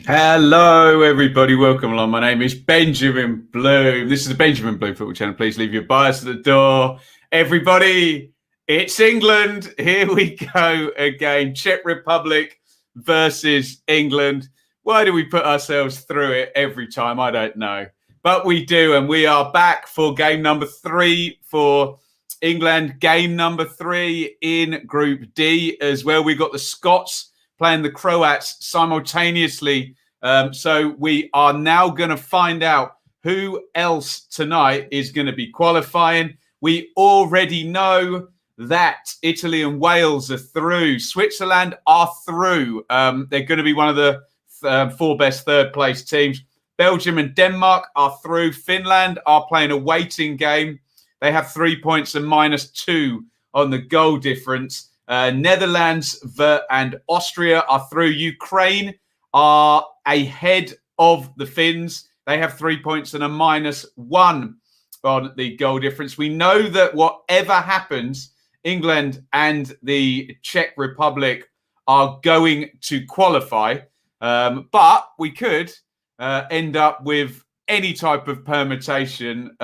Hello, everybody. Welcome along. My name is Benjamin Bloom. This is the Benjamin Bloom Football Channel. Please leave your bias at the door. Everybody, it's England. Here we go again. Czech Republic versus England. Why do we put ourselves through it every time? I don't know. But we do, and we are back for game number 3 for England. Game number 3 in Group D as well. We've got the Scots playing the Croats simultaneously. So we are now going to find out who else tonight is going to be qualifying. We already know that Italy and Wales are through. Switzerland are through. They're going to be one of the 4 best third-place teams. Belgium and Denmark are through. Finland are playing a waiting game. They have 3 points and -2 on the goal difference. Netherlands and Austria are through. Ukraine are ahead of the Finns. They have 3 points and a -1 on the goal difference. We know that whatever happens, England and the Czech Republic are going to qualify. But we could end up with any type of permutation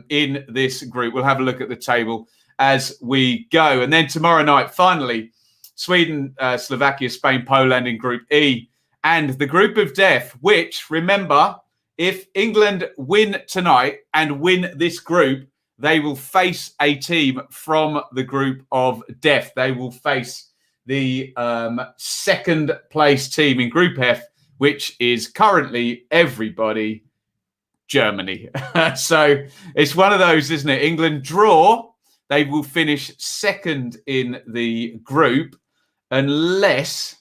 in this group. We'll have a look at the table as we go. And then tomorrow night, finally, Sweden, Slovakia, Spain, Poland in Group E. And the group of death, which, remember, if England win tonight and win this group, they will face a team from the group of death. They will face the second place team in Group F, which is currently everybody, Germany. So it's one of those, isn't it? England draw, they will finish second in the group unless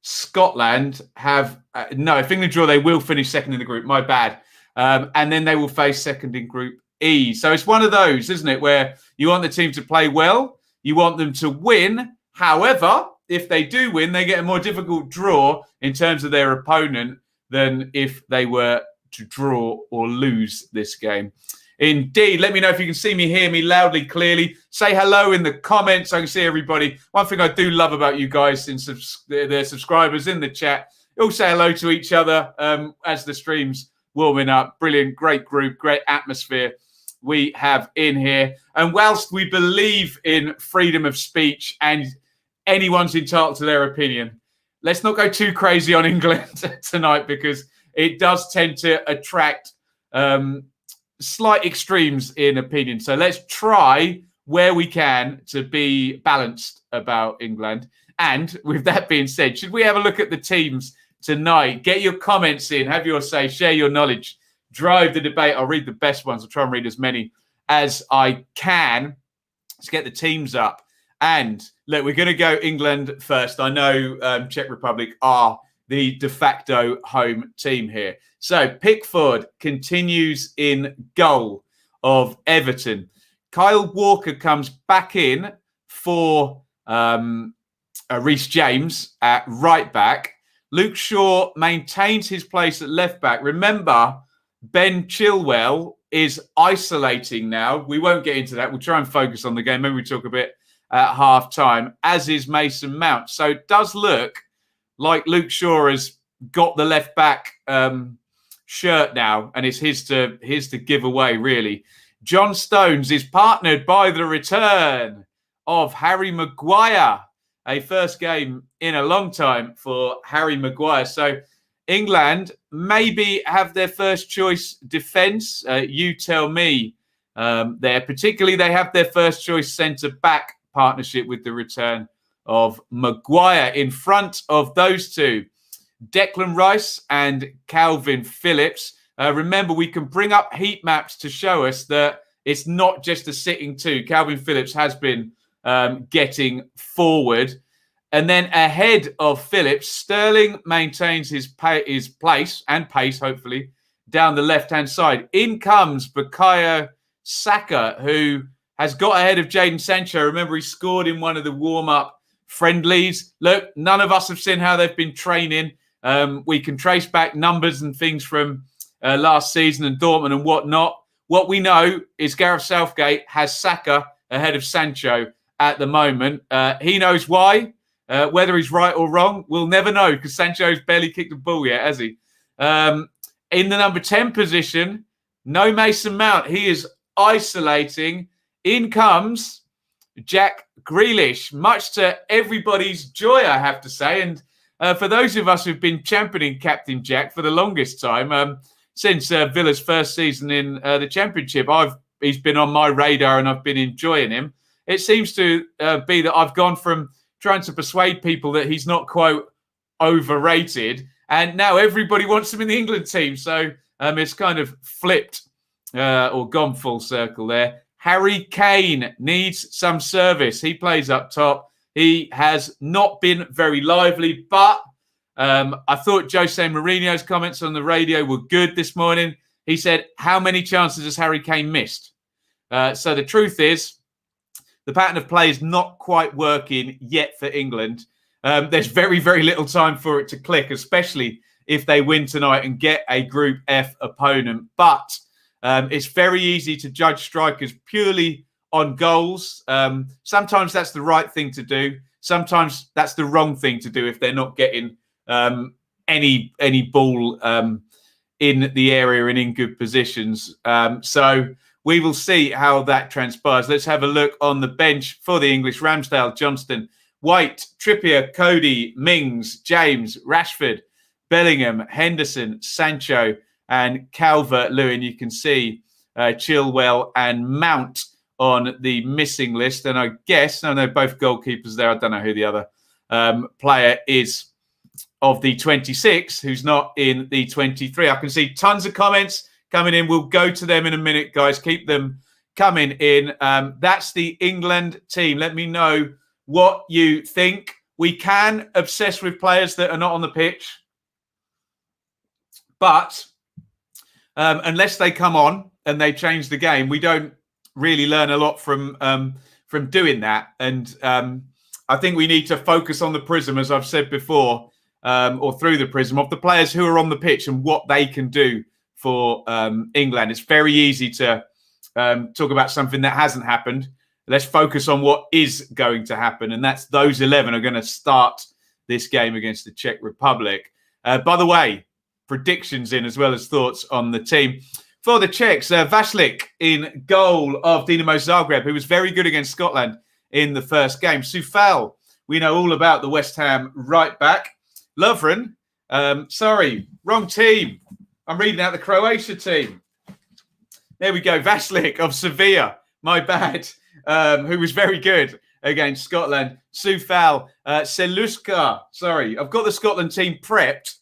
Scotland have... no, if England draw, they will finish second in the group. My bad. And then they will face second in Group E. So it's one of those, isn't it, where you want the team to play well, you want them to win. However, if they do win, they get a more difficult draw in terms of their opponent than if they were to draw or lose this game. Indeed. Let me know if you can see me, hear me loudly, clearly. Say hello in the comments so I can see everybody. One thing I do love about you guys, since they're subscribers in the chat, all say hello to each other as the stream's warming up. Brilliant, great group, great atmosphere we have in here. And whilst we believe in freedom of speech and anyone's entitled to their opinion, let's not go too crazy on England tonight, because it does tend to attract slight extremes in opinion. So let's try where we can to be balanced about England. And with that being said, should we have a look at the teams tonight? Get your comments in, have your say, share your knowledge, drive the debate. I'll read the best ones. I'll try and read as many as I can. Let's get the teams up. And look, we're going to go England first. I know Czech Republic are the de facto home team here. So Pickford continues in goal of Everton. Kyle Walker comes back in for Reece James at right back. Luke Shaw maintains his place at left back. Remember, Ben Chilwell is isolating now. We won't get into that. We'll try and focus on the game. Maybe we talk a bit at half time, as is Mason Mount. So it does look like Luke Shaw has got the left back shirt now, and it's his to give away, really. John Stones is partnered by the return of Harry Maguire, a first game in a long time for Harry Maguire. So England maybe have their first choice defence. You tell me there. Particularly, they have their first choice centre-back partnership with the return of Maguire. In front of those two, Declan Rice and Calvin Phillips. Remember, we can bring up heat maps to show us that it's not just a sitting two. Calvin Phillips has been getting forward. And then ahead of Phillips, Sterling maintains his place and pace, hopefully, down the left-hand side. In comes Bukayo Saka, who has got ahead of Jadon Sancho. Remember, he scored in one of the warm-up friendlies. Look, none of us have seen how they've been training. We can trace back numbers and things from last season and Dortmund and whatnot. What we know is Gareth Southgate has Saka ahead of Sancho at the moment. He knows why. Whether he's right or wrong, we'll never know because Sancho's barely kicked the ball yet, has he? In the number 10 position, no Mason Mount. He is isolating. In comes Jack Grealish, much to everybody's joy, I have to say. And for those of us who've been championing Captain Jack for the longest time, since Villa's first season in the Championship, he's been on my radar and I've been enjoying him. It seems to be that I've gone from trying to persuade people that he's not, quote, overrated, and now everybody wants him in the England team. So it's kind of flipped or gone full circle there. Harry Kane needs some service. He plays up top. He has not been very lively, but I thought Jose Mourinho's comments on the radio were good this morning. He said, how many chances has Harry Kane missed? So the truth is, the pattern of play is not quite working yet for England. There's very, very little time for it to click, especially if they win tonight and get a Group F opponent. But it's very easy to judge strikers purely on goals. Sometimes that's the right thing to do. Sometimes that's the wrong thing to do if they're not getting any ball in the area and in good positions. So we will see how that transpires. Let's have a look on the bench for the English. Ramsdale, Johnston, White, Trippier, Cody, Mings, James, Rashford, Bellingham, Henderson, Sancho, and Calvert-Lewin. You can see Chilwell and Mount on the missing list. And I guess, no, they're both goalkeepers there. I don't know who the other player is of the 26 who's not in the 23. I can see tons of comments coming in. We'll go to them in a minute, guys. Keep them coming in. That's the England team. Let me know what you think. We can obsess with players that are not on the pitch, but unless they come on and they change the game, we don't really learn a lot from doing that. And I think we need to focus on the prism, as I've said before, or through the prism of the players who are on the pitch and what they can do for England. It's very easy to talk about something that hasn't happened. Let's focus on what is going to happen. And that's those 11 are going to start this game against the Czech Republic. By the way, predictions in as well as thoughts on the team. For the Czechs, Vaslik in goal of Dinamo Zagreb, who was very good against Scotland in the first game. Soufal, we know all about the West Ham right back. Lovren, sorry, wrong team. I'm reading out the Croatia team. There we go. Vaslik of Sevilla, my bad, who was very good against Scotland. Soufal, Seluska, sorry, I've got the Scotland team prepped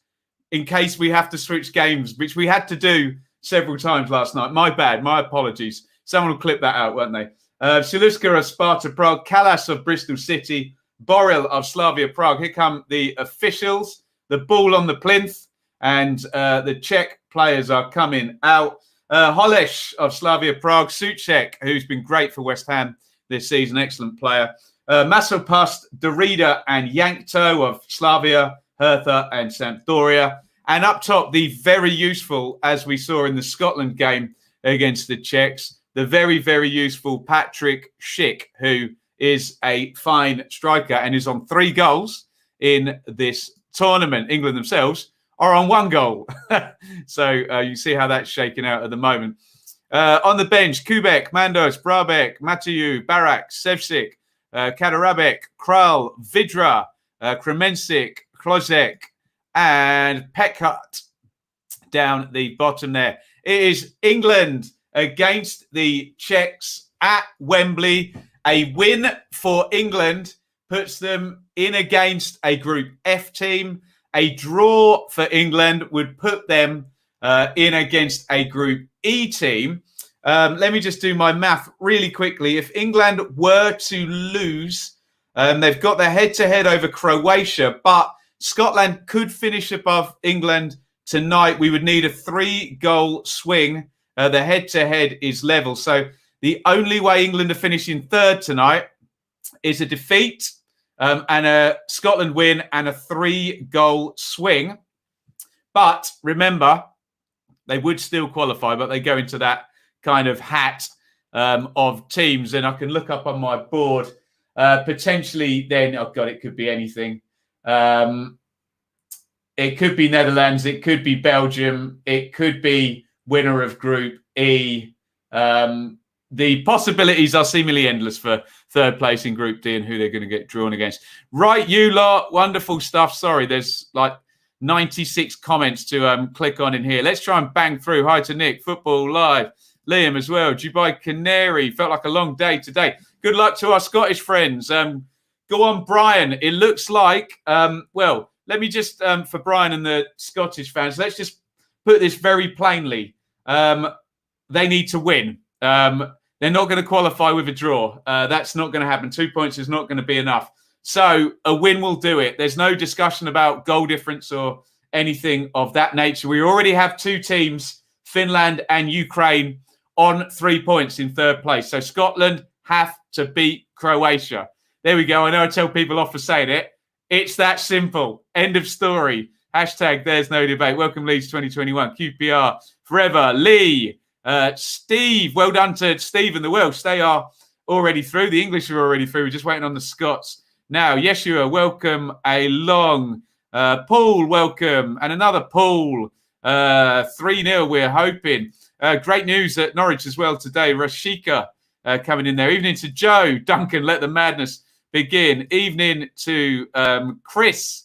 in case we have to switch games, which we had to do several times last night. My bad, my apologies. Someone will clip that out, won't they? Seluska of Sparta Prague, Kalas of Bristol City, Boril of Slavia Prague. Here come the officials, the ball on the plinth, and the Czech players are coming out. Holeš of Slavia Prague, Souček, who's been great for West Ham this season, excellent player. Masopust, Derrida and Yankto of Slavia, Hertha and Sampdoria. And up top, the very useful, as we saw in the Scotland game against the Czechs, the very, very useful Patrick Schick, who is a fine striker and is on 3 goals in this tournament. England themselves are on 1 goal. So you see how that's shaking out at the moment. On the bench, Kubek, Mandos, Brabec, Matayu, Barak, Sevcik, Kadarabek, Kral, Vidra, Kremensik, Klozek, and Peckart down the bottom there. It is England against the Czechs at Wembley. A win for England puts them in against a Group F team. A draw for England would put them in against a Group E team. Let me just do my math really quickly. If England were to lose, they've got their head-to-head over Croatia, but Scotland could finish above England tonight. We would need a 3-goal swing. The head-to-head is level. So the only way England are finishing third tonight is a defeat and a Scotland win and a 3-goal swing. But remember, they would still qualify, but they go into that kind of hat of teams. And I can look up on my board Potentially then, oh God, it could be anything. It could be Netherlands. It could be Belgium. It could be winner of Group E. The possibilities are seemingly endless for third place in Group D and who they're going to get drawn against. Right, you lot. Wonderful stuff. Sorry, there's like 96 comments to click on in here. Let's try and bang through. Hi to Nick, Football Live. Liam as well. Dubai Canary. Felt like a long day today. Good luck to our Scottish friends. Go on, Brian. It looks like, well, let me just, for Brian and the Scottish fans, let's just put this very plainly. They need to win. They're not going to qualify with a draw. That's not going to happen. 2 points is not going to be enough. So a win will do it. There's no discussion about goal difference or anything of that nature. We already have two teams, Finland and Ukraine, on 3 points in third place. So Scotland have to beat Croatia. There we go. I know I tell people off for saying it. It's that simple. End of story. Hashtag there's no debate. Welcome Leeds 2021. QPR forever. Lee, Steve. Well done to Steve and the Welsh. They are already through. The English are already through. We're just waiting on the Scots. Now, Yeshua, welcome along. Paul, welcome. And another Paul. 3-0, we're hoping. Great news at Norwich as well today. Rashika coming in there. Evening to Joe. Duncan, let the madness begin. Evening to Chris.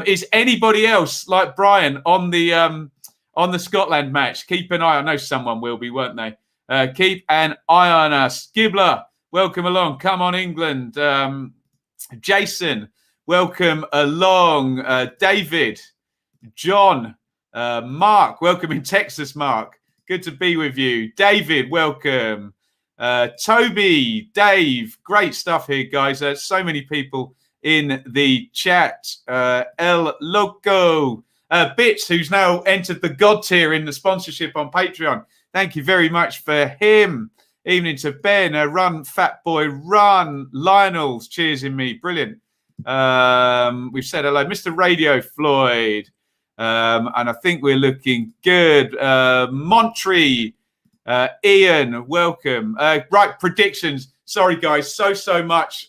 Is anybody else like Brian on the Scotland match? Keep an eye. I know someone will be, won't they? Keep an eye on us. Gibbler, welcome along. Come on, England. Jason, welcome along. David, John, Mark, welcome in Texas, Mark. Good to be with you. David, welcome. Toby, Dave, great stuff here, guys. So many people in the chat. El Loco, Bits, who's now entered the God tier in the sponsorship on Patreon. Thank you very much for him. Evening to Ben, run, fat boy, run. Lionel's cheersing me. Brilliant. We've said hello. Mr. Radio Floyd. And I think we're looking good. Montree, Iain, welcome. Right, predictions. Sorry, guys. So much.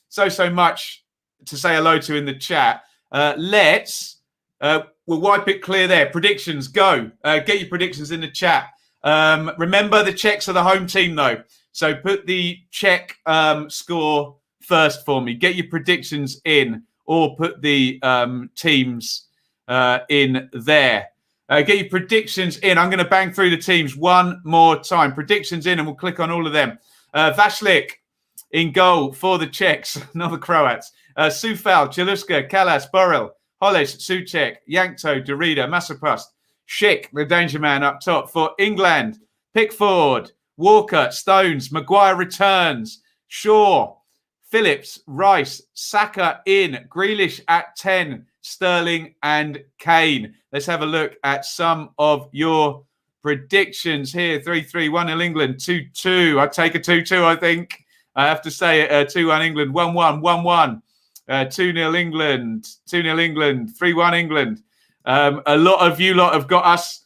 So much to say hello to in the chat. We'll wipe it clear there. Predictions, go. Get your predictions in the chat. Remember, the Czechs are the home team, though. So put the Czech score first for me. Get your predictions in, or put the teams in there. Get your predictions in. I'm going to bang through the teams one more time. Predictions in, and we'll click on all of them. Vashlik in goal for the Czechs, not the Croats. Sufal, Chaluska, Kalas, Borrell, Hollis, Suchek, Yankto, Dorida, Massapust, Schick, the danger man up top for England. Pickford, Walker, Stones, Maguire returns, Shaw, Phillips, Rice, Saka in, Grealish at 10, Sterling and Kane. Let's have a look at some of your predictions here. 3-3, 1-0 England, 2-2. I'd take a 2-2, I think. I have to say it. 2-1 England, 1-1, 1-1. 2-0 England, 2-0 England, 3-1 England. A lot of you lot have got us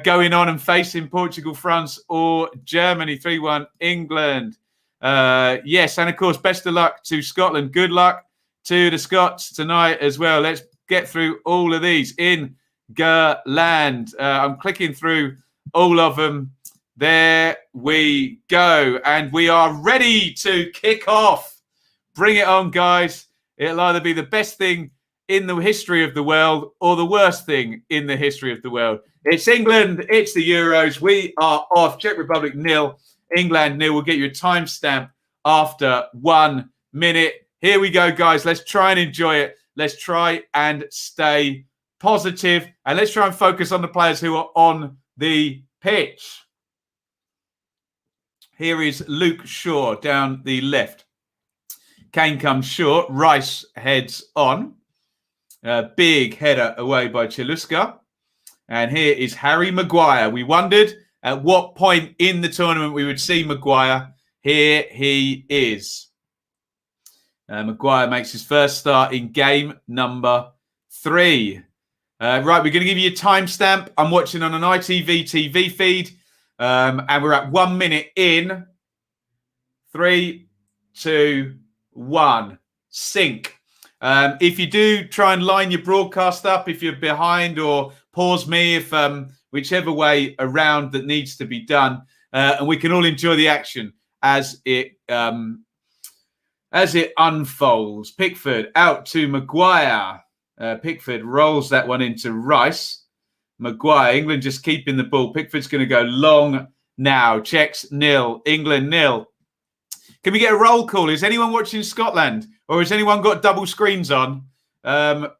going on and facing Portugal, France or Germany. 3-1 England. Yes, and of course, best of luck to Scotland. Good luck to the Scots tonight as well. Let's get through all of these. England. I'm clicking through all of them. There we go. And we are ready to kick off. Bring it on, guys. It'll either be the best thing in the history of the world or the worst thing in the history of the world. It's England. It's the Euros. We are off. Czech Republic 0. England 0. We'll get you a timestamp after 1 minute. Here we go, guys. Let's try and enjoy it. Let's try and stay positive. And let's try and focus on the players who are on the pitch. Here is Luke Shaw down the left. Kane comes short. Rice heads on. Big header away by Chaluska. And here is Harry Maguire. We wondered at what point in the tournament we would see Maguire. Here he is. Maguire makes his first start in game number 3. Right, we're going to give you a timestamp. I'm watching on an ITV TV feed. And we're at 1 minute in. 3, 2, 1. Sync. If you do, try and line your broadcast up if you're behind, or pause me if whichever way around that needs to be done, and we can all enjoy the action as it unfolds. Pickford out to Maguire. Pickford rolls that one into Rice. Maguire, England just keeping the ball. Pickford's going to go long now. Czechs 0, England 0. Can we get a roll call? Is anyone watching Scotland, or has anyone got double screens on?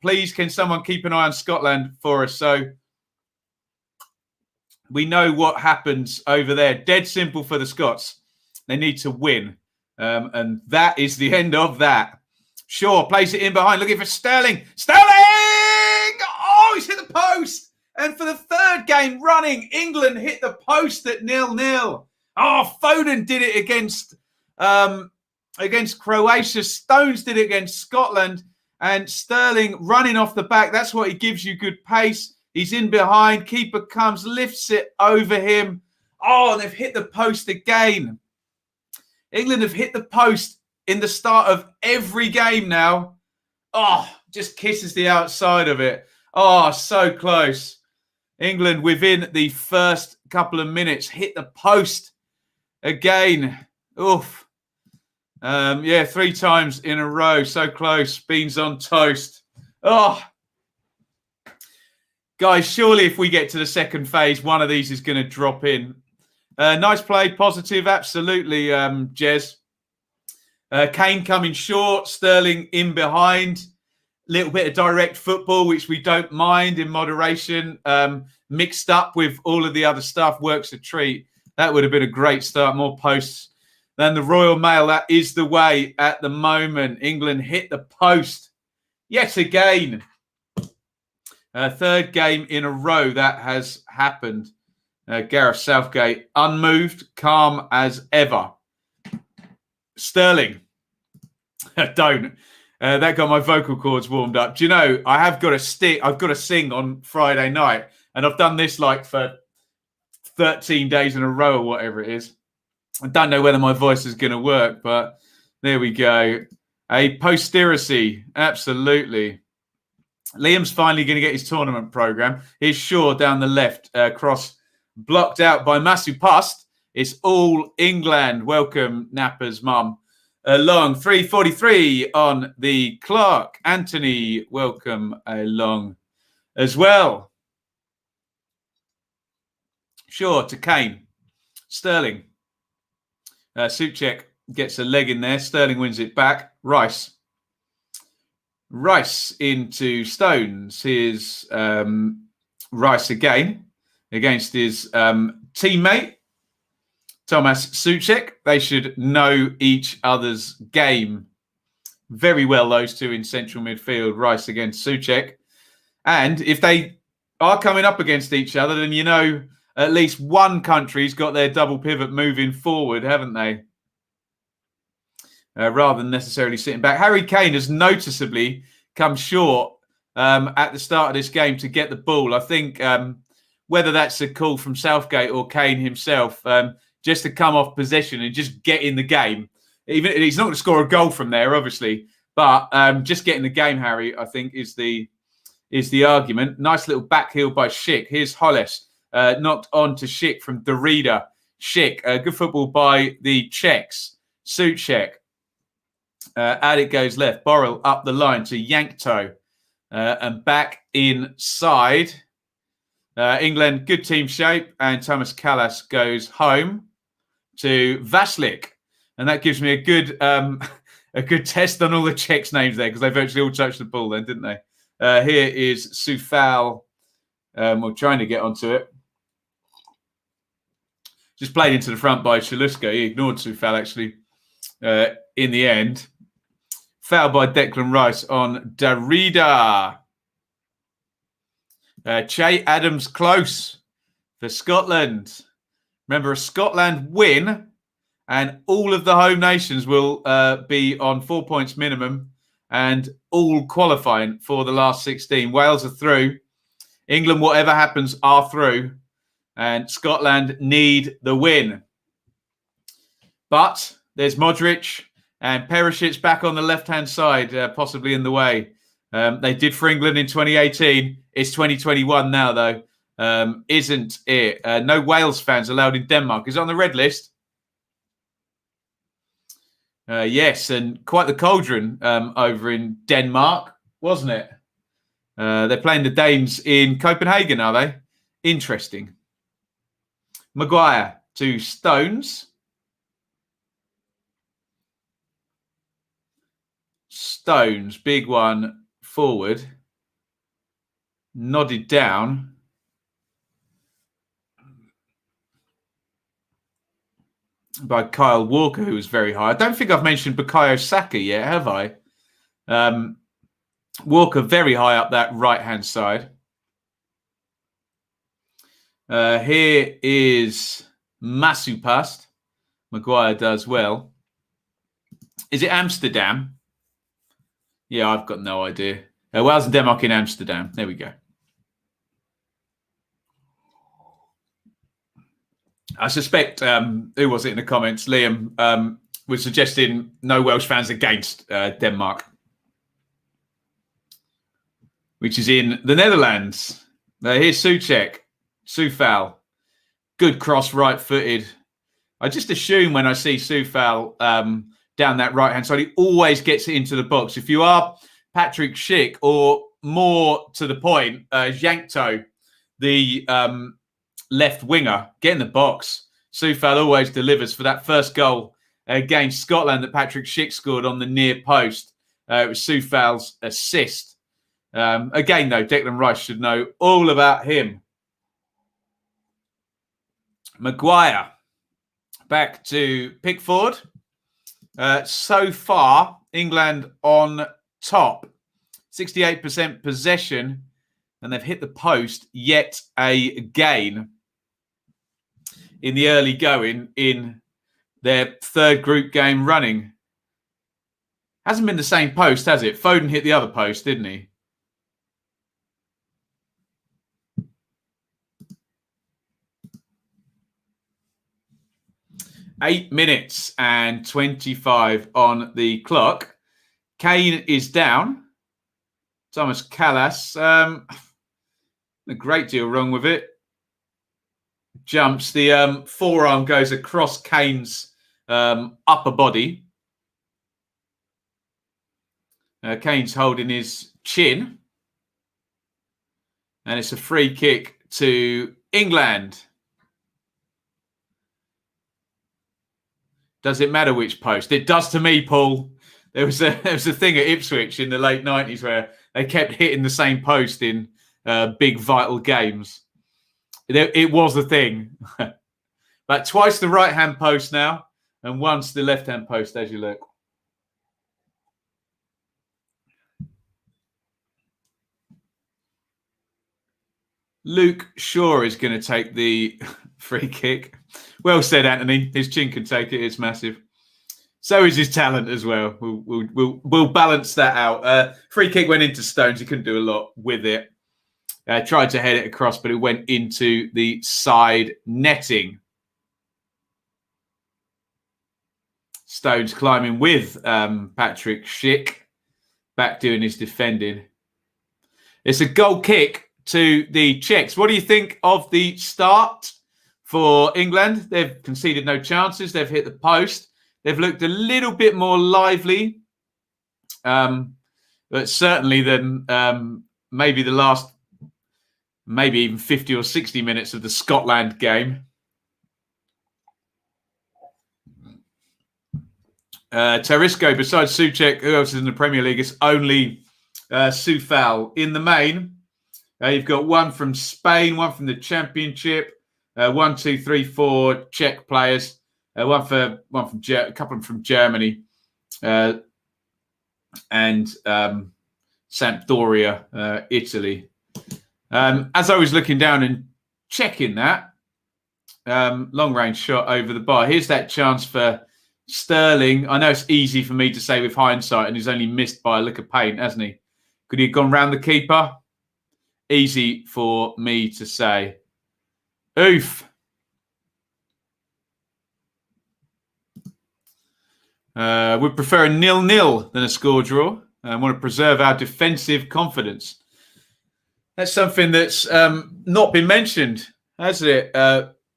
Please, can someone keep an eye on Scotland for us so we know what happens over there? Dead simple for the Scots. They need to win. And that is the end of that. Shaw plays it in behind, looking for Sterling. Sterling! Oh, he's hit the post. And for the third game running, England hit the post at 0-0. Oh, Foden did it against Croatia. Stones did it against Scotland. And Sterling running off the back. That's what he gives you, good pace. He's in behind. Keeper comes, lifts it over him. Oh, and they've hit the post again. England have hit the post in the start of every game now. Oh, just kisses the outside of it. Oh, so close. England, within the first couple of minutes, hit the post again. Oof. 3 times in a row. So close. Beans on toast. Oh. Guys, surely if we get to the second phase, one of these is going to drop in. Nice play. Positive. Absolutely, Jez. Kane coming short. Sterling in behind. Little bit of direct football, which we don't mind in moderation. Mixed up with all of the other stuff. Works a treat. That would have been a great start. More posts than the Royal Mail. That is the way at the moment. England hit the post yet again. Third game in a row that has happened. Gareth Southgate unmoved, calm as ever. Sterling. Don't. That got my vocal cords warmed up. Do you know, I've got to sing on Friday night. And I've done this like for 13 days in a row or whatever it is. I don't know whether my voice is going to work, but there we go. A postericy. Absolutely. Liam's finally going to get his tournament program. Here's Shaw down the left. Cross blocked out by Masu Past. It's all England. Welcome, Napper's mum. Along 3:43 on the clock. Anthony, welcome along as well. Shaw to Kane. Sterling. Souček gets a leg in there. Sterling wins it back. Rice into Stones. Here's Rice again against his teammate, Thomas Souček. They should know each other's game very well, those two in central midfield, Rice against Souček. And if they are coming up against each other, then you know at least one country's got their double pivot moving forward, haven't they? Rather than necessarily sitting back. Harry Kane has noticeably come short at the start of this game to get the ball. I think whether that's a call from Southgate or Kane himself, just to come off possession and just get in the game. Even he's not going to score a goal from there, obviously, but just get in the game, Harry, I think is the argument. Nice little back heel by Schick. Here's Hollis, knocked on to Schick from Derrida. Schick, good football by the Czechs. Souček. Out it goes left. Borrell up the line to Yankto. And back inside. England, good team shape. And Thomas Callas goes home to Vaslik. And that gives me a good test on all the Czechs' names there, because they virtually all touched the ball then, didn't they? Here is Sufal. We're trying to get onto it. Just played into the front by Chaluska. He ignored Sufal, actually, in the end. Foul by Declan Rice on Derrida. Che Adams close for Scotland. Remember, a Scotland win and all of the home nations will be on 4 points minimum and all qualifying for the last 16. Wales are through. England, whatever happens, are through. And Scotland need the win. But there's Modric And Perishit's back on the left-hand side, possibly in the way. They did for England in 2018. It's 2021 now, though. Isn't it? No Wales fans allowed in Denmark. Is it on the red list? Yes, and quite the cauldron over in Denmark, wasn't it? They're playing the Danes in Copenhagen, are they? Interesting. Maguire to Stones. Stones, big one forward. Nodded down. By Kyle Walker, who was very high. I don't think I've mentioned Bukayo Saka yet, have I? Walker very high up that right-hand side. Here is Masupast. Maguire does well. Is it Amsterdam? Yeah, I've got no idea. Wales and Denmark in Amsterdam. There we go. I suspect, who was it in the comments? Liam was suggesting no Welsh fans against Denmark, which is in the Netherlands. Here's Souček. Soufal. Good cross, right-footed. I just assume when I see Soufal down that right-hand side, he always gets it into the box. If you are Patrick Schick, or more to the point, Jankto, the left winger, get in the box. Soufal always delivers. For that first goal against Scotland that Patrick Schick scored on the near post, it was Soufal's assist. Again, though, Declan Rice should know all about him. Maguire back to Pickford. So far, England on top. 68% possession, and they've hit the post yet again in the early going in their third group game running. Hasn't been the same post, has it? Foden hit the other post, didn't he? Eight minutes and 25 on the clock. Kane is down. Thomas Callas. A great deal wrong with it. Jumps. The forearm goes across Kane's upper body. Kane's holding his chin. And it's a free kick to England. Does it matter which post? It does to me, Paul. There was a thing at Ipswich in the late 90s where they kept hitting the same post in big vital games. It was a thing. But twice the right-hand post now, and once the left-hand post as you look. Luke Shaw is going to take the free kick. Well said, Anthony. His chin can take it. It's massive. So is his talent as well. We'll balance that out. Free kick went into Stones. He couldn't do a lot with it. Tried to head it across, but it went into the side netting. Stones climbing with Patrick Schick. Back doing his defending. It's a goal kick to the Czechs. What do you think of the start for England? They've conceded no chances. They've hit the post. They've looked a little bit more lively, but certainly than maybe the last, maybe even 50 or 60 minutes of the Scotland game. Tedesco, besides Souček, who else is in the Premier League? It's only Soufal. In the main, you've got one from Spain, one from the Championship, 1, 2, 3, 4 Czech players, one from a couple from Germany, and Sampdoria, Italy. As I was looking down and checking that long range shot over the bar, here's that chance for Sterling. I know it's easy for me to say with hindsight, and he's only missed by a lick of paint, hasn't he? Could he have gone round the keeper? Easy for me to say. Oof. Would prefer a 0-0 than a score draw. I want to preserve our defensive confidence. That's something that's not been mentioned, hasn't it?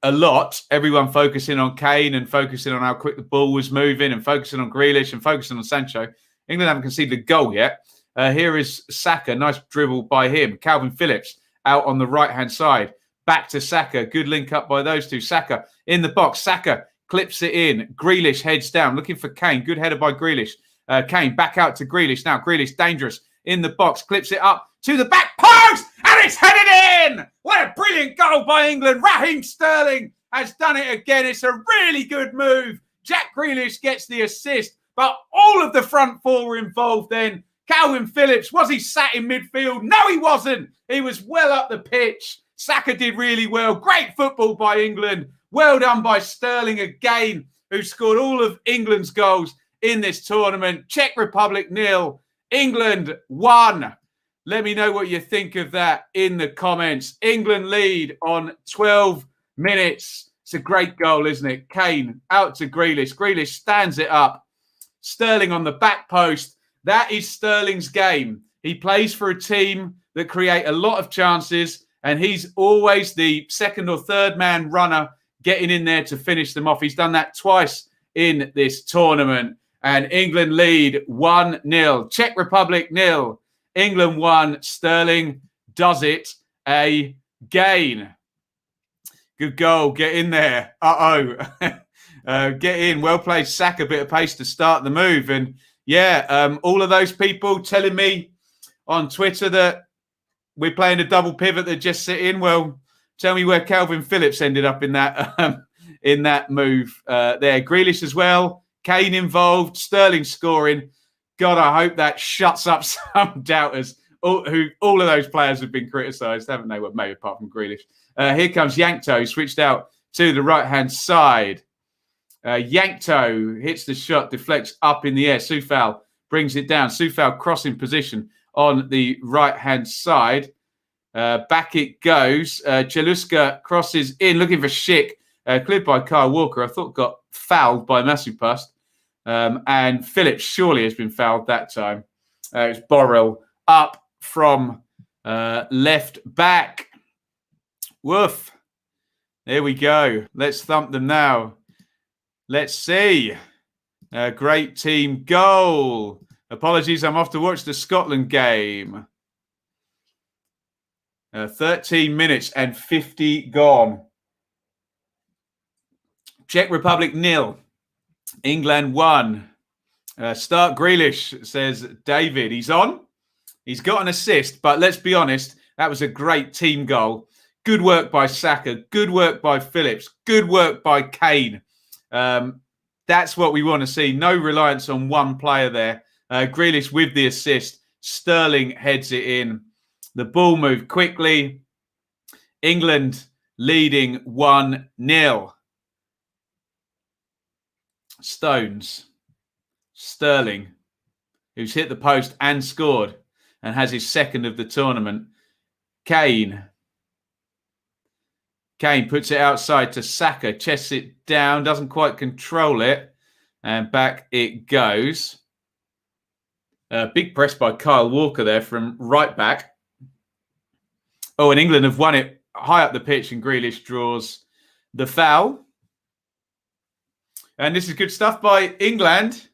A lot. Everyone focusing on Kane and focusing on how quick the ball was moving and focusing on Grealish and focusing on Sancho. England haven't conceded a goal yet. Here is Saka. Nice dribble by him. Calvin Phillips out on the right-hand side. Back to Saka. Good link up by those two. Saka in the box. Saka clips it in. Grealish heads down. Looking for Kane. Good header by Grealish. Kane back out to Grealish. Now Grealish dangerous in the box. Clips it up to the back post. And it's headed in. What a brilliant goal by England. Raheem Sterling has done it again. It's a really good move. Jack Grealish gets the assist. But all of the front four were involved then. Calvin Phillips, was he sat in midfield? No, he wasn't. He was well up the pitch. Saka did really well. Great football by England. Well done by Sterling again, who scored all of England's goals in this tournament. Czech Republic 0, England 1. Let me know what you think of that in the comments. England lead on 12 minutes. It's a great goal, isn't it? Kane out to Grealish. Grealish stands it up. Sterling on the back post. That is Sterling's game. He plays for a team that create a lot of chances, and he's always the second or third man runner getting in there to finish them off. He's done that twice in this tournament. And England lead 1-0. Czech Republic 0. England 1. Sterling does it again. Good goal. Get in there. Get in. Well played, Saka. A bit of pace to start the move. And yeah, all of those people telling me on Twitter that we're playing a double pivot that just sit in. Well, tell me where Calvin Phillips ended up in that move there. Grealish as well. Kane involved. Sterling scoring. God, I hope that shuts up some doubters. All of those players have been criticised, haven't they? Well, maybe apart from Grealish. Here comes Yankto, switched out to the right-hand side. Yankto hits the shot, deflects up in the air. Soufal brings it down. Soufal crossing position on the right-hand side. Back it goes. Cheluska crosses in, looking for Schick. Cleared by Kyle Walker. I thought got fouled by Masupust. And Phillips surely has been fouled that time. It's Borrell up from left back. Woof. There we go. Let's thump them now. Let's see. A great team goal. Apologies, I'm off to watch the Scotland game. 13 minutes and 50 gone. Czech Republic 0. England 1. Start Grealish, says David. He's on. He's got an assist, but let's be honest, that was a great team goal. Good work by Saka. Good work by Phillips. Good work by Kane. That's what we want to see. No reliance on one player there. Grealish with the assist. Sterling heads it in. The ball moved quickly. England leading 1-0. Stones. Sterling, who's hit the post and scored and has his second of the tournament. Kane. Kane puts it outside to Saka, chests it down, doesn't quite control it, and back it goes. Big press by Kyle Walker there from right back. Oh, and England have won it high up the pitch, and Grealish draws the foul. And this is good stuff by England.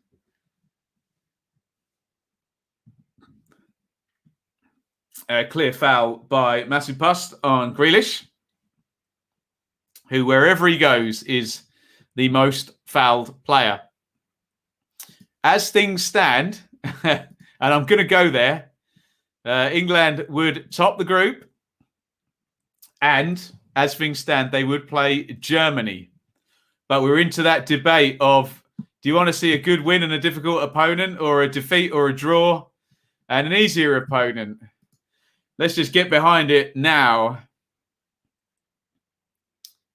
Clear foul by Masupust on Grealish, who, wherever he goes, is the most fouled player. As things stand, and I'm going to go there, England would top the group, and as things stand, they would play Germany. But we're into that debate of, do you want to see a good win and a difficult opponent, or a defeat or a draw and an easier opponent? Let's just get behind it now.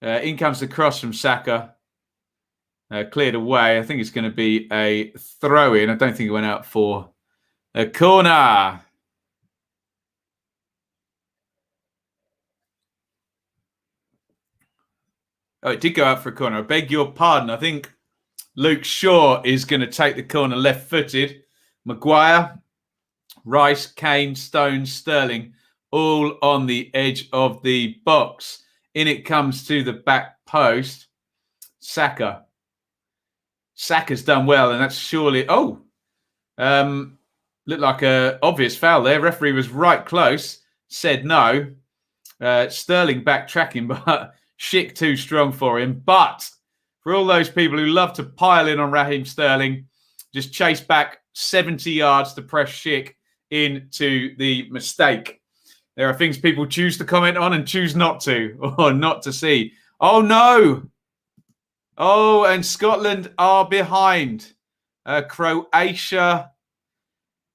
In comes the cross from Saka. Cleared away. I think it's going to be a throw-in. I don't think it went out for a corner. Oh, it did go out for a corner. I beg your pardon. I think Luke Shaw is going to take the corner left-footed. Maguire, Rice, Kane, Stones, Sterling, all on the edge of the box. In it comes to the back post. Saka's done well, and that's surely... looked like an obvious foul there. Referee was right close, said no. Sterling backtracking, but Schick too strong for him. But for all those people who love to pile in on Raheem Sterling, just chase back 70 yards to press Schick into the mistake. There are things people choose to comment on and choose not to, or not to see. Oh, no. Oh, and Scotland are behind. Croatia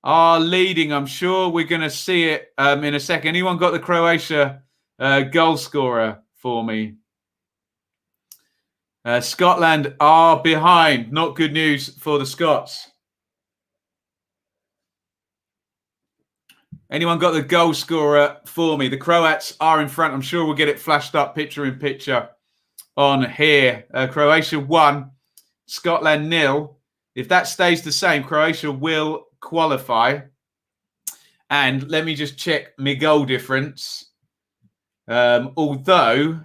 are leading. I'm sure we're going to see it in a second. Anyone got the Croatia goal scorer for me? Scotland are behind. Not good news for the Scots. Anyone got the goal scorer for me? The Croats are in front. I'm sure we'll get it flashed up picture in picture on here. Croatia 1, Scotland 0. If that stays the same, Croatia will qualify. And let me just check my goal difference. Although...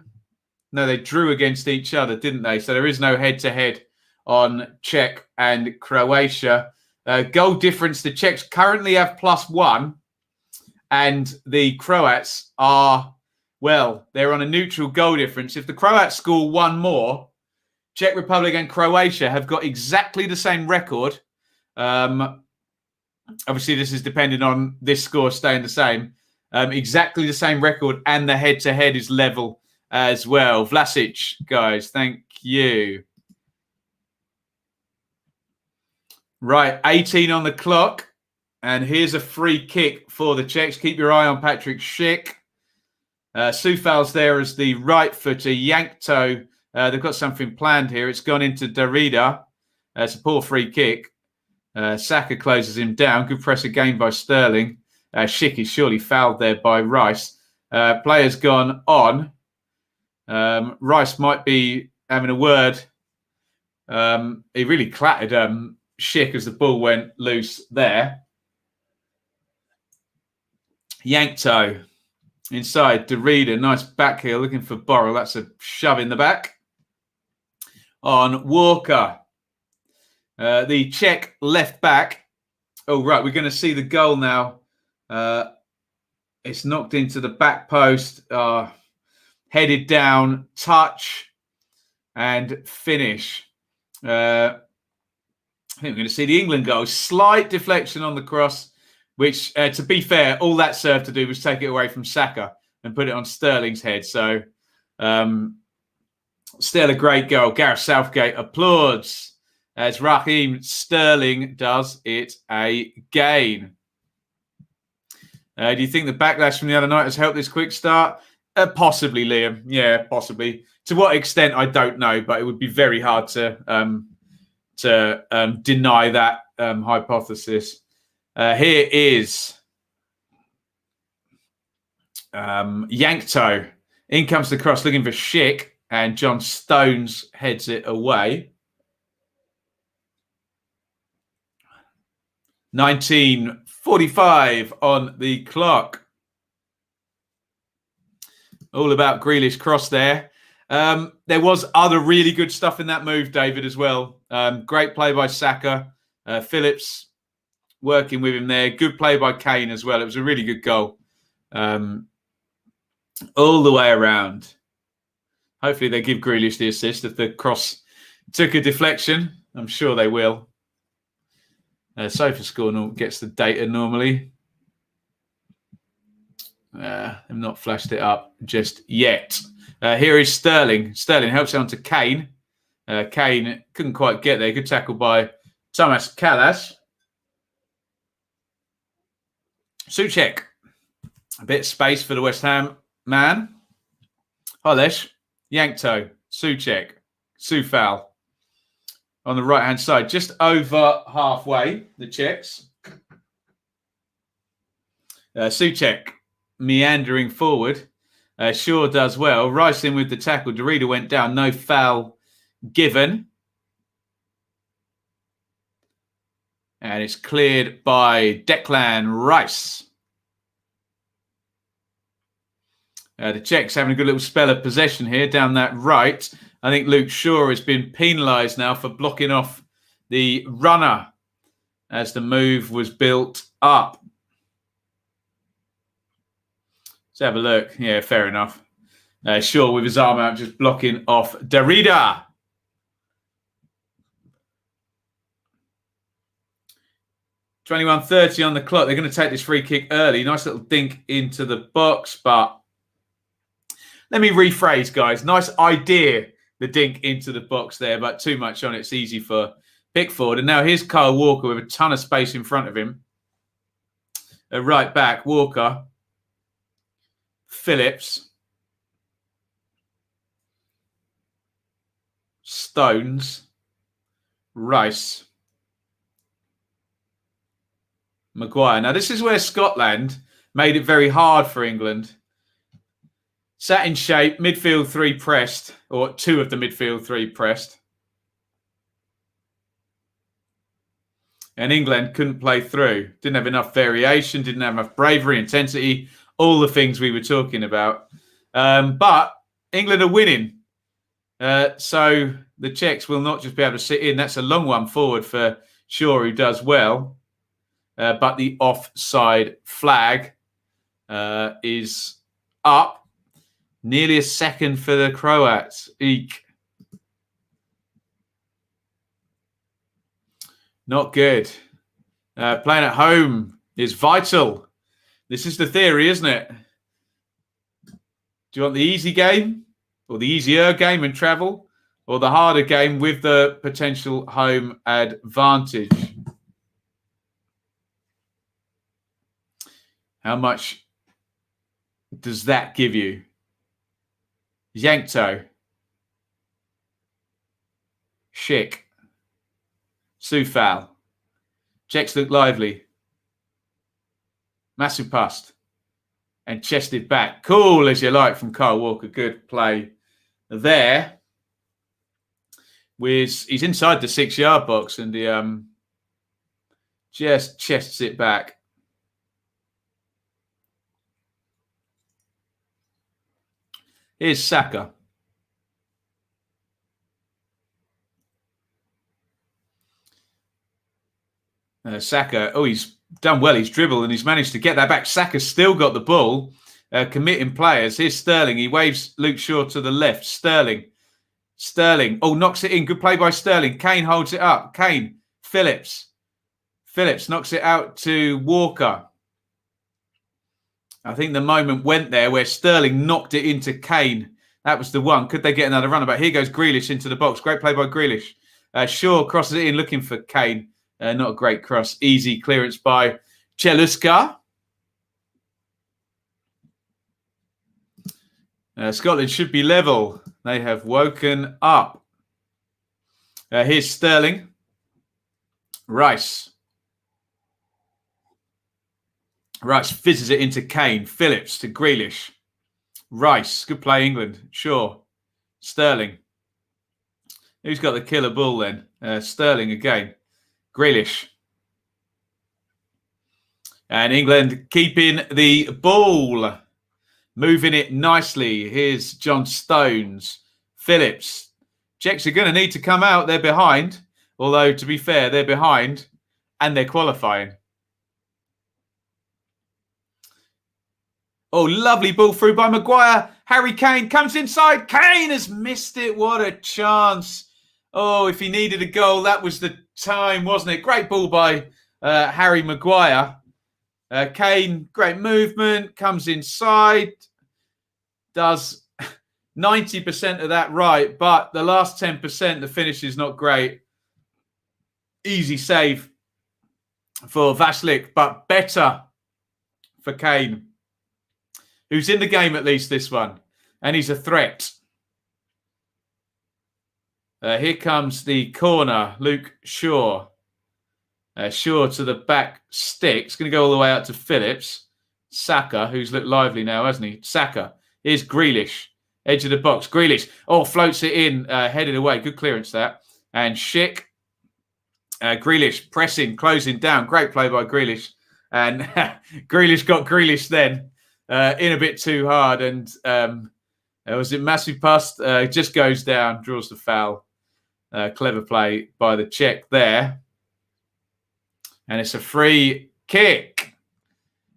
No, they drew against each other, didn't they? So there is no head-to-head on Czech and Croatia. Goal difference, the Czechs currently have +1. And the Croats are, well, they're on a neutral goal difference. If the Croats score one more, Czech Republic and Croatia have got exactly the same record. Obviously, this is dependent on this score staying the same. Exactly the same record, and the head-to-head is level as well. Vlasic, guys, thank you. Right, 18 on the clock. And here's a free kick for the Czechs. Keep your eye on Patrick Schick. Soufal's there as the right footer. Yankto, they've got something planned here. It's gone into Derrida. It's a poor free kick. Saka closes him down. Good press again by Sterling. Schick is surely fouled there by Rice. Player's gone on. Rice might be having a word. He really clattered Schick as the ball went loose there. Yankto inside Derrida. Nice back heel looking for Borrell. That's a shove in the back. On Walker. The Czech left back. Oh, right. We're going to see the goal now. It's knocked into the back post. Headed down, touch, and finish. I think we're going to see the England goal. Slight deflection on the cross, which, to be fair, all that served to do was take it away from Saka and put it on Sterling's head. So, still a great goal. Gareth Southgate applauds as Raheem Sterling does it again. Do you think the backlash from the other night has helped this quick start? Possibly, Liam. Yeah, possibly. To what extent, I don't know, but it would be very hard to deny that hypothesis. Here is Yankto. In comes the cross looking for Schick, and John Stones heads it away. 19:45 on the clock. All about Grealish cross there. There was other really good stuff in that move, David, as well. Great play by Saka. Phillips working with him there. Good play by Kane as well. It was a really good goal. All the way around. Hopefully they give Grealish the assist if the cross took a deflection. I'm sure they will. SofaScore gets the data normally. I've not flashed it up just yet. Here is Sterling. Sterling helps it on to Kane. Kane couldn't quite get there. Good tackle by Thomas Callas. Souček. A bit of space for the West Ham man. Holesh. Yankto. Souček. Soufal. On the right-hand side. Just over halfway, the Czechs. Souček. Meandering forward. Shaw does well. Rice in with the tackle. Derrida went down. No foul given. And it's cleared by Declan Rice. The Czechs having a good little spell of possession here down that right. I think Luke Shaw has been penalised now for blocking off the runner as the move was built up. Let's have a look. Yeah, fair enough. Shaw with his arm out, just blocking off Derrida. (21:30 on the clock. They're going to take this free kick early. Nice little dink into the box, but let me rephrase, guys. Nice idea, the dink into the box there, but too much on it. It's easy for Pickford. And now here's Kyle Walker with a ton of space in front of him. Right back, Walker. Phillips. Stones. Rice. Maguire. Now, this is where Scotland made it very hard for England. Sat in shape, midfield three pressed, or two of the midfield three pressed. And England couldn't play through. Didn't have enough variation, didn't have enough bravery, intensity, all the things we were talking about. But England are winning. So the Czechs will not just be able to sit in. That's a long one forward for Shaw, who does well. But the offside flag is up. Nearly a second for the Croats. Eek. Not good. Playing at home is vital. This is the theory, isn't it? Do you want the easy game or the easier game and travel, or the harder game with the potential home advantage? How much does that give you? Yankto. Schick. Sufal. Czechs look lively. Masupust. And chested back. Cool as you like from Kyle Walker. Good play there. He's inside the 6-yard box and he just chests it back. Here's Saka. Saka, he's done well. He's dribbled and he's managed to get that back. Saka's still got the ball, committing players. Here's Sterling. He waves Luke Shaw to the left. Sterling. Knocks it in. Good play by Sterling. Kane holds it up. Kane. Phillips knocks it out to Walker. I think the moment went there where Sterling knocked it into Kane. That was the one. Could they get another runabout? Here goes Grealish into the box. Great play by Grealish. Shaw crosses it in looking for Kane. Not a great cross. Easy clearance by Cheluska. Scotland should be level. They have woken up. Here's Sterling. Rice fizzes it into Kane. Phillips to Grealish. Rice. Good play, England. Shaw. Sterling. Who's got the killer ball then? Sterling again. Grealish. And England keeping the ball. Moving it nicely. Here's John Stones. Phillips. Czechs are going to need to come out. They're behind. Although, to be fair, they're behind and they're qualifying. Oh, lovely ball through by Maguire. Harry Kane comes inside. Kane has missed it. What a chance. Oh, if he needed a goal, that was the time, wasn't it? Great ball by Harry Maguire. Kane, great movement, comes inside, does 90% of that right, but the last 10%, the finish is not great. Easy save for Vaslik, but better for Kane, who's in the game at least this one, and he's a threat. Here comes the corner, Luke Shaw. Shaw to the back stick. It's going to go all the way out to Phillips. Saka, who's looked lively now, hasn't he? Saka. Here's Grealish. Edge of the box. Grealish. Oh, floats it in, headed away. Good clearance that. And Schick. Grealish pressing, closing down. Great play by Grealish. And Grealish got Grealish then in a bit too hard. And was it massive pass? Just goes down, draws the foul. Clever play by the Czech there. And it's a free kick.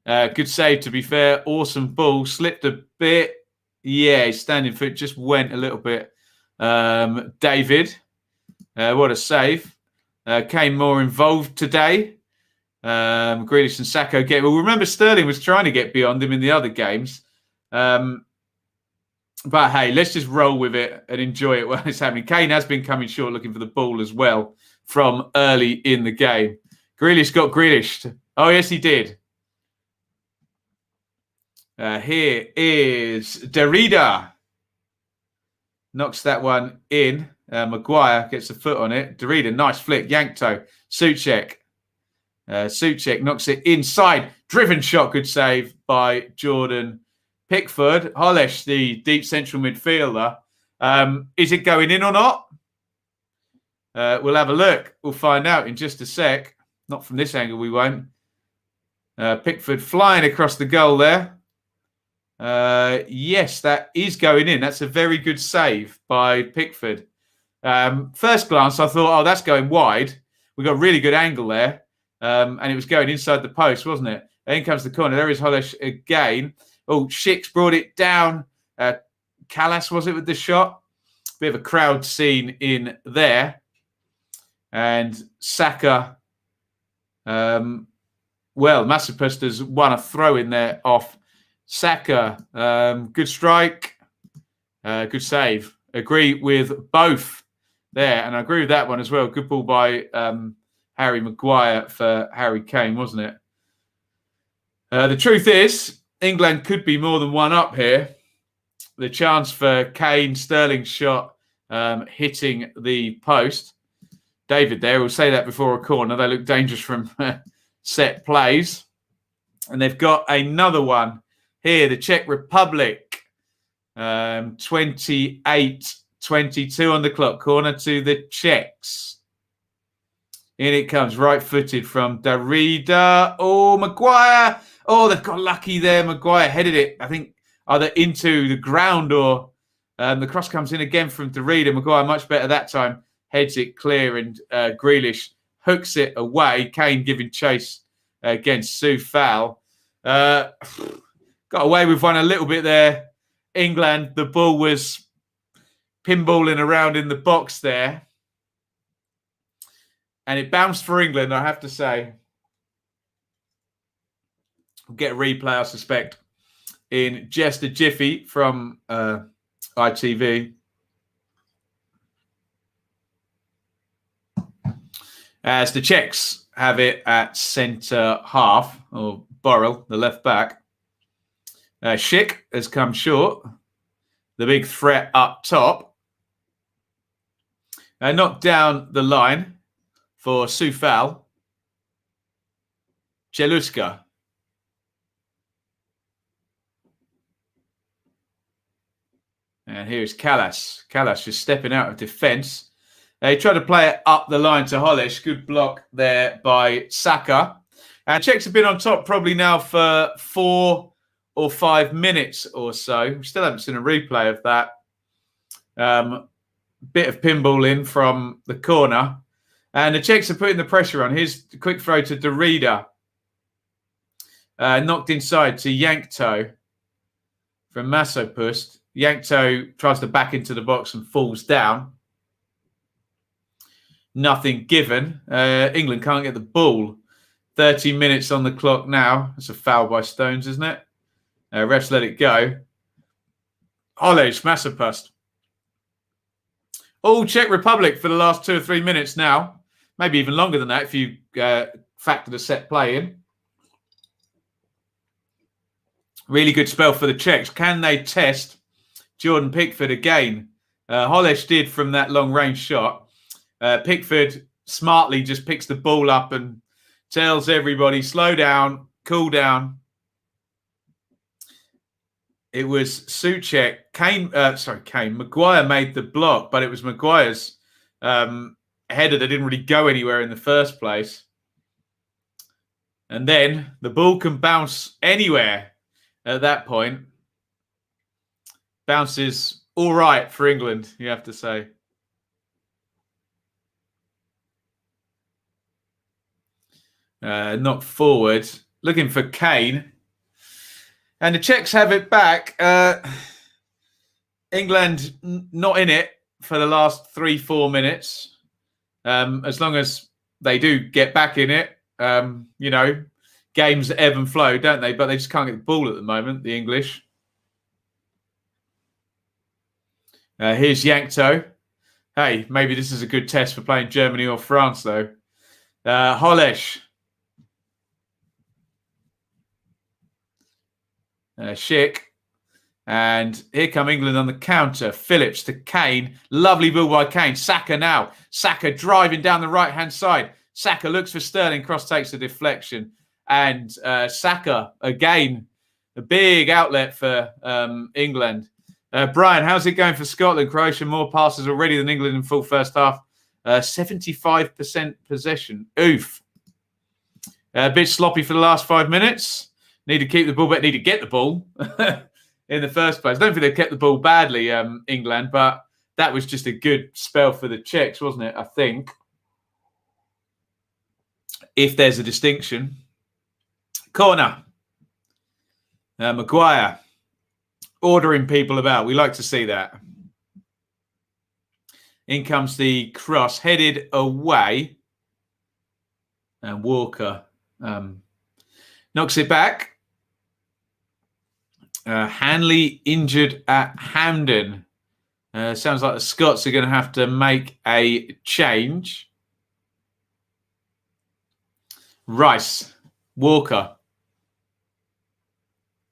Good save, to be fair. Awesome ball. Slipped a bit. Yeah, his standing foot just went a little bit. David, what a save. Came more involved today. Grealish and Sacco get... Well, remember Sterling was trying to get beyond him in the other games. But hey, let's just roll with it and enjoy it while it's happening. Kane has been coming short looking for the ball as well from early in the game. Grealish got Grealished. Oh, yes, he did. Here is Derrida. Knocks that one in. Maguire gets a foot on it. Derrida, nice flick. Yankto. Souček. Souček knocks it inside. Driven shot. Good save by Jordan Pickford. Hollesh, the deep central midfielder. Is it going in or not? We'll have a look. We'll find out in just a sec. Not from this angle, we won't. Pickford flying across the goal there. Yes, that is going in. That's a very good save by Pickford. First glance, I thought, oh, that's going wide. We got a really good angle there. And it was going inside the post, wasn't it? And in comes the corner. There is Hollesh again. Oh, Shix brought it down. Callas, was it, with the shot? Bit of a crowd scene in there. And Saka, well, Massapust has won a throw in there off Saka. Good strike. Good save. Agree with both there. And I agree with that one as well. Good ball by Harry Maguire for Harry Kane, wasn't it? The truth is, England could be more than one up here. The chance for Kane, Sterling's shot hitting the post. David there will say that before a corner. They look dangerous from set plays. And they've got another one here, the Czech Republic. 28-22 on the clock. Corner to the Czechs. In it comes, right-footed from Derrida. Oh, Maguire. Oh, they've got lucky there. Maguire headed it, I think, either into the ground or the cross comes in again from Derrida. Maguire much better that time. Heads it clear and Grealish hooks it away. Kane giving chase against Soufal. Got away with one a little bit there. England, the ball was pinballing around in the box there. And it bounced for England, I have to say. We'll get a replay, I suspect, in just a jiffy from ITV. As the Czechs have it at centre half, or Borrell, the left back. Schick has come short. The big threat up top. Knocked down the line for Soufal. Cheluska. And here's Callas. Callas just stepping out of defence. He tried to play it up the line to Hollesh. Good block there by Saka. And Czechs have been on top probably now for 4 or 5 minutes or so. We still haven't seen a replay of that. Bit of pinball in from the corner. And the Czechs are putting the pressure on. Here's the quick throw to Derrida. Knocked inside to Yankto from Massapust. Yankto tries to back into the box and falls down. Nothing given. England can't get the ball. 30 minutes on the clock now. That's a foul by Stones, isn't it? Refs let it go. Hollesh, Massapust. All Czech Republic for the last 2 or 3 minutes now. Maybe even longer than that if you factor the set play in. Really good spell for the Czechs. Can they test Jordan Pickford again? Hollesh did from that long range shot. Pickford smartly just picks the ball up and tells everybody, slow down, cool down. It was Souček. Maguire made the block, but it was Maguire's header that didn't really go anywhere in the first place. And then the ball can bounce anywhere at that point. Bounces all right for England, you have to say. Not forward. Looking for Kane. And the Czechs have it back. England not in it for the last 3-4 minutes. As long as they do get back in it, you know, games ebb and flow, don't they? But they just can't get the ball at the moment, the English. Here's Yankto. Hey, maybe this is a good test for playing Germany or France, though. Hollesh. Schick. And here come England on the counter. Phillips to Kane. Lovely ball by Kane. Saka now. Saka driving down the right-hand side. Saka looks for Sterling. Cross takes the deflection. And Saka, again, a big outlet for England. Brian, how's it going for Scotland? Croatia, more passes already than England in full first half. 75% possession. Oof. A bit sloppy for the last 5 minutes. Need to keep the ball, but need to get the ball in the first place. I don't think they kept the ball badly, England, but that was just a good spell for the Czechs, wasn't it? I think. If there's a distinction. Corner. Maguire. Ordering people about. We like to see that. In comes the cross, headed away. And Walker knocks it back. Hanley injured at Hampden. Sounds like the Scots are going to have to make a change. Rice. Walker.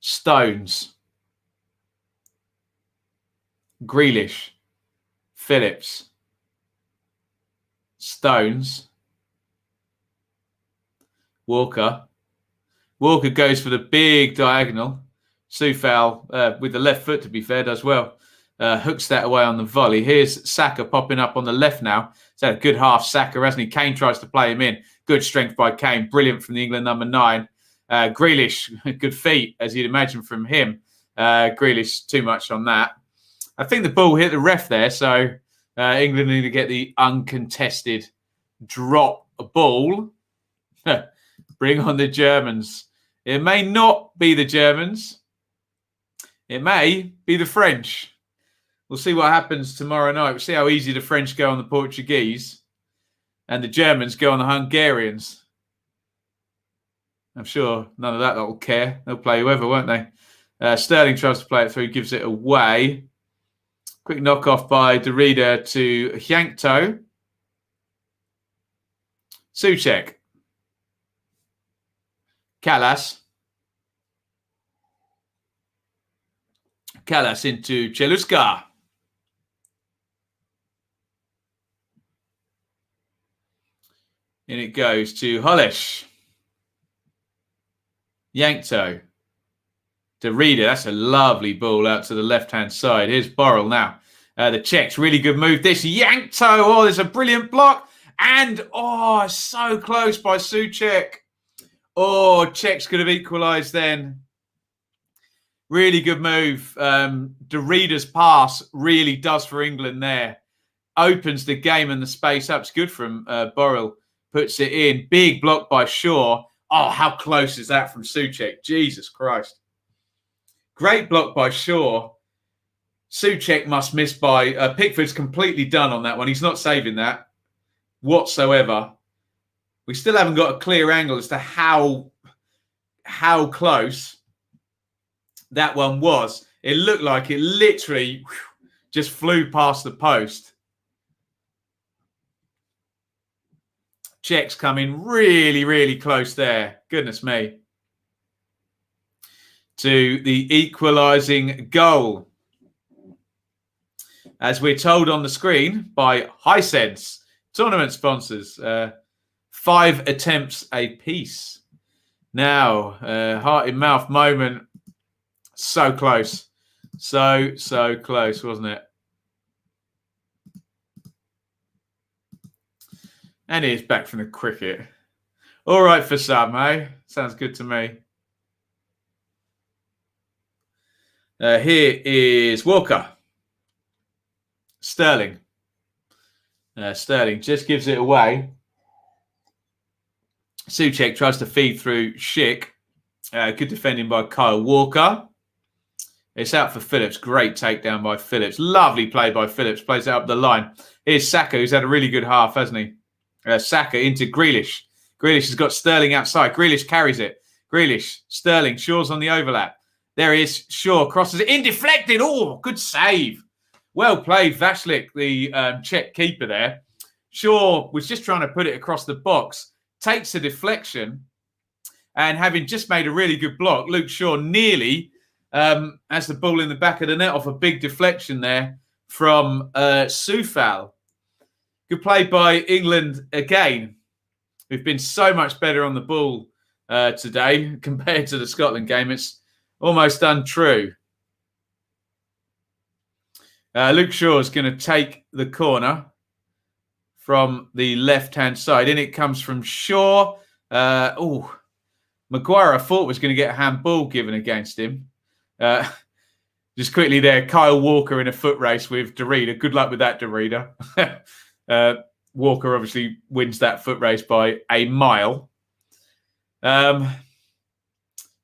Stones. Grealish. Phillips. Stones. Walker. Walker goes for the big diagonal. Soufal, with the left foot, to be fair, does well. Hooks that away on the volley. Here's Saka popping up on the left now. He's had a good half, Saka, hasn't he? Kane tries to play him in. Good strength by Kane. Brilliant from the England number 9. Grealish, good feet, as you'd imagine from him. Grealish, too much on that. I think the ball hit the ref there, so England need to get the uncontested drop ball. Bring on the Germans. It may not be the Germans. It may be the French. We'll see what happens tomorrow night. We'll see how easy the French go on the Portuguese and the Germans go on the Hungarians. I'm sure none of that will care. They'll play whoever, won't they? Sterling tries to play it through, gives it away. Quick knock-off by Derrida to Yankto. Souček. Callas. Callas into Cheluska. In it goes to Hollesh. Yankto. Derrida. That's a lovely ball out to the left-hand side. Here's Borrell now. The Czechs, really good move. This Yankto. Oh, there's a brilliant block. And, oh, so close by Souček. Oh, Czechs could have equalised then. Really good move. Derrida's pass really does for England there. Opens the game and the space up. It's good from Borrell. Puts it in. Big block by Shaw. Oh, how close is that from Souček? Jesus Christ. Great block by Shaw. Souček must miss by... Pickford's completely done on that one. He's not saving that whatsoever. We still haven't got a clear angle as to how close that one was. It looked like it literally just flew past the post. Czechs coming really, really close there. Goodness me. To the equalising goal. As we're told on the screen by Hisense, tournament sponsors. 5 attempts apiece. Now, heart in mouth moment. So close. So close, wasn't it? And he's back from the cricket. All right for some, eh? Sounds good to me. Here is Walker. Sterling. Sterling just gives it away. Soucek tries to feed through Schick. Good defending by Kyle Walker. It's out for Phillips. Great takedown by Phillips. Lovely play by Phillips. Plays it up the line. Here's Saka, who's had a really good half, hasn't he? Saka into Grealish. Grealish has got Sterling outside. Grealish carries it. Grealish, Sterling, Shaw's on the overlap. There he is. Shaw crosses it in, deflected. Oh, good save. Well played, Vashlik, the Czech keeper there. Shaw was just trying to put it across the box. Takes a deflection. And having just made a really good block, Luke Shaw nearly has the ball in the back of the net off a big deflection there from Soufal. Good play by England again. We've been so much better on the ball today compared to the Scotland game. It's almost untrue. Luke Shaw is going to take the corner from the left-hand side. In it comes from Shaw. Maguire, I thought, was going to get a handball given against him. Just quickly there, Kyle Walker in a foot race with Derrida. Good luck with that, Derrida. Walker obviously wins that foot race by a mile. What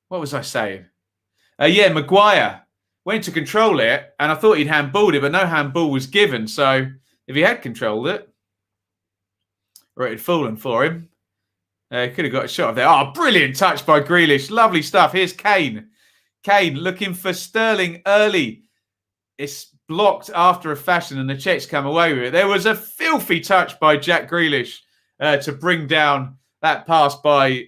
was I saying? Maguire went to control it, and I thought he'd handballed it, but no handball was given. So if he had controlled it, or it had fallen for him, could have got a shot of there. Oh, brilliant touch by Grealish. Lovely stuff. Here's Kane. Kane looking for Sterling early. It's blocked after a fashion, and the Czechs come away with it. There was a filthy touch by Jack Grealish to bring down that pass by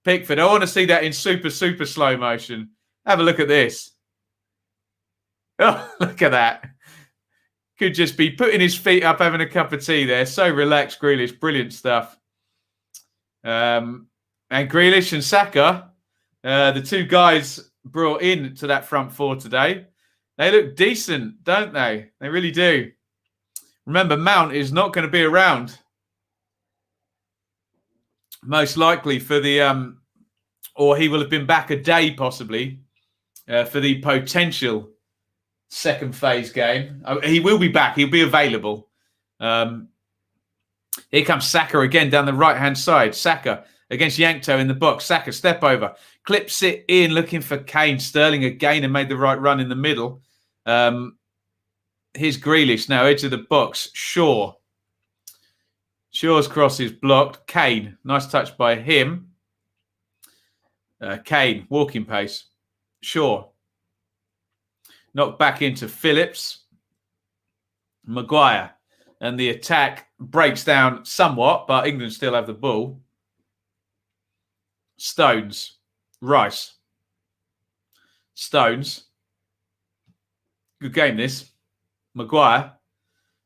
Pickford. I want to see that in super slow motion. Have a look at this. Oh, look at that. Could just be putting his feet up, having a cup of tea there. So relaxed, Grealish. Brilliant stuff. And Grealish and Saka, the two guys brought in to that front four today. They look decent, don't they? They really do. Remember, Mount is not going to be around. Most likely for the, or he will have been back a day possibly for the potential second phase game. He will be back. He'll be available. Here comes Saka again down the right-hand side. Saka against Yankto in the box. Saka, step over. Clips it in, looking for Kane. Sterling again and made the right run in the middle. Here's Grealish now, edge of the box. Shaw. Shaw's cross is blocked. Kane, nice touch by him. Kane, walking pace. Shaw. Knocked back into Phillips. Maguire. And the attack breaks down somewhat, but England still have the ball. Stones. Rice. Stones. Good game, this. Maguire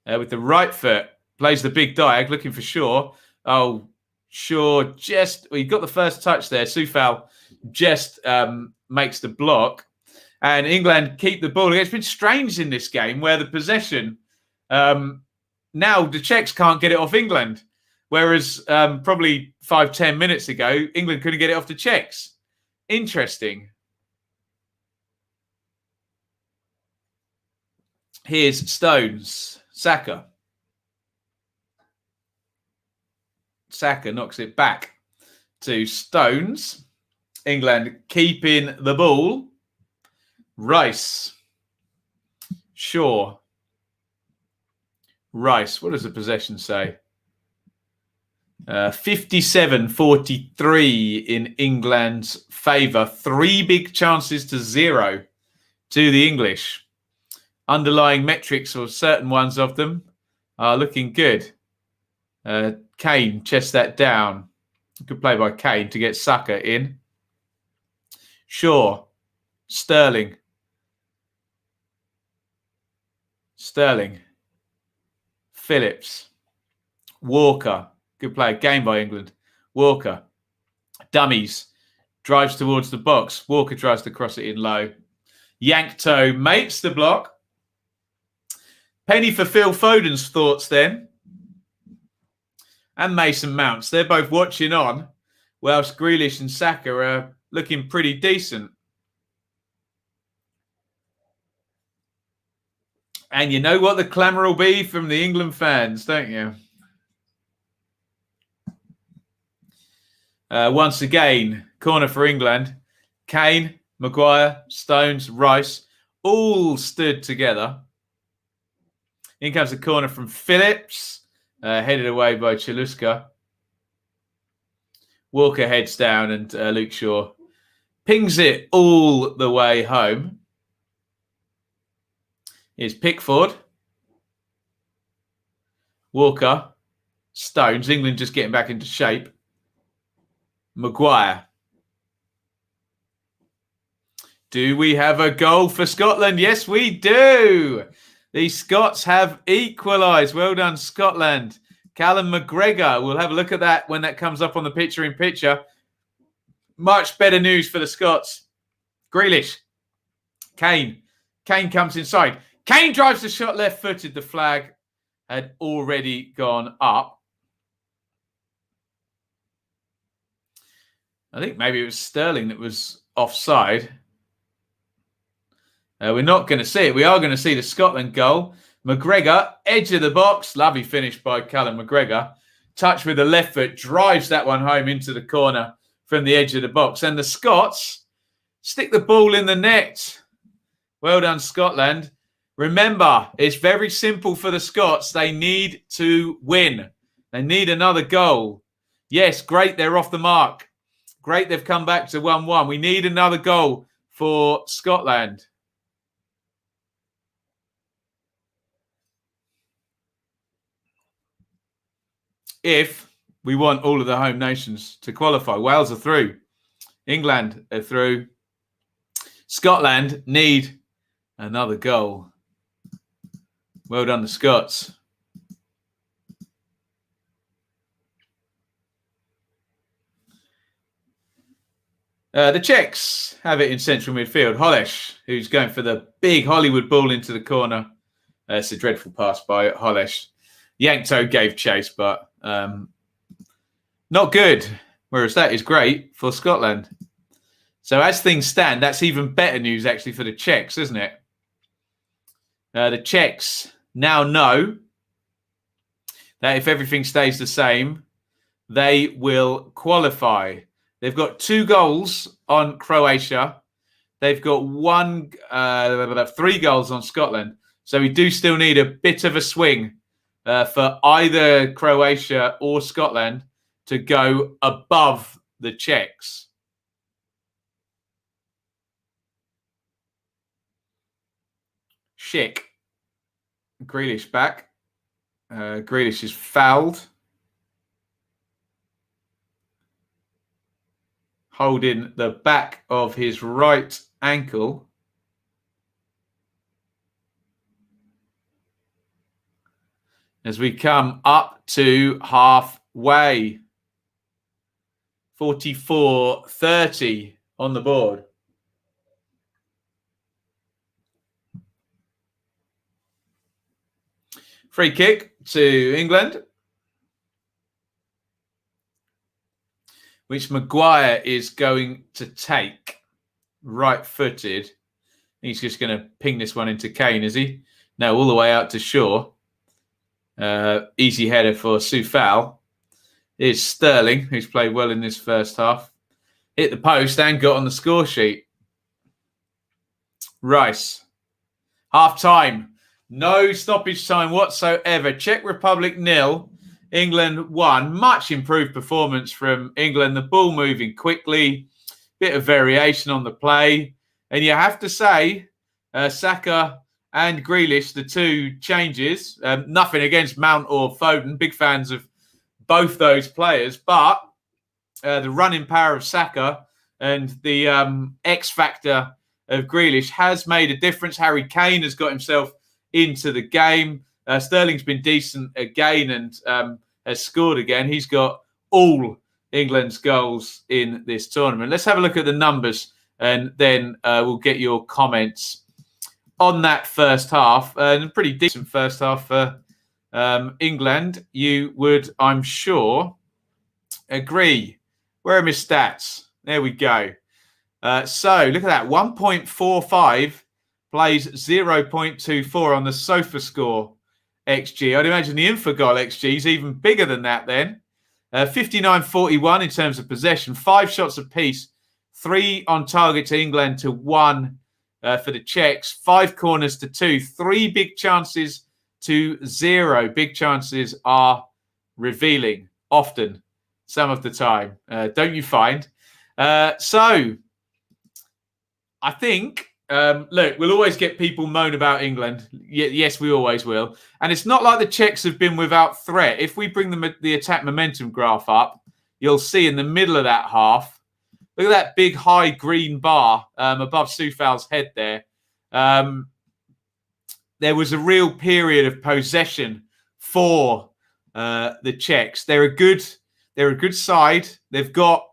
with the right foot plays the big diag, looking for Shaw. Oh, Shaw just... Well, he got the first touch there. Soufal just makes the block. And England keep the ball. It's been strange in this game where the possession... now the Czechs can't get it off England. Whereas probably 5-10 minutes ago, England couldn't get it off the Czechs. Interesting. Here's Stones. Saka. Saka knocks it back to Stones. England keeping the ball. Rice. Shaw. Rice. What does the possession say? 57-43 in England's favour. 3 big chances to 0 to the English. Underlying metrics, or certain ones of them, are looking good. Kane chests that down. Good play by Kane to get Saka in. Shaw. Sterling. Sterling. Phillips. Walker. Good play again by England. Walker. Dummies. Drives towards the box. Walker tries to cross it in low. Yankto makes the block. Penny for Phil Foden's thoughts then. and Mason Mounts. They're both watching on, whilst Grealish and Saka are looking pretty decent. And you know what the clamour will be from the England fans, don't you? Once again, corner for England. Kane, Maguire, Stones, Rice, all stood together. In comes the corner from Phillips, headed away by Chaluska. Walker heads down and Luke Shaw pings it all the way home. Here's Pickford. Walker. Stones. England just getting back into shape. Maguire. Do we have a goal for Scotland? Yes, we do. The Scots have equalised. Well done, Scotland. Callum McGregor. We'll have a look at that when that comes up on the picture-in-picture. Much better news for the Scots. Grealish. Kane. Kane comes inside. Kane drives the shot left-footed. The flag had already gone up. I think maybe it was Sterling that was offside. We're not going to see it. We are going to see the Scotland goal. McGregor, edge of the box. Lovely finish by Callum McGregor. Touch with the left foot. Drives that one home into the corner from the edge of the box. And the Scots stick the ball in the net. Well done, Scotland. Remember, it's very simple for the Scots. They need to win. They need another goal. Yes, great. They're off the mark. Great. They've come back to 1-1. We need another goal for Scotland. If we want all of the home nations to qualify. Wales are through. England are through. Scotland need another goal. Well done, the Scots. The Czechs have it in central midfield. Hollesh, who's going for the big Hollywood ball into the corner. It's a dreadful pass by Hollesh. Yankto gave chase, but not good. Whereas that is great for Scotland. So as things stand, that's even better news actually for the Czechs, isn't it? The Czechs now know that if everything stays the same, they will qualify. They've got 2 goals on Croatia. They've got 3 goals on Scotland. So we do still need a bit of a swing for either Croatia or Scotland to go above the Czechs. Schick. Grealish back. Grealish is fouled. Holding the back of his right ankle. As we come up to halfway. 44-30 on the board. Free kick to England, which Maguire is going to take. Right-footed. He's just going to ping this one into Kane, is he? No, all the way out to Shaw. Easy header for Soufal. Here's Sterling, who's played well in this first half. Hit the post and got on the score sheet. Rice. Half-time. No stoppage time whatsoever. Czech Republic 0, England 1. Much improved performance from England. The ball moving quickly. Bit of variation on the play. And you have to say, Saka and Grealish, the 2 changes. Nothing against Mount or Foden. Big fans of both those players. But the running power of Saka and the X factor of Grealish has made a difference. Harry Kane has got himself into the game. Sterling's been decent again and has scored again. He's got all England's goals in this tournament. Let's have a look at the numbers and then we'll get your comments on that first half. A pretty decent first half for England, you would, I'm sure, agree. Where are my stats? There we go. So look at that. 1.45 plays 0.24 on the sofa score XG. I'd imagine the Infogol XG is even bigger than that then. 59-41 in terms of possession. 5 shots apiece. 3 on target to England to 1 for the Czechs. 5 corners to 2. 3 big chances to 0. Big chances are revealing often, some of the time. Don't you find? So I think, look, we'll always get people moan about England. Yes, we always will. And it's not like the Czechs have been without threat. If we bring the attack momentum graph up, you'll see in the middle of that half, look at that big high green bar above Soufal's head there. There was a real period of possession for the Czechs. They're a good side. They've got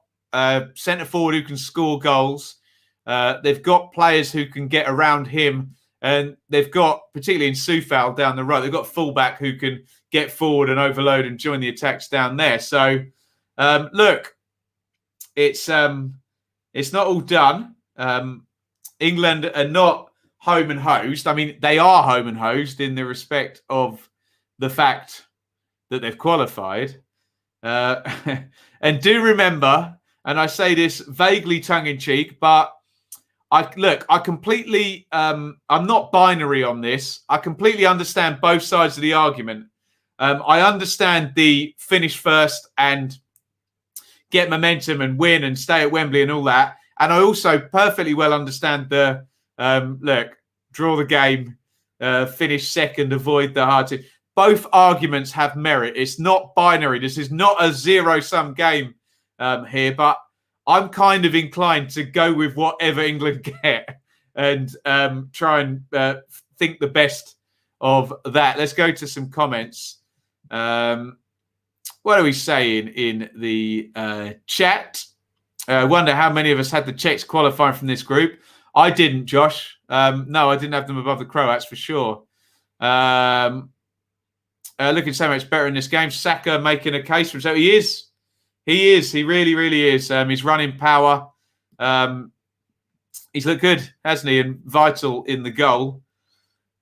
centre forward who can score goals. They've got players who can get around him, and they've got, particularly in Soufal down the right, they've got fullback who can get forward and overload and join the attacks down there. So, look, it's not all done. England are not home and hosed. I mean, they are home and hosed in the respect of the fact that they've qualified. And do remember, and I say this vaguely tongue-in-cheek, but I'm not binary on this. I completely understand both sides of the argument. I understand the finish first and get momentum and win and stay at Wembley and all that. And I also perfectly well understand the, draw the game, finish second, avoid the hard to. Both arguments have merit. It's not binary. This is not a zero-sum game here, but I'm kind of inclined to go with whatever England get and try and think the best of that. Let's go to some comments. What are we saying in the chat? I wonder how many of us had the Czechs qualifying from this group. I didn't, Josh. No, I didn't have them above the Croats for sure. Looking so much better in this game. Saka making a case for himself. He is. He is. He really, really is. He's running power. He's looked good, hasn't he? And vital in the goal.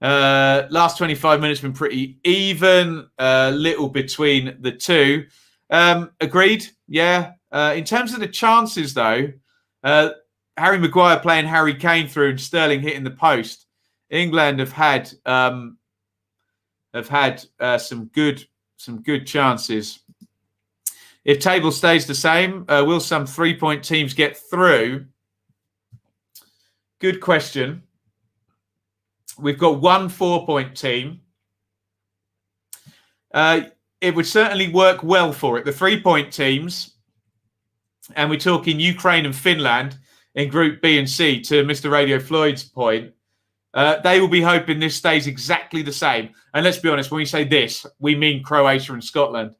Last 25 minutes been pretty even. Little between the two. Agreed. Yeah. In terms of the chances, though, Harry Maguire playing Harry Kane through and Sterling hitting the post. England have had some good chances. If table stays the same, will some 3-point teams get through? Good question. We've got one 4-point team. It would certainly work well for it. The 3-point teams, and we're talking Ukraine and Finland in Group B and C, to Mr. Radio Floyd's point, they will be hoping this stays exactly the same. And let's be honest, when we say this, we mean Croatia and Scotland.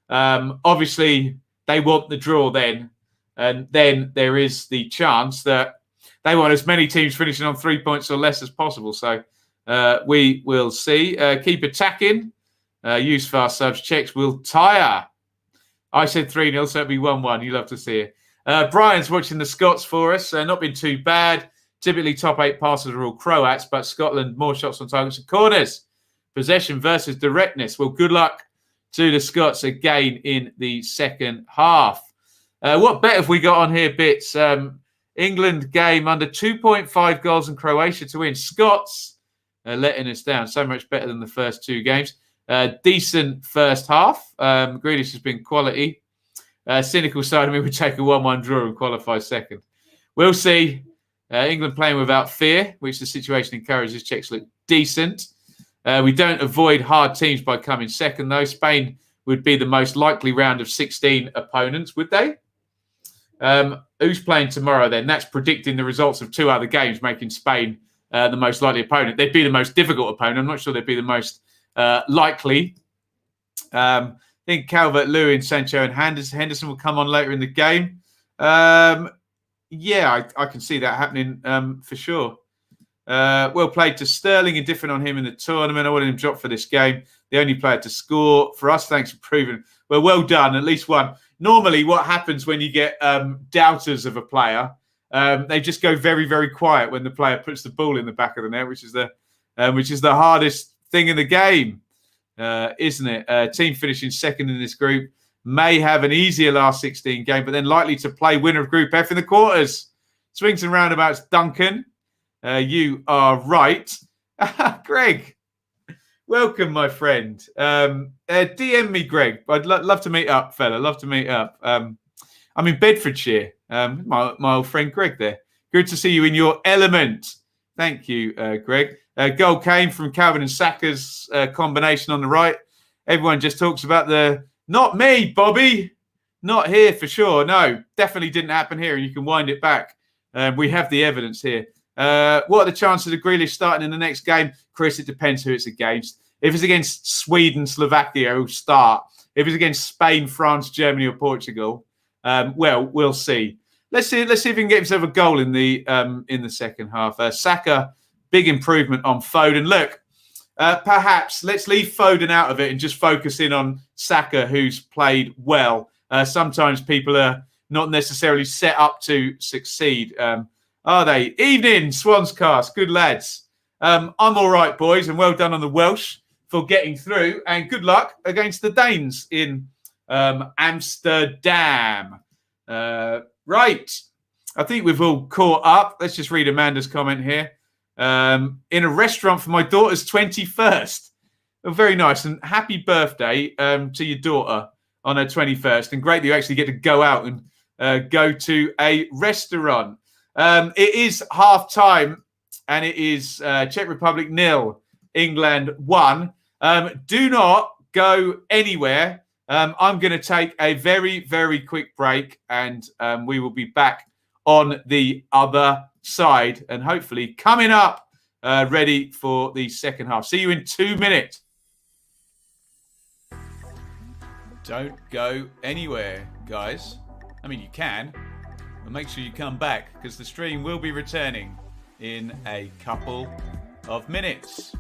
Obviously, they want the draw then. And then there is the chance that they want as many teams finishing on 3 points or less as possible. So we will see. Keep attacking. Use fast subs. Czechs will tire. I said 3-0, so it'll be 1-1. You love to see it. Brian's watching the Scots for us. Not been too bad. Typically, top 8 passes are all Croats, but Scotland, more shots on targets and corners. Possession versus directness. Well, good luck to the Scots again in the second half. What bet have we got on here, Bits? England game under 2.5 goals and Croatia to win. Scots letting us down. So much better than the first 2 games. Decent first half. Grealish has been quality. Cynical side of me would take a 1-1 draw and qualify second. We'll see. England playing without fear, which the situation encourages. Czechs look decent. We don't avoid hard teams by coming second, though. Spain would be the most likely round of 16 opponents, would they? Who's playing tomorrow then? That's predicting the results of 2 other games, making Spain the most likely opponent. They'd be the most difficult opponent. I'm not sure they'd be the most likely. I think Calvert-Lewin, Sancho and Henderson will come on later in the game. I can see that happening for sure. Well played to Sterling, indifferent on him in the tournament. I wanted him dropped for this game. The only player to score for us. Thanks for proving. Well done. At least one. Normally, what happens when you get doubters of a player, they just go very, very quiet when the player puts the ball in the back of the net, which is the hardest thing in the game, isn't it? Team finishing second in this group may have an easier last 16 game, but then likely to play winner of Group F in the quarters. Swings and roundabouts, Duncan. You are right. Greg, welcome, my friend. DM me, Greg. I'd love to meet up, fella. Love to meet up. I'm in Bedfordshire. My old friend Greg there. Good to see you in your element. Thank you, Greg. Goal came from Calvin and Saka's combination on the right. Everyone just talks about not me, Bobby. Not here for sure. No, definitely didn't happen here, and you can wind it back. We have the evidence here. What are the chances of Grealish starting in the next game? Chris, it depends who it's against. If it's against Sweden, Slovakia, he'll start. If it's against Spain, France, Germany, or Portugal, well, we'll see. Let's see if he can get himself a goal in the second half. Saka, big improvement on Foden. Look, perhaps let's leave Foden out of it and just focus in on Saka, who's played well. Sometimes people are not necessarily set up to succeed. Are they? Evening, Swans Cast. Good lads. I'm all right, boys, and well done on the Welsh for getting through. And good luck against the Danes in Amsterdam. Right. I think we've all caught up. Let's just read Amanda's comment here. In a restaurant for my daughter's 21st. Oh, very nice. And happy birthday to your daughter on her 21st. And great that you actually get to go out and go to a restaurant. It is half time and it is Czech Republic 0, England 1. Do not go anywhere. I'm going to take a very, very quick break and we will be back on the other side and hopefully coming up ready for the second half. See you in 2 minutes. Don't go anywhere, guys. I mean, you can. But make sure you come back because the stream will be returning in a couple of minutes.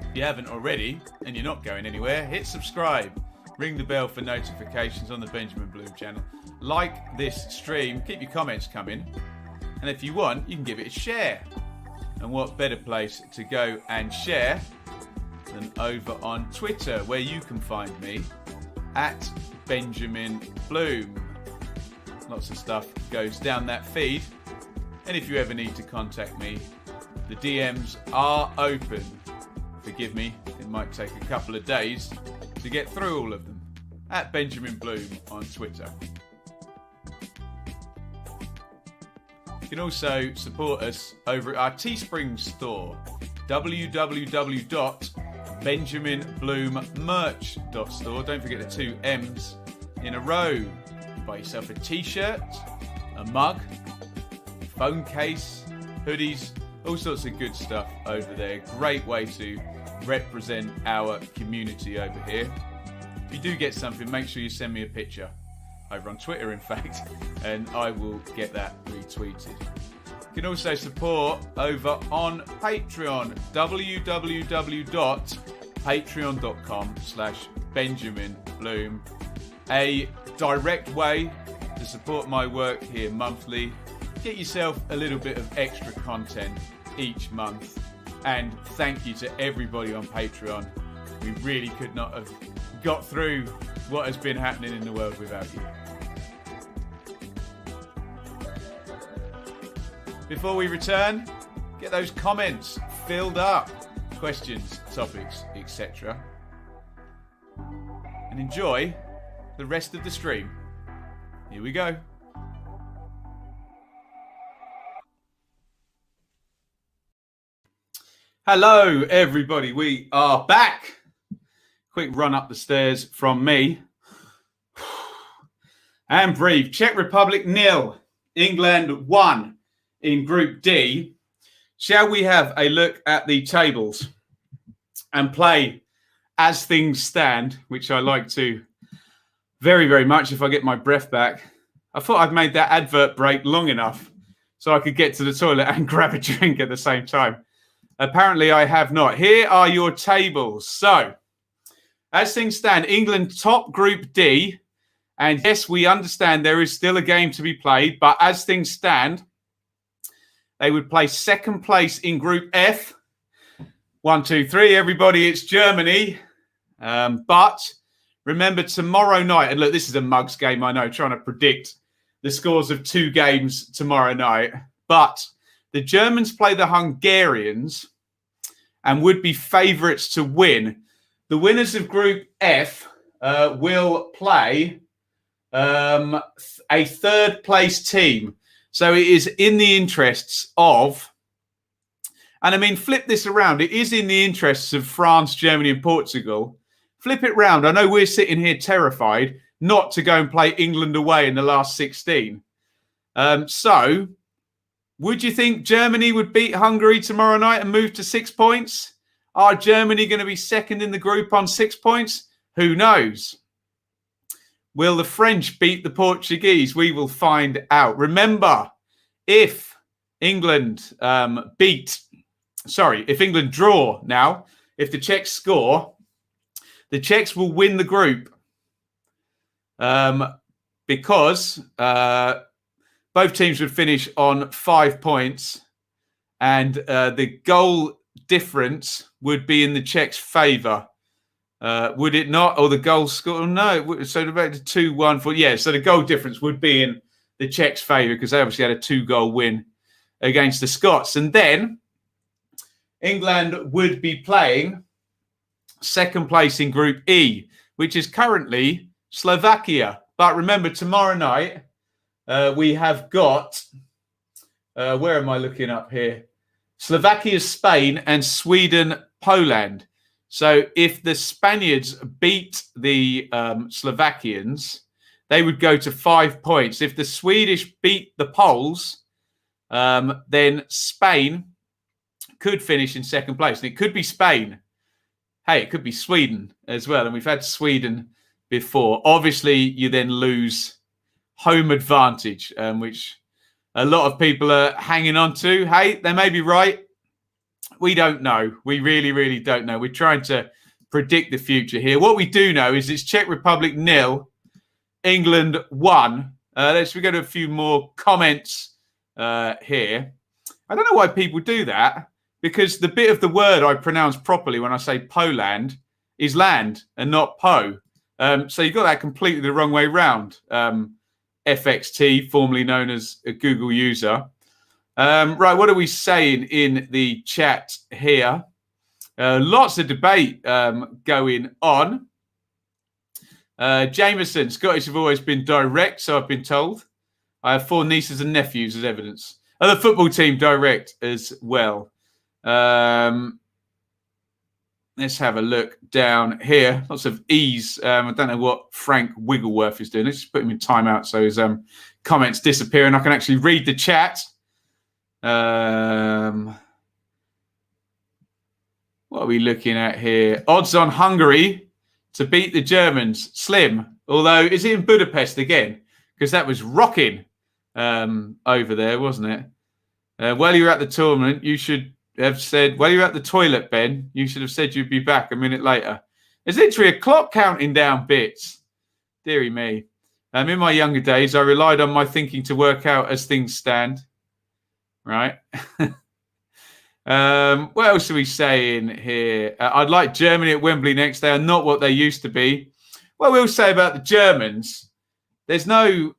If you haven't already and you're not going anywhere, hit subscribe. Ring the bell for notifications on the Benjamin Bloom channel. Like this stream. Keep your comments coming. And if you want, you can give it a share. And what better place to go and share than over on Twitter, where you can find me at Benjamin Bloom. Lots of stuff goes down that feed. And if you ever need to contact me, the DMs are open. Forgive me, it might take a couple of days to get through all of them. At Benjamin Bloom on Twitter. You can also support us over at our Teespring store, www.benjaminbloommerch.store. Don't forget the 2 M's in a row. Buy yourself a t-shirt, a mug, phone case, hoodies, all sorts of good stuff over there. Great way to represent our community over here. If you do get something, make sure you send me a picture over on Twitter, in fact, and I will get that retweeted. You can also support over on Patreon, www.patreon.com/Benjamin Bloom. A direct way to support my work here monthly. Get yourself a little bit of extra content each month. And thank you to everybody on Patreon. We really could not have got through what has been happening in the world without you. Before we return, get those comments filled up. Questions, topics, etc. And enjoy the rest of the stream. Here we go. Hello, everybody. We are back. Quick run up the stairs from me. And brief. Czech Republic 0, England 1 in Group D. Shall we have a look at the tables and play as things stand, which I like to very, very much if I get my breath back. I thought I'd made that advert break long enough so I could get to the toilet and grab a drink at the same time. Apparently, I have not. Here are your tables. So, as things stand, England top Group D. And yes, we understand there is still a game to be played. But as things stand, they would play second place in Group F. 1, 2, 3, everybody, it's Germany. But remember, tomorrow night, and look, this is a mugs game, I know, trying to predict the scores of 2 games tomorrow night. But the Germans play the Hungarians and would be favourites to win. The winners of Group F will play a third place team. So it is in the interests of, and I mean, flip this around. It is in the interests of France, Germany and Portugal. Flip it round. I know we're sitting here terrified not to go and play England away in the last 16. So would you think Germany would beat Hungary tomorrow night and move to 6 points? Are Germany going to be second in the group on 6 points? Who knows? Will the French beat the Portuguese? We will find out. Remember, if England if England draw now, if the Czechs score, the Czechs will win the group because both teams would finish on 5 points and the goal difference would be in the Czechs' favour. Would it not? Or the goal score? No. So about the 2-1 for so the goal difference would be in the Czechs' favour because they obviously had a 2-goal win against the Scots. And then England would be playing second place in Group E, which is currently Slovakia. But remember, tomorrow night we have got where am I looking up here? Slovakia, Spain, and Sweden, Poland. So if the Spaniards beat the Slovakians, they would go to 5 points. If the Swedish beat the Poles, then Spain could finish in second place. And it could be Spain. Hey, it could be Sweden as well. And we've had Sweden before. Obviously, you then lose home advantage, which a lot of people are hanging on to. Hey, they may be right. We don't know. We really, really don't know. We're trying to predict the future here. What we do know is it's Czech Republic 0, England 1. We go to a few more comments here. I don't know why people do that, because the bit of the word I pronounce properly when I say Poland is land and not po. So you got that completely the wrong way round. FXT, formerly known as a Google user. Right, what are we saying in the chat here? Lots of debate going on. Jameson, Scottish have always been direct, so I've been told. I have 4 nieces and nephews as evidence. The football team direct as well. Let's have a look down here. Lots of E's. I don't know what Frank Wiggleworth is doing. Let's just put him in timeout so his comments disappear and I can actually read the chat. What are we looking at here? Odds on Hungary to beat the Germans. Slim. Although, is it in Budapest again? Because that was rocking over there, wasn't it? While you were at the tournament, you should have said, while you're at the toilet, Ben, you should have said you'd be back a minute later. There's literally a clock counting down bits. Deary me. In my younger days, I relied on my thinking to work out as things stand. Right. What else are we saying here? I'd like Germany at Wembley next. They are not what they used to be. What we'll say about the Germans, there's no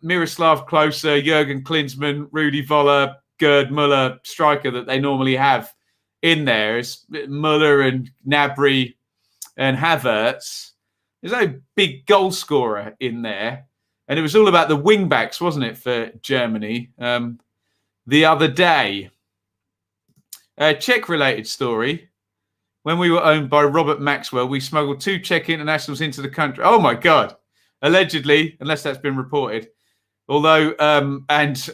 Miroslav Klose, Jurgen Klinsmann, Rudi Voller, Gerd Müller striker that they normally have in there. It's Müller and Gnabry and Havertz. There's no big goal scorer in there. And it was all about the wing backs, wasn't it, for Germany the other day. Czech-related story. When we were owned by Robert Maxwell, we smuggled 2 Czech internationals into the country. Oh, my God. Allegedly, unless that's been reported. Although, and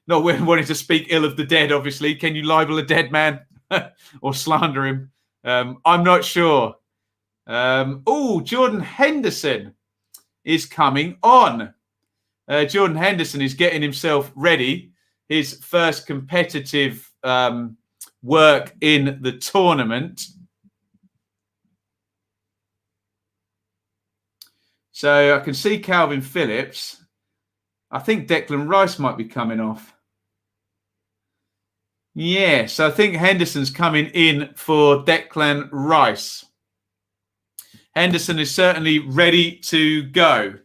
not wanting to speak ill of the dead, obviously. Can you libel a dead man or slander him? I'm not sure. Jordan Henderson is coming on. Jordan Henderson is getting himself ready his first competitive work in the tournament. So I can see Calvin Phillips. I think Declan Rice might be coming off. Yes, I think Henderson's coming in for Declan Rice. Henderson is certainly ready to go.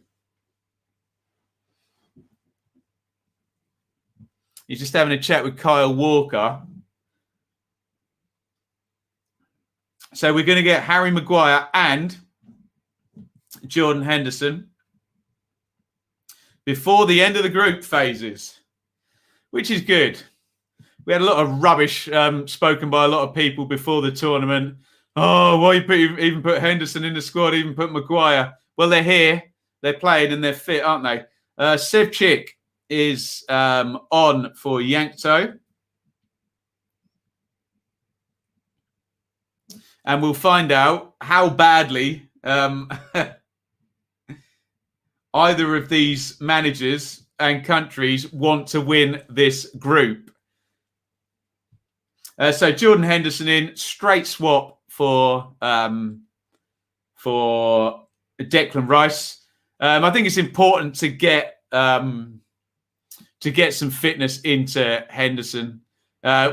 He's just having a chat with Kyle Walker. So we're going to get Harry Maguire and Jordan Henderson before the end of the group phases, which is good. We had a lot of rubbish spoken by a lot of people before the tournament. Oh, why you even put Henderson in the squad, even put Maguire? Well, they're here, they're playing, and they're fit, aren't they? Sevcik is on for Yankto. And we'll find out how badly either of these managers and countries want to win this group. So Jordan Henderson in, straight swap for Declan Rice. I think it's important to get some fitness into Henderson.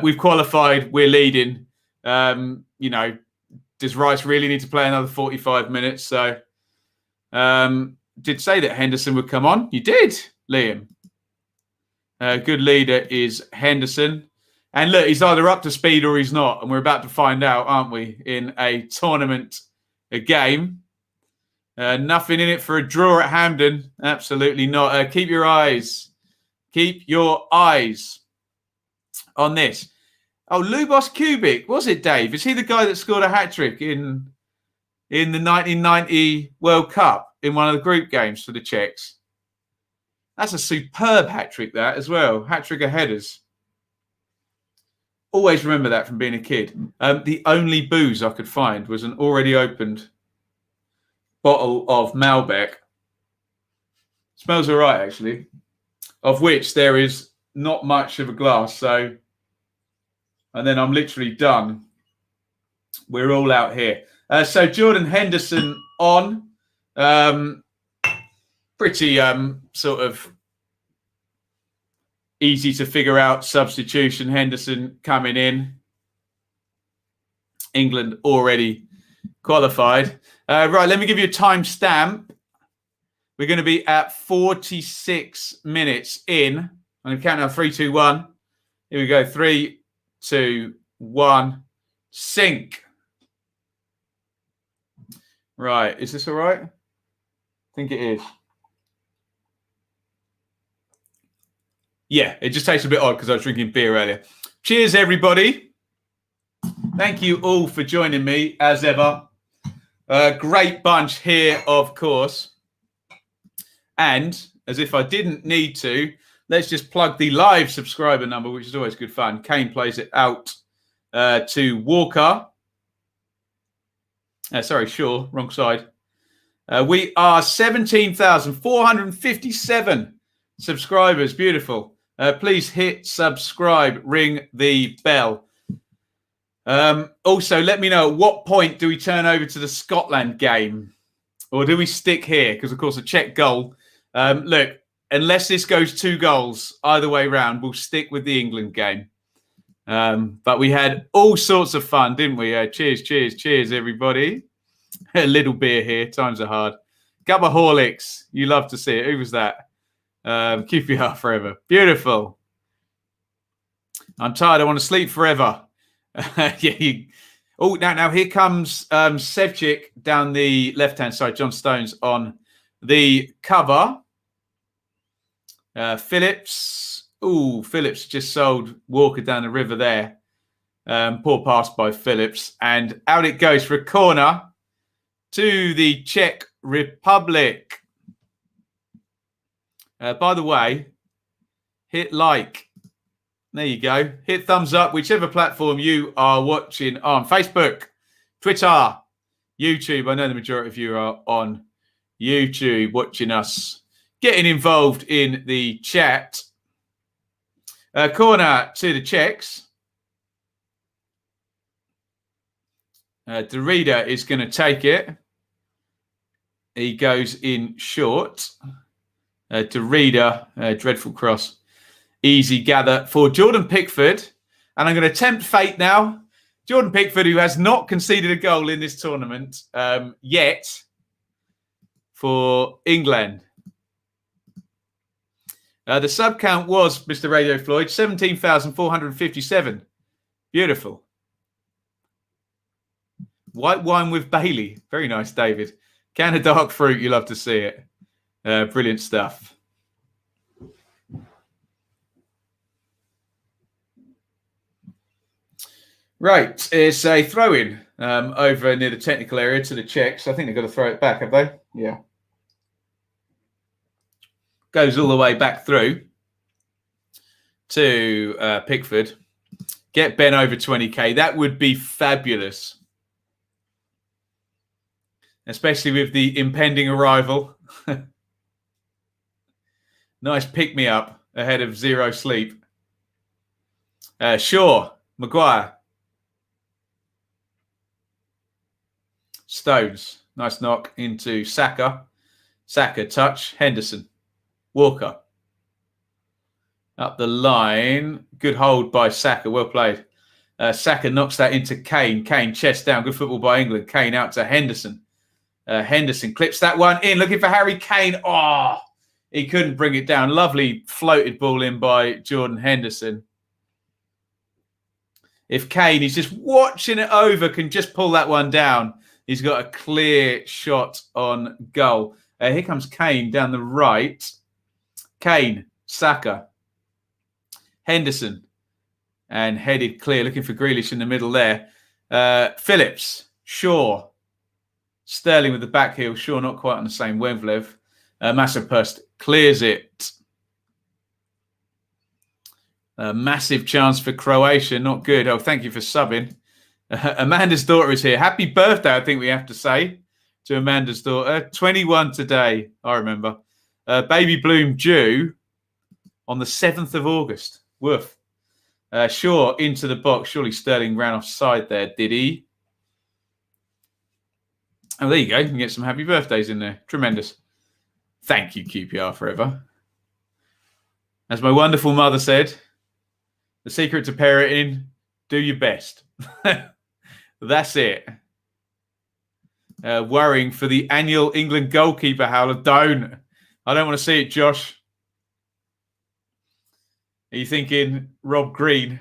We've qualified, we're leading. Does Rice really need to play another 45 minutes? So did say that Henderson would come on. You did, Liam. Good leader is Henderson. And look, he's either up to speed or he's not. And we're about to find out, aren't we, in a tournament, a game. Nothing in it for a draw at Hampden. Absolutely not. Keep your eyes on this. Oh, Lubos Kubik, was it, Dave? Is he the guy that scored a hat-trick in the 1990 World Cup in one of the group games for the Czechs? That's a superb hat-trick, that, as well. Hat-trick of headers. Always remember that from being a kid. The only booze I could find was an already opened bottle of Malbec. Smells all right, actually. Of which there is not much of a glass, so... And then I'm literally done. We're all out here. So Jordan Henderson on. Pretty sort of easy to figure out substitution. Henderson coming in. England already qualified. Right, let me give you a time stamp. We're going to be at 46 minutes in. I'm going to count down 3, 2, 1. Here we go. 3, 2, 1, sync. Right, is this all right? I think it is. Yeah, it just tastes a bit odd because I was drinking beer earlier. Cheers, everybody. Thank you all for joining me, as ever. Great bunch here, of course. And, as if I didn't need to, let's just plug the live subscriber number, which is always good fun. Kane plays it out to Walker. Shaw, wrong side. We are 17,457 subscribers. Beautiful. Please hit subscribe, ring the bell. Also, let me know, at what point do we turn over to the Scotland game? Or do we stick here? Because, of course, a Czech goal. Look, unless this goes 2 goals either way round, we'll stick with the England game. But we had all sorts of fun, didn't we? Cheers, everybody. A little beer here. Times are hard. Cup of Horlicks. You love to see it. Who was that? QPR forever. Beautiful. I'm tired. I want to sleep forever. Now here comes Sevcik down the left-hand side. John Stones on the cover. Phillips. Phillips just sold Walker down the river there. Poor pass by Phillips. And out it goes for a corner to the Czech Republic. By the way, hit like. There you go. Hit thumbs up, whichever platform you are watching on. Facebook, Twitter, YouTube. I know the majority of you are on YouTube watching us, getting involved in the chat. Corner to the Czechs. Derrida is going to take it. He goes in short. Derrida, dreadful cross. Easy gather for Jordan Pickford. And I'm going to tempt fate now. Jordan Pickford, who has not conceded a goal in this tournament yet for England. The sub count was, Mr. Radio Floyd, 17,457. Beautiful. White wine with Bailey. Very nice, David. Can of dark fruit. You love to see it. Brilliant stuff. Right. It's a throw-in over near the technical area to the Czechs. I think they've got to throw it back, have they? Yeah. Goes all the way back through to Pickford. Get Ben over 20k. That would be fabulous. Especially with the impending arrival. Nice pick-me-up ahead of zero sleep. Shaw, Maguire. Stones. Nice knock into Saka. Saka touch. Henderson. Walker. Up the line. Good hold by Saka. Well played. Saka knocks that into Kane. Kane chest down. Good football by England. Kane out to Henderson. Henderson clips that one in. Looking for Harry Kane. Oh, he couldn't bring it down. Lovely floated ball in by Jordan Henderson. If Kane, he's just watching it over, can just pull that one down. He's got a clear shot on goal. Here comes Kane down the right. Kane, Saka, Henderson, and headed clear. Looking for Grealish in the middle there. Phillips, Shaw, Sterling with the back heel. Shaw not quite on the same wavelength. Massapust clears it. Massive chance for Croatia. Not good. Oh, thank you for subbing. Amanda's daughter is here. Happy birthday, I think we have to say, to Amanda's daughter. 21 today, I remember. Baby bloom due on the 7th of August. Woof. Shaw into the box. Surely Sterling ran offside there, did he? Oh, there you go. You can get some happy birthdays in there. Tremendous. Thank you, QPR forever. As my wonderful mother said, the secret to parenting, do your best. That's it. Worrying for the annual England goalkeeper howler. I don't want to see it, Josh. Are you thinking Rob Green?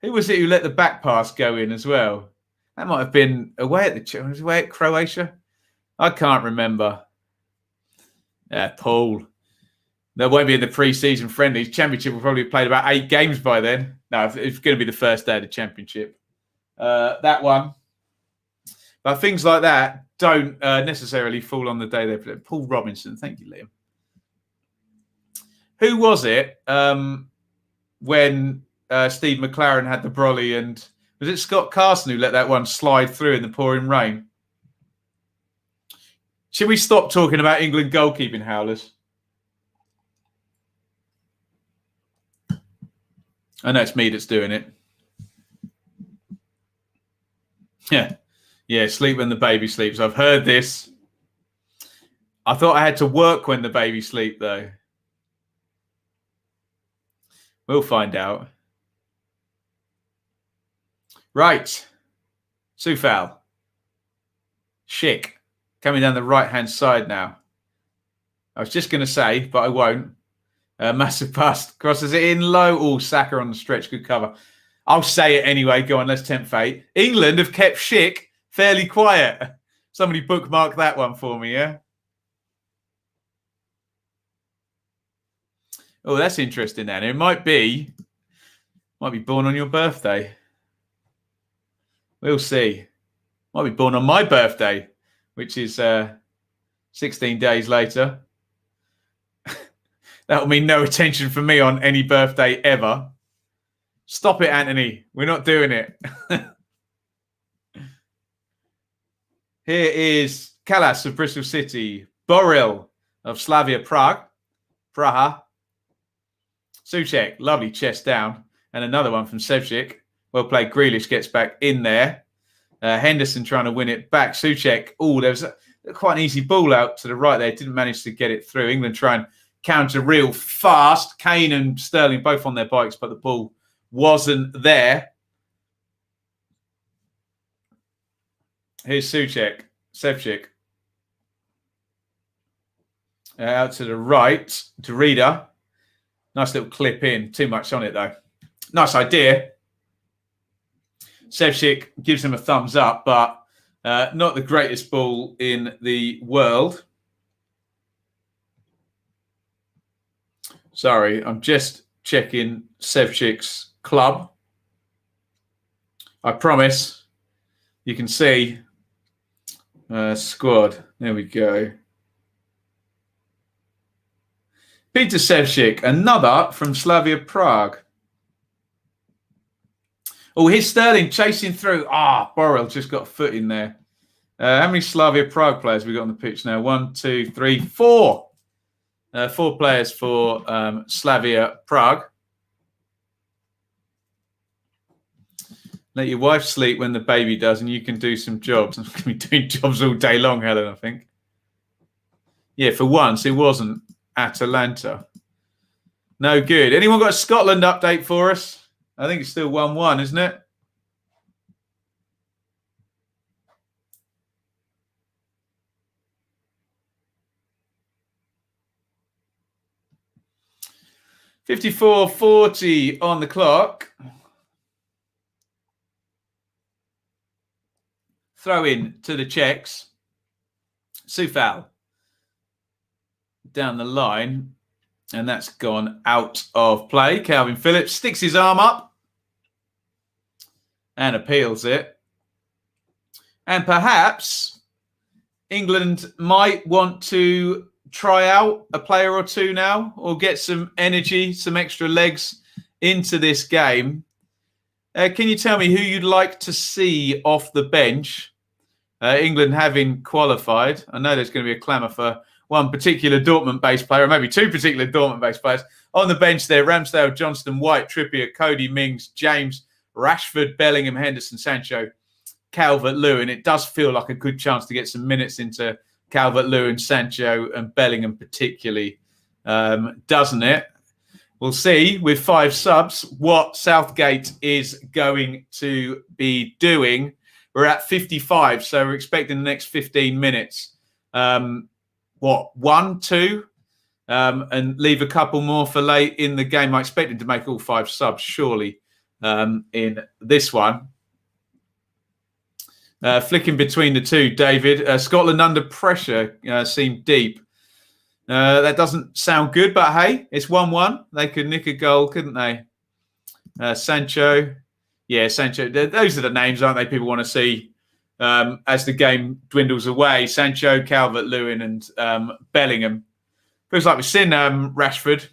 Who was it who let the back pass go in as well? That might have been away at Croatia. I can't remember. Paul. There won't be in the pre-season friendlies. Championship will probably have played about 8 games by then. No, it's going to be the first day of the championship. That one. But things like that don't necessarily fall on the day they play. Paul Robinson. Thank you, Liam. Who was it when Steve McLaren had the brolly and was it Scott Carson who let that one slide through in the pouring rain? Should we stop talking about England goalkeeping howlers? I know it's me that's doing it. Yeah, sleep when the baby sleeps. I've heard this. I thought I had to work when the baby sleep, though. We'll find out. Right. Soufal. Schick. Coming down the right-hand side now. I was just going to say, but I won't. Massive pass. Crosses it in low. Oh, Saka on the stretch. Good cover. I'll say it anyway. Go on, let's tempt fate. England have kept Schick fairly quiet. Somebody bookmark that one for me, yeah? Oh, that's interesting, then. It might be born on your birthday. We'll see. Might be born on my birthday, which is 16 days later. That'll mean no attention from me on any birthday ever. Stop it, Anthony. We're not doing it. Here is Kalas of Bristol City. Boril of Slavia Prague. Praha. Souček, lovely chest down. And another one from Sevcik. Well played. Grealish gets back in there. Henderson trying to win it back. Souček, there was quite an easy ball out to the right there. Didn't manage to get it through. England try and counter real fast. Kane and Sterling both on their bikes, but the ball wasn't there. Here's Souček. Sevcik. Out to the right. To Reader. Nice little clip in. Too much on it, though. Nice idea. Sevcik gives him a thumbs up, but not the greatest ball in the world. Sorry, I'm just checking Sevcik's club. I promise you can see squad. There we go. Peter Sevcik, another from Slavia Prague. Oh, here's Sterling chasing through. Borrell just got a foot in there. How many Slavia Prague players have we got on the pitch now? 1, 2, 3, 4. 4 players for Slavia Prague. Let your wife sleep when the baby does, and you can do some jobs. I'm going to be doing jobs all day long, Helen, I think. Yeah, for once, it wasn't Atalanta. No good. Anyone got a Scotland update for us? I think it's still 1-1, isn't it? .54.40 on the clock. Throw in to the Czechs. Sufal down the line. And that's gone out of play. Calvin Phillips sticks his arm up and appeals it. And perhaps England might want to try out a player or two now, or get some energy, some extra legs into this game. Can you tell me who you'd like to see off the bench? England having qualified. I know there's going to be a clamour for one particular Dortmund-based player, or maybe two particular Dortmund-based players. On the bench there, Ramsdale, Johnston, White, Trippier, Cody, Mings, James, Rashford, Bellingham, Henderson, Sancho, Calvert-Lewin. It does feel like a good chance to get some minutes into Calvert-Lewin, Sancho and Bellingham particularly, doesn't it? We'll see with 5 subs what Southgate is going to be doing. We're at 55, so we're expecting the next 15 minutes. 1, 2, and leave a couple more for late in the game. I expect him to make all 5 subs, surely, in this one. Flicking between the two, David. Scotland under pressure seemed deep. That doesn't sound good, but hey, it's 1-1. They could nick a goal, couldn't they? Sancho. Yeah, Sancho. Those are the names, aren't they, people want to see as the game dwindles away. Sancho, Calvert-Lewin and Bellingham. Feels like we've seen Rashford.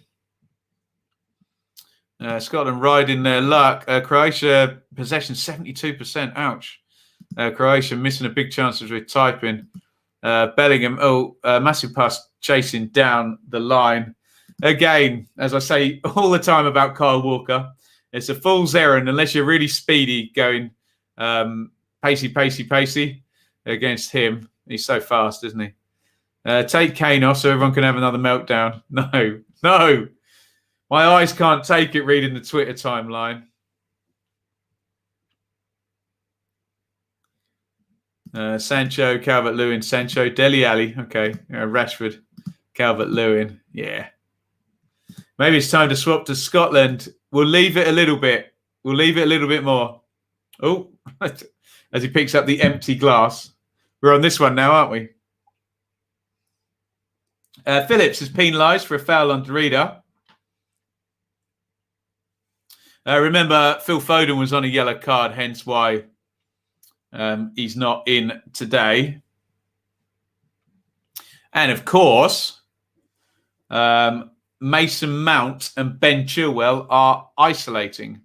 Scotland riding their luck. Croatia possession 72%. Ouch. Croatia missing a big chance as we're typing. Bellingham, massive pass chasing down the line. Again, as I say all the time about Kyle Walker, it's a fool's errand unless you're really speedy going pacey against him. He's so fast, isn't he? Take Kane off so everyone can have another meltdown. No. My eyes can't take it reading the Twitter timeline. Sancho, Calvert-Lewin, Sancho, Dele Alli. Okay. Rashford, Calvert-Lewin. Yeah. Maybe it's time to swap to Scotland. We'll leave it a little bit. We'll leave it a little bit more. Oh, as he picks up the empty glass. We're on this one now, aren't we? Phillips is penalised for a foul on Derrida. Remember, Phil Foden was on a yellow card, hence why he's not in today. And of course, Mason Mount and Ben Chilwell are isolating.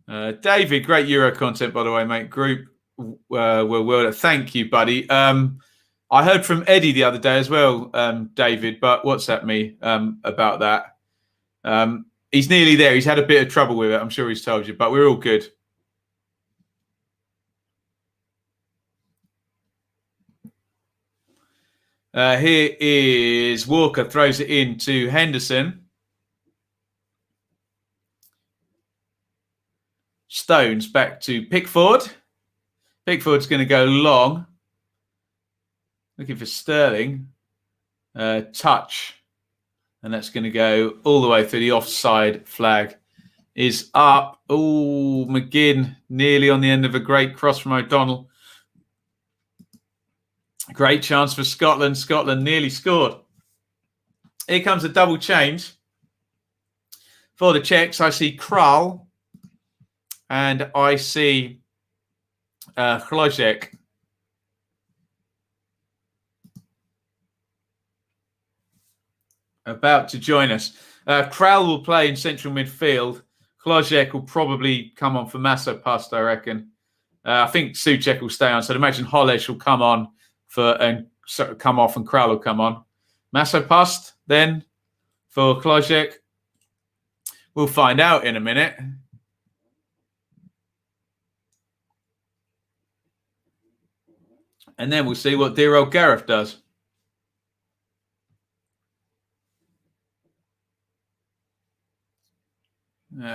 David, great Euro content, by the way, mate. Group, well, thank you, buddy. I heard from Eddie the other day as well, David, but WhatsApp me about that. He's nearly there. He's had a bit of trouble with it. I'm sure he's told you, but we're all good. Here is Walker, throws it in to Henderson. Stones back to Pickford. Pickford's going to go long. Looking for Sterling. Touch. And that's going to go all the way through. The offside flag is up. Oh, McGinn nearly on the end of a great cross from O'Donnell. Great chance for Scotland. Scotland nearly scored. Here comes a double change. For the Czechs, I see Kral and I see Hlojek. About to join us. Kral will play in central midfield. Hlojek will probably come on for Masopust, I reckon. I think Souček will stay on. So I'd imagine Holeš will come on and come off, and Kral will come on. Masopust then for Hlojek. We'll find out in a minute. And then we'll see what dear old Gareth does.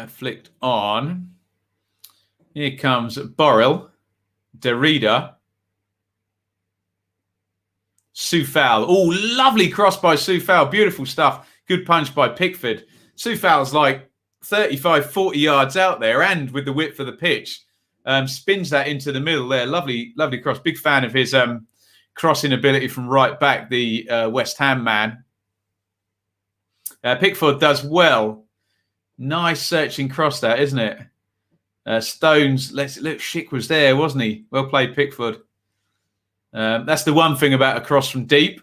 Flicked on. Here comes Borrell, Derrida, Soufal. Oh, lovely cross by Soufal. Beautiful stuff. Good punch by Pickford. Soufal's like 35, 40 yards out there, and with the width of the pitch, spins that into the middle there. Lovely, lovely cross. Big fan of his crossing ability from right back, the West Ham man. Pickford does well. Nice searching cross that, isn't it? Stones, let's look, Schick was there, wasn't he? Well played, Pickford. That's the one thing about a cross from deep.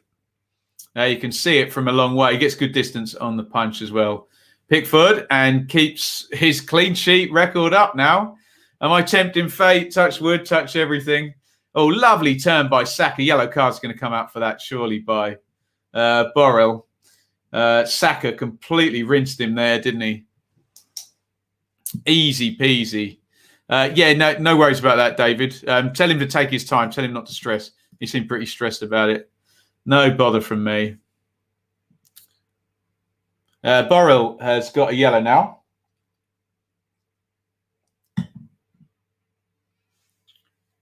You can see it from a long way. He gets good distance on the punch as well. Pickford, and keeps his clean sheet record up now. Am I tempting fate? Touch wood, touch everything. Oh, lovely turn by Saka. Yellow card's going to come out for that, surely, by Borrell. Saka completely rinsed him there, didn't he? Easy peasy. Yeah, no worries about that, David. Tell him to take his time. Tell him not to stress. He seemed pretty stressed about it. No bother from me. Borrell has got a yellow now.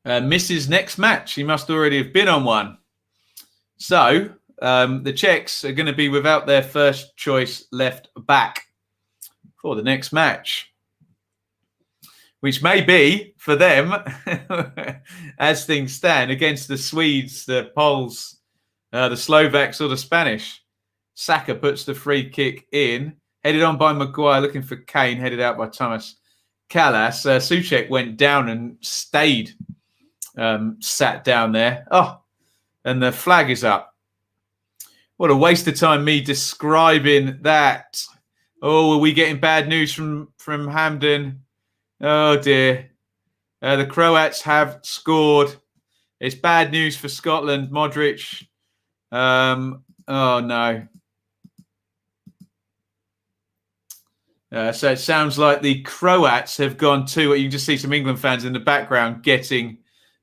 Misses next match. He must already have been on one. So the Czechs are going to be without their first choice left back for the next match, which may be, for them, as things stand, against the Swedes, the Poles, the Slovaks or the Spanish. Saka puts the free kick in, headed on by Maguire, looking for Kane, headed out by Thomas Callas. Souček went down and stayed, sat down there. Oh, and the flag is up. What a waste of time me describing that. Oh, are we getting bad news from Hampden? Oh, dear. The Croats have scored. It's bad news for Scotland. Modric. Oh, no. So it sounds like the Croats have gone too. You can just see some England fans in the background getting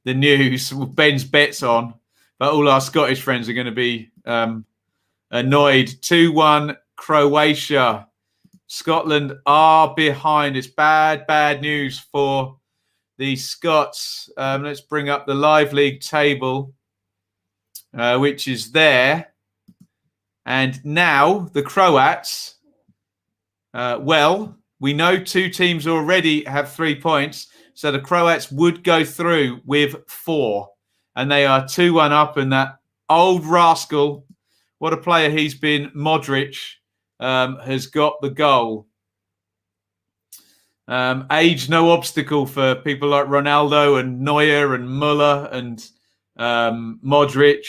the news. Ben's bets on. But all our Scottish friends are going to be annoyed. 2-1 Croatia. Scotland are behind. It's bad news for the Scots. Let's bring up the Live League table, which is there. And now the Croats, well, we know two teams already have 3 points. So the Croats would go through with 4. And they are 2-1 up. And that old rascal, what a player he's been, Modric, has got the goal. Age no obstacle for people like Ronaldo and Neuer and Müller and Modric.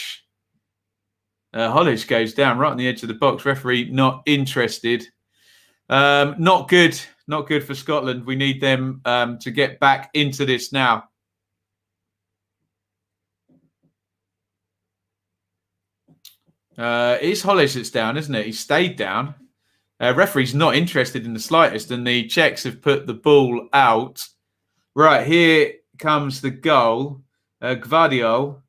Hollish goes down right on the edge of the box. Referee not interested. Not good. Not good for Scotland. We need them to get back into this now. It is Hollis that's down, isn't it? He stayed down. Referee's not interested in the slightest, and the Czechs have put the ball out. Right, here comes the goal. Gvardiol.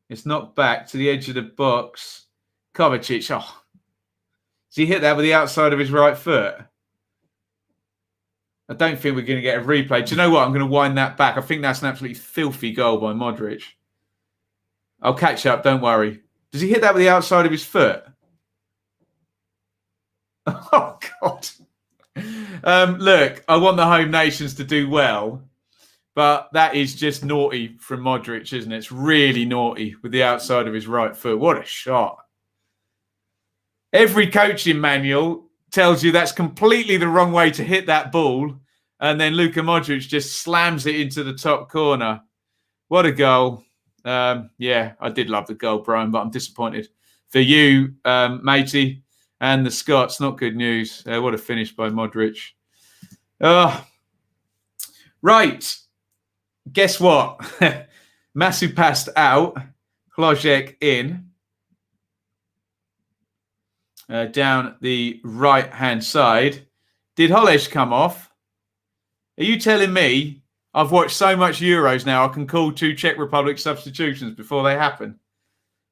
It's knocked back to the edge of the box. Kovacic. Oh, does he hit that with the outside of his right foot? I don't think we're going to get a replay. Do you know what? I'm going to wind that back. I think that's an absolutely filthy goal by Modric. I'll catch up. Don't worry. Does he hit that with the outside of his foot? Oh, God. Look, I want the home nations to do well. But that is just naughty from Modric, isn't it? It's really naughty with the outside of his right foot. What a shot. Every coaching manual tells you that's completely the wrong way to hit that ball. And then Luka Modric just slams it into the top corner. What a goal. Yeah, I did love the goal, Brian, but I'm disappointed for you, matey, and the Scots. Not good news. What a finish by Modric. Right. Guess what? Masu passed out. Klojek in. Down the right-hand side. Did Hollis come off? Are you telling me I've watched so much Euros now I can call 2 Czech Republic substitutions before they happen?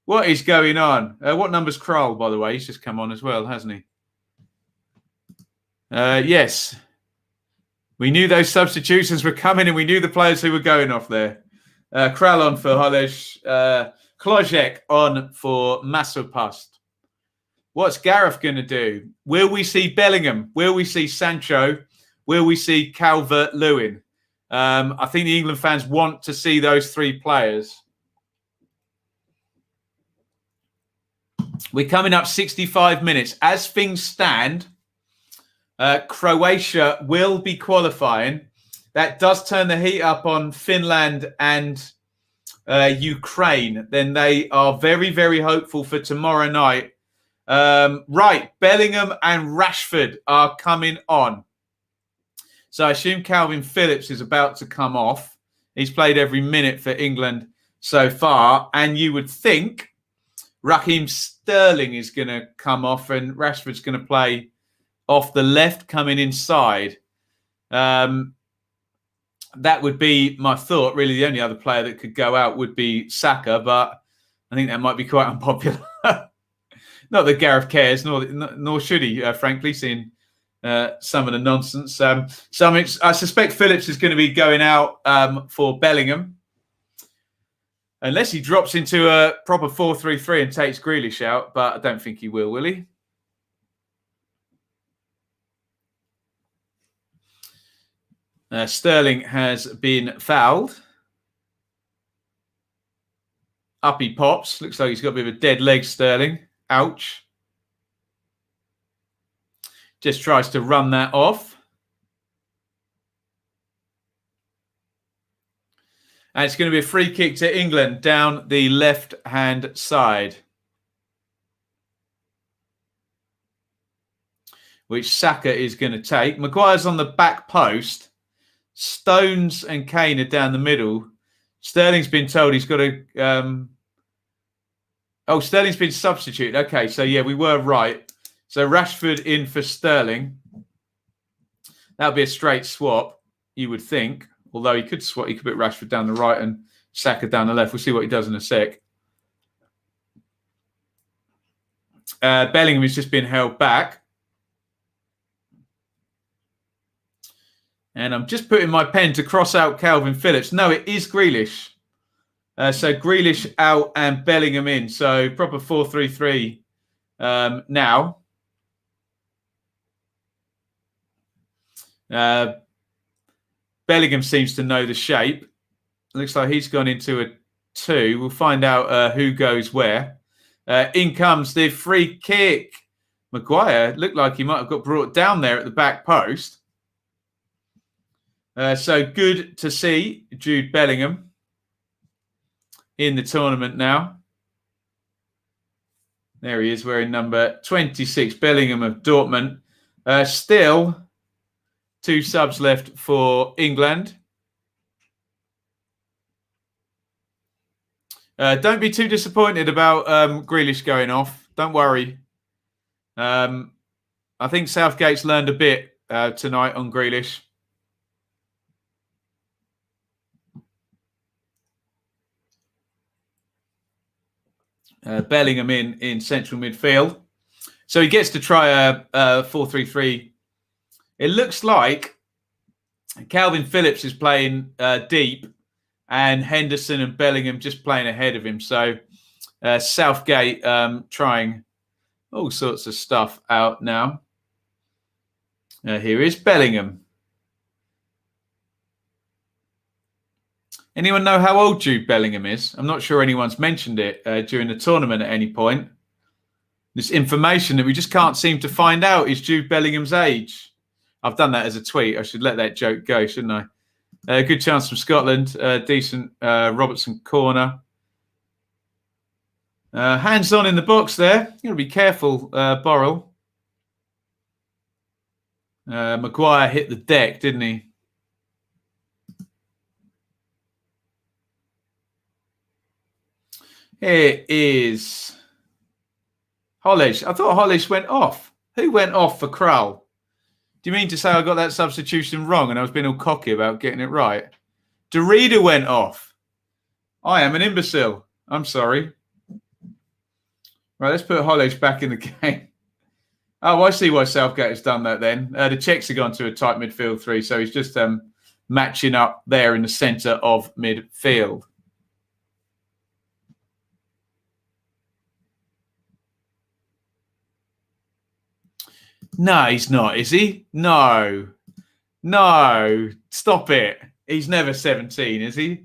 What is going on? What number's Kroll, by the way? He's just come on as well, hasn't he? Yes. We knew those substitutions were coming and we knew the players who were going off there. Krall on for Hollis. Klojek on for Masopust. What's Gareth going to do? Will we see Bellingham? Will we see Sancho? Will we see Calvert-Lewin? I think the England fans want to see those 3 players. We're coming up 65 minutes. As things stand, Croatia will be qualifying. That does turn the heat up on Finland and Ukraine. Then they are very, very hopeful for tomorrow night. Right, Bellingham and Rashford are coming on. So I assume Calvin Phillips is about to come off. He's played every minute for England so far. And you would think Raheem Sterling is going to come off and Rashford's going to play off the left, coming inside. That would be my thought. Really, the only other player that could go out would be Saka, but I think that might be quite unpopular. Not that Gareth cares, nor should he, frankly, seeing some of the nonsense. I suspect Phillips is going to be going out for Bellingham. Unless he drops into a proper 4-3-3 and takes Grealish out, but I don't think he will he? Sterling has been fouled. Up he pops. Looks like he's got a bit of a dead leg, Sterling. Ouch. Just tries to run that off. And it's going to be a free kick to England down the left-hand side, which Saka is going to take. Maguire's on the back post. Stones and Kane are down the middle. Sterling's been told he's got to... Sterling's been substituted. Okay, so yeah, we were right. So Rashford in for Sterling. That would be a straight swap, you would think. Although he could swap, he could put Rashford down the right and Saka down the left. We'll see what he does in a sec. Bellingham has just been held back. And I'm just putting my pen to cross out Calvin Phillips. No, it is Grealish. So Grealish out and Bellingham in. So proper 4-3-3 now. Bellingham seems to know the shape. Looks like he's gone into a 2. We'll find out who goes where. In comes the free kick. Maguire looked like he might have got brought down there at the back post. So good to see Jude Bellingham in the tournament now. There he is wearing number 26, Bellingham of Dortmund. Still 2 subs left for England. Don't be too disappointed about Grealish going off. Don't worry. I think Southgate's learned a bit tonight on Grealish. Bellingham in central midfield. So he gets to try a 4-3-3. It looks like Calvin Phillips is playing deep and Henderson and Bellingham just playing ahead of him. So Southgate trying all sorts of stuff out now. Here is Bellingham. Anyone know how old Jude Bellingham is? I'm not sure anyone's mentioned it during the tournament at any point. This information that we just can't seem to find out is Jude Bellingham's age. I've done that as a tweet. I should let that joke go, shouldn't I? Good chance from Scotland. Decent Robertson corner. Hands on in the box there. You've got to be careful, Borrell. Maguire hit the deck, didn't he? Here is Hollish. I thought Hollish went off. Who went off for Krull? Do you mean to say I got that substitution wrong and I was being all cocky about getting it right? Derrida went off. I am an imbecile. I'm sorry. Right, let's put Hollish back in the game. Oh, I see why Southgate has done that then. The Czechs have gone to a tight midfield three, so he's just matching up there in the centre of midfield. No, he's not, is he? No. No. Stop it. He's never 17, is he?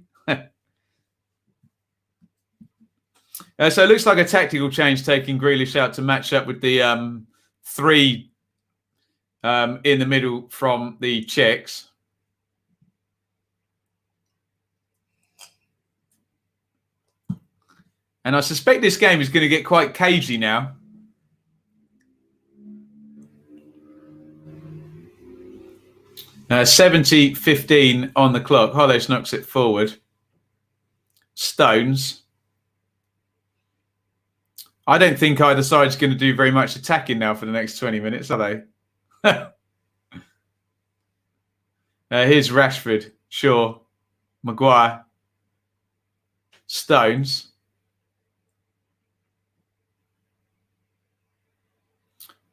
So it looks like a tactical change taking Grealish out to match up with the three in the middle from the Czechs. And I suspect this game is going to get quite cagey now. Uh, 70-15 on the clock. Hollish knocks it forward. Stones. I don't think either side's going to do very much attacking now for the next 20 minutes, are they? Here's Rashford. Shaw. Maguire. Stones.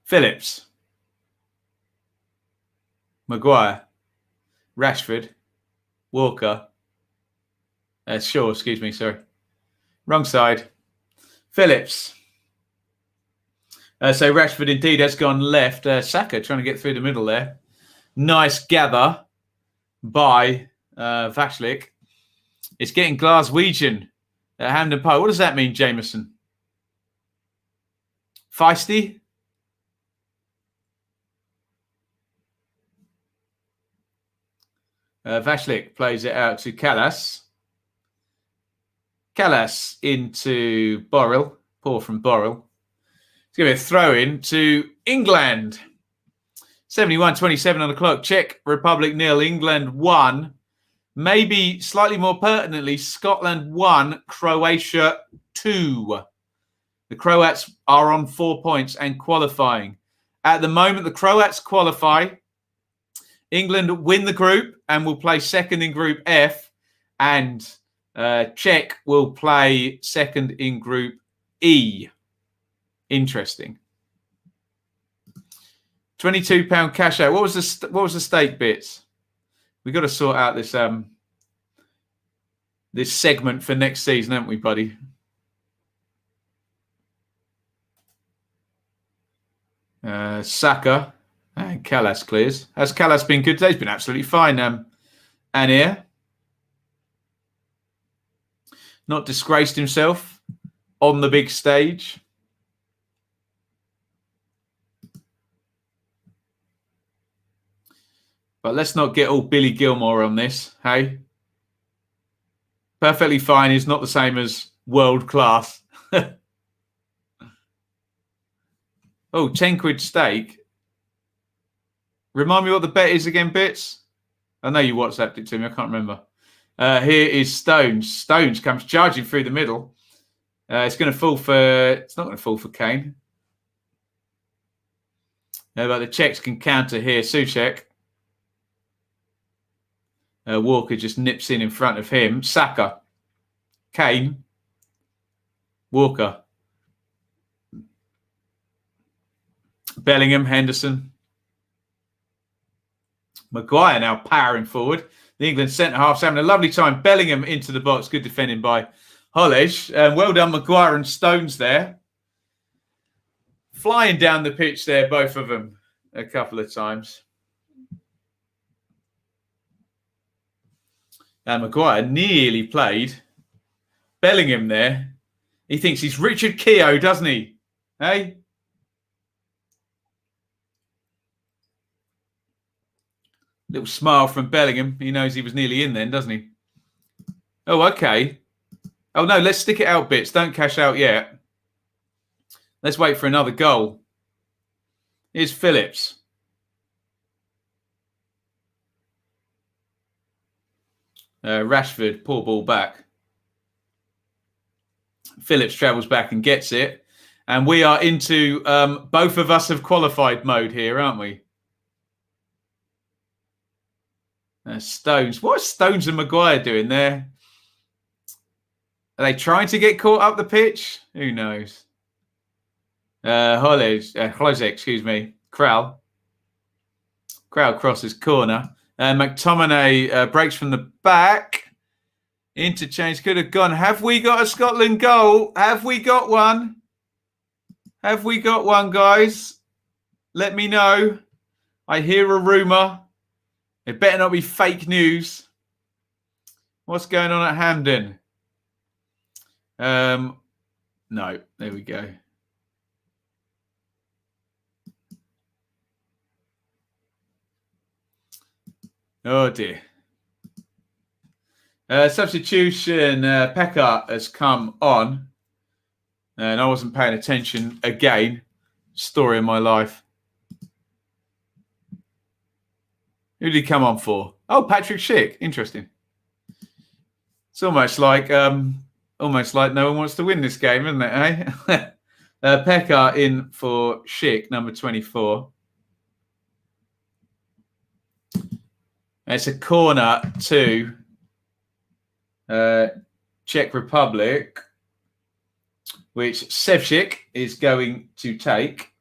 Phillips. Maguire. Rashford. Walker. Shaw, excuse me, sorry. Wrong side. Phillips. So Rashford indeed has gone left. Saka trying to get through the middle there. Nice gather by Vashlik. It's getting Glaswegian at Hamden Park. What does that mean, Jameson? Feisty? Vashlik plays it out to Callas. Callas into Borrell. Poor from Borrell. It's going to be a throw-in to England. 71-27 on the clock. Czech Republic 0, England 1. Maybe slightly more pertinently, Scotland 1, Croatia 2. The Croats are on 4 points and qualifying. At the moment, the Croats qualify. England win the group and will play second in Group F. And Czech will play second in Group E. Interesting. £22 cash out. What was the stake bits? We've got to sort out this this segment for next season, haven't we, buddy? Saka and Callas clears. Has Callas been good today? He's been absolutely fine. And here, not disgraced himself on the big stage. But let's not get all Billy Gilmore on this, hey? Perfectly fine is not the same as world class. Oh, 10 quid stake. Remind me what the bet is again, Bits? I know you WhatsApped it to me. I can't remember. Here is Stones. Stones comes charging through the middle. It's going to fall for... It's not going to fall for Kane. But the Czechs can counter here. Souček. Walker just nips in front of him. Saka. Kane. Walker. Bellingham. Henderson. Maguire now powering forward. The England centre-half's having a lovely time. Bellingham into the box. Good defending by Hollage. Well done, Maguire and Stones there. Flying down the pitch there, both of them, a couple of times. And Maguire nearly played. Bellingham there. He thinks he's Richard Keogh, doesn't he? Hey? Little smile from Bellingham. He knows he was nearly in then, doesn't he? Oh, okay. Oh, no, let's stick it out bits. Don't cash out yet. Let's wait for another goal. Here's Phillips. Rashford, poor ball back. Phillips travels back and gets it. And we are into both of us have qualified mode here, aren't we? Stones. What are Stones and Maguire doing there? Are they trying to get caught up the pitch? Who knows? Hollage, excuse me. Krell crosses corner. McTominay breaks from the back. Interchange could have gone. Have we got a Scotland goal? Have we got one? Have we got one, guys? Let me know. I hear a rumour. It better not be fake news. What's going on at Hampden? No, there we go. Oh dear. Substitution. Pekka has come on. And I wasn't paying attention again. Story of my life. Who did he come on for? Oh, Patrick Schick. Interesting. It's almost like no one wants to win this game, isn't it, eh? Pekka in for Schick, number 24. It's a corner to Czech Republic, which Sevcik is going to take.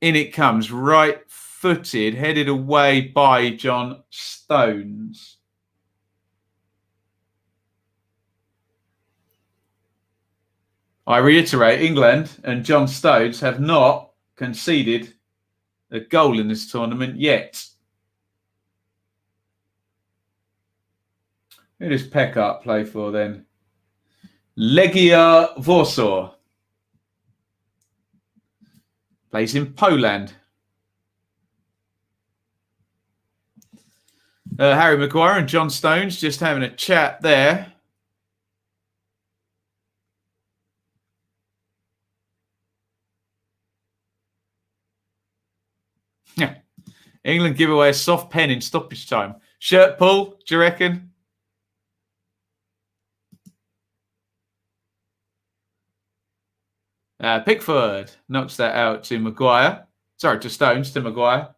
In it comes, right-footed, headed away by John Stones. I reiterate, England and John Stones have not conceded a goal in this tournament yet. Who does Pekka play for then? Legia Warsaw. Plays in Poland. Harry Maguire and John Stones just having a chat there. Yeah. England give away a soft pen in stoppage time. Shirt pull, do you reckon? Pickford knocks that out to Maguire. Sorry, to Stones, to Maguire.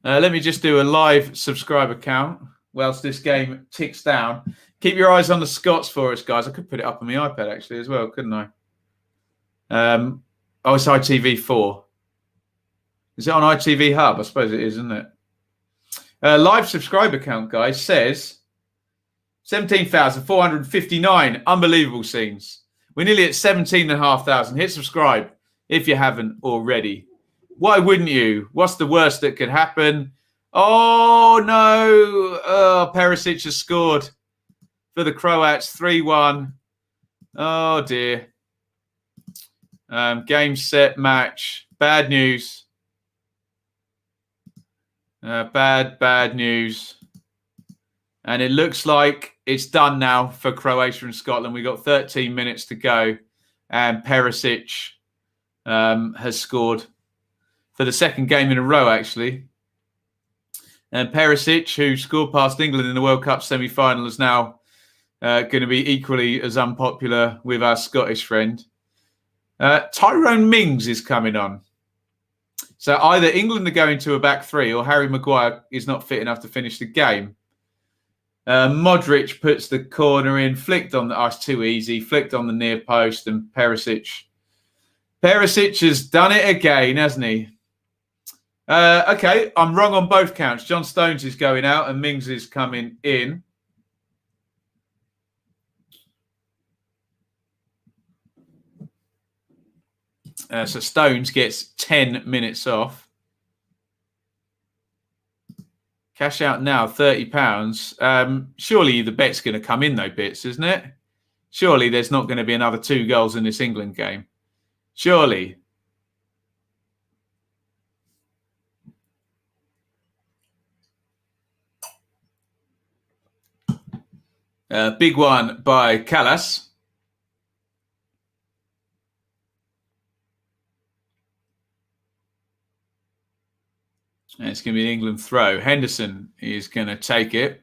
Let me just do a live subscriber count whilst this game ticks down. Keep your eyes on the Scots for us, guys. I could put it up on my iPad, actually, as well, couldn't I? Oh, it's ITV4. Is it on ITV Hub? I suppose it is, isn't it? Live subscriber count, guys, says 17,459. Unbelievable scenes. We're nearly at 17,500. Hit subscribe if you haven't already. Why wouldn't you? What's the worst that could happen? Oh, no. Oh, Perisic has scored for the Croats. 3-1. Oh, dear. Game, set, match. Bad news. Bad news. And it looks like it's done now for Croatia and Scotland. We've got 13 minutes to go. And Perisic has scored for the second game in a row, actually. And Perisic, who scored past England in the World Cup semi-final, is now going to be equally as unpopular with our Scottish friend. Tyrone Mings is coming on. So either England are going to a back three or Harry Maguire is not fit enough to finish the game. Modric puts the corner in, flicked on the... it's too easy. Flicked on the near post, and Perisic has done it again, hasn't he? Okay, I'm wrong on both counts. John Stones is going out and Mings is coming in. So Stones gets 10 minutes off. Cash out now, £30. Surely the bet's going to come in though, Bits, isn't it? Surely there's not going to be another 2 goals in this England game. Surely. Big one by Callas. And it's going to be an England throw. Henderson is going to take it.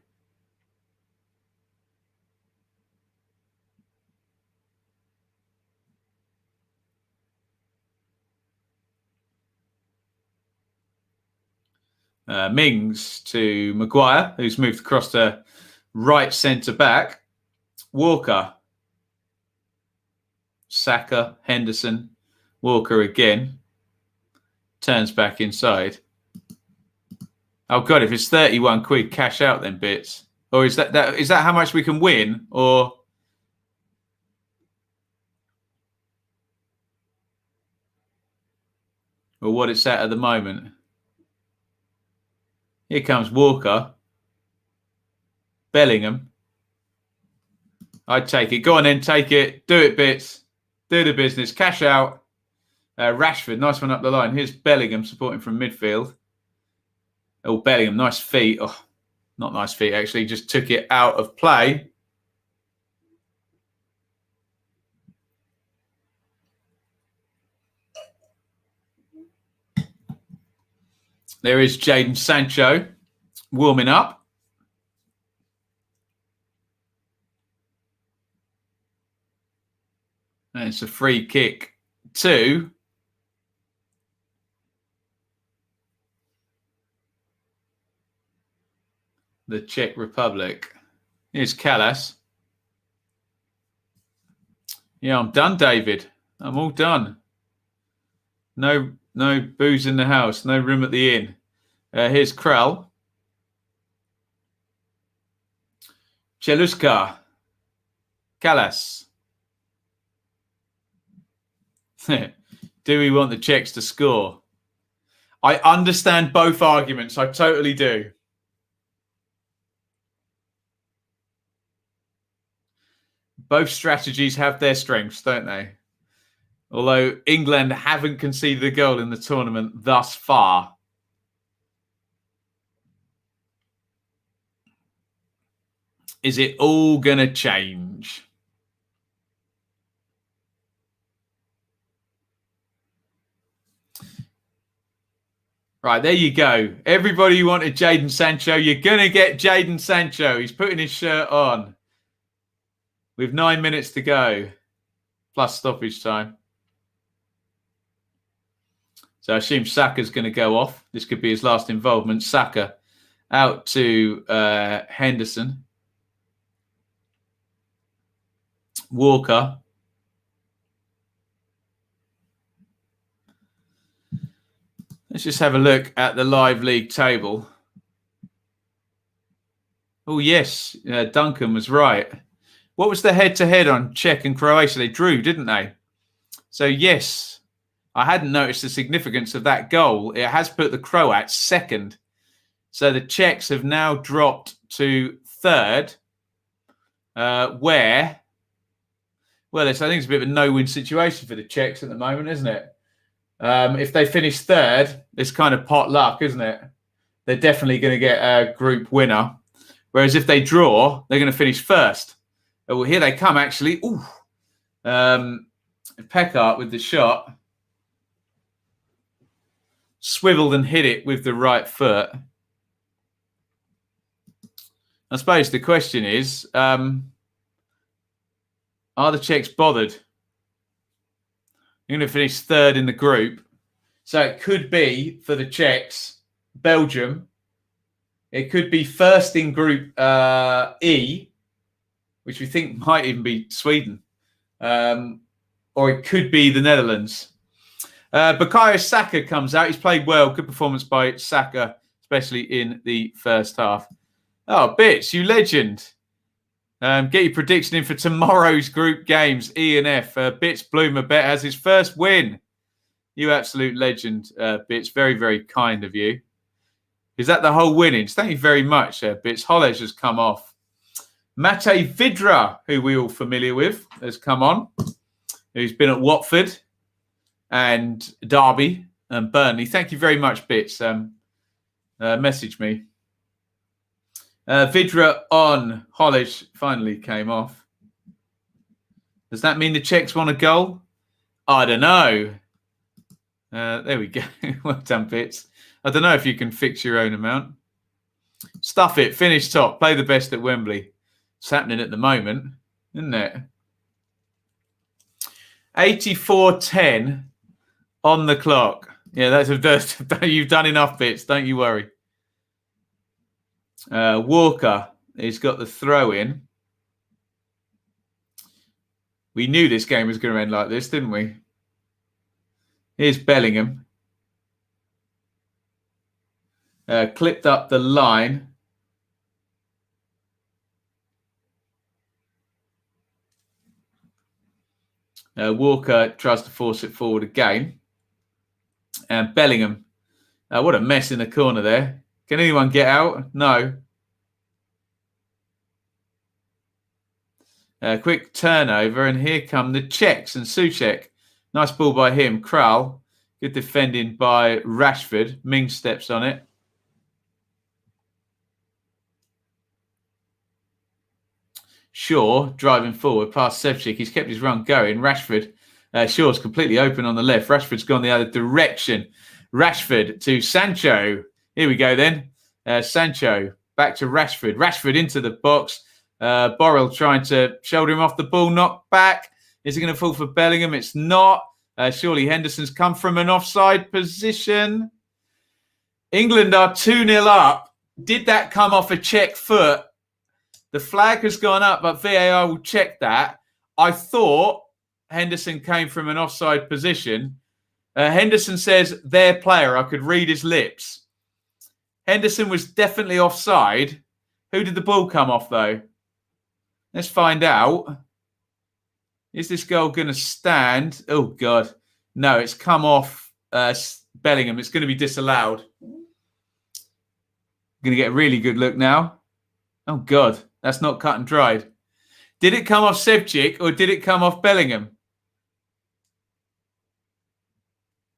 Mings to Maguire, who's moved across to right centre back. Walker. Saka, Henderson, Walker again. Turns back inside. Oh God, if it's 31 quid, cash out then, Bits. Or is that how much we can win? Or what it's at the moment? Here comes Walker. Bellingham. I'd take it. Go on then, take it. Do it, Bits. Do the business. Cash out. Rashford, nice one up the line. Here's Bellingham supporting from midfield. Oh, Bellingham, nice feet. Oh, not nice feet, actually. Just took it out of play. There is Jadon Sancho warming up. And it's a free kick to the Czech Republic. Here's Callas. Yeah, I'm done, David. I'm all done. No booze in the house. No room at the inn. Here's Krell. Cheluska. Callas. Do we want the Czechs to score? I understand both arguments. I totally do. Both strategies have their strengths, don't they? Although England haven't conceded a goal in the tournament thus far. Is it all going to change? Right, there you go. Everybody wanted Jadon Sancho. You're going to get Jadon Sancho. He's putting his shirt on. With 9 minutes to go. Plus stoppage time. So I assume Saka's going to go off. This could be his last involvement. Saka out to Henderson. Walker. Let's just have a look at the live league table. Oh, yes. Duncan was right. What was the head-to-head on Czech and Croatia? They drew, didn't they? So, yes, I hadn't noticed the significance of that goal. It has put the Croats second. So the Czechs have now dropped to third, where, well, I think it's a bit of a no-win situation for the Czechs at the moment, isn't it? If they finish third, it's kind of pot luck, isn't it? They're definitely going to get a group winner. Whereas if they draw, they're going to finish first. Oh, well, here they come, actually. Ooh. Peckart with the shot. Swiveled and hit it with the right foot. I suppose the question is, are the Czechs bothered? You're going to finish third in the group. So it could be, for the Czechs, Belgium. It could be first in Group E, which we think might even be Sweden. Or it could be the Netherlands. Bukayo Saka comes out. He's played well. Good performance by Saka, especially in the first half. Oh, Bits, you legend. Get your prediction in for tomorrow's group games, E and F. Bits Bloomer Bet has his first win. You absolute legend, Bits. Very, very kind of you. Is that the whole winnings? Thank you very much, Bits. Hollege has come off. Mate Vidra, who we're all familiar with, has come on. Who's been at Watford and Derby and Burnley. Thank you very much, Bits. Message me. Vidra on. Hollege finally came off. Does that mean the Czechs want a goal? I don't know. There we go. Well done, Bits. I don't know if you can fix your own amount. Stuff it. Finish top. Play the best at Wembley. It's happening at the moment, isn't it? 84-10 on the clock. Yeah, that's you've done enough, Bits. Don't you worry. Walker has got the throw in. We knew this game was going to end like this, didn't we? Here's Bellingham. Clipped up the line. Walker tries to force it forward again. And Bellingham. What a mess in the corner there. Can anyone get out? No. Quick turnover, and here come the Czechs and Souček. Nice ball by him. Kral. Good defending by Rashford. Ming steps on it. Shaw driving forward past Sevcik. He's kept his run going. Rashford. Shaw's completely open on the left. Rashford's gone the other direction. Rashford to Sancho. Here we go then. Sancho back to Rashford. Rashford into the box. Borrell trying to shoulder him off the ball. Knocked back. Is it going to fall for Bellingham? It's not. Surely Henderson's come from an offside position. England are 2-0 up. Did that come off a Czech foot? The flag has gone up, but VAR will check that. I thought Henderson came from an offside position. Henderson says, their player. I could read his lips. Henderson was definitely offside. Who did the ball come off, though? Let's find out. Is this goal going to stand? Oh, God. No, it's come off Bellingham. It's going to be disallowed. Going to get a really good look now. Oh, God. That's not cut and dried. Did it come off Sevcik or did it come off Bellingham?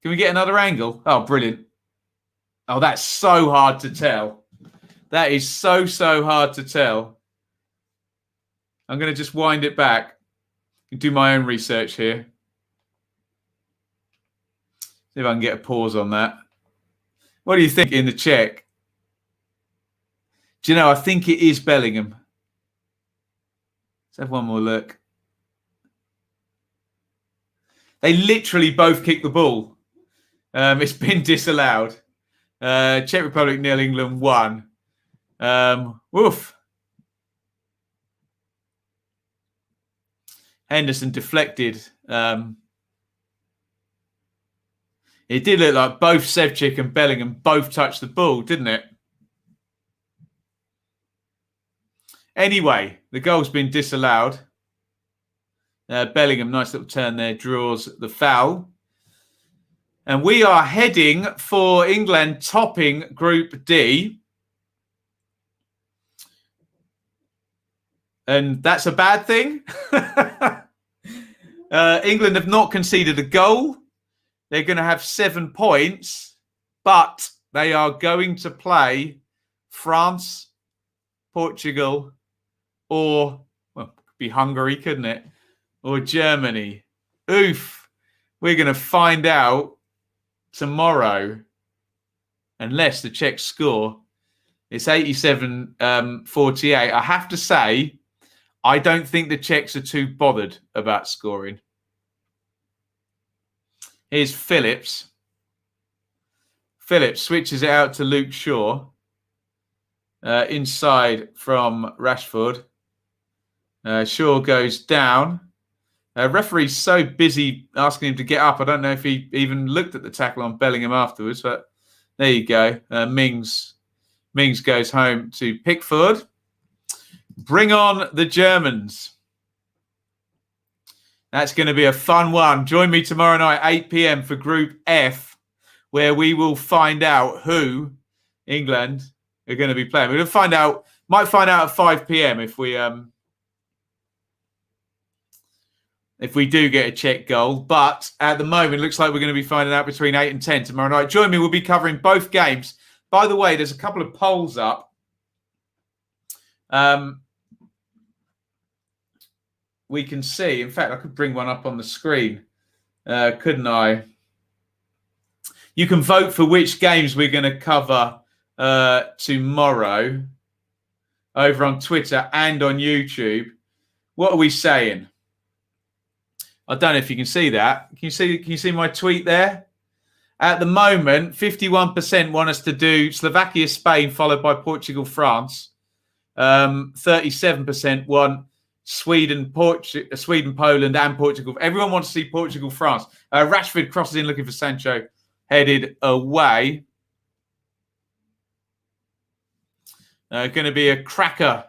Can we get another angle? Oh, brilliant. Oh, that's so hard to tell. That is so hard to tell. I'm going to just wind it back and do my own research here. See if I can get a pause on that. What do you think in the Czech? Do you know, I think it is Bellingham. Let's have one more look. They literally both kicked the ball. It's been disallowed. Czech Republic 0, England 1. Woof. Henderson deflected. It did look like both Sevcik and Bellingham both touched the ball, didn't it? Anyway, the goal's been disallowed. Bellingham, nice little turn there, draws the foul. And we are heading for England topping Group D. And that's a bad thing. England have not conceded a goal. They're going to have 7 points, but they are going to play France, Portugal, or, well, it could be Hungary, couldn't it? Or Germany. Oof. We're going to find out tomorrow, unless the Czechs score. It's 87-48. I have to say, I don't think the Czechs are too bothered about scoring. Here's Phillips. Phillips switches it out to Luke Shaw. Inside from Rashford. Shaw goes down. Referee's so busy asking him to get up. I don't know if he even looked at the tackle on Bellingham afterwards, but there you go. Mings goes home to Pickford. Bring on the Germans. That's going to be a fun one. Join me tomorrow night, 8 p.m. for Group F, where we will find out who England are going to be playing. We're going to find out, might find out at 5 p.m. if we do get a Czech goal. But at the moment, it looks like we're going to be finding out between 8 and 10 tomorrow night. Join me. We'll be covering both games. By the way, there's a couple of polls up. We can see, in fact, I could bring one up on the screen, couldn't I? You can vote for which games we're going to cover tomorrow over on Twitter and on YouTube. What are we saying? I don't know if you can see that. Can you see my tweet there? At the moment, 51% want us to do Slovakia, Spain, followed by Portugal, France. 37% want Sweden, Poland, and Portugal. Everyone wants to see Portugal, France. Rashford crosses in looking for Sancho, headed away. Going to be a cracker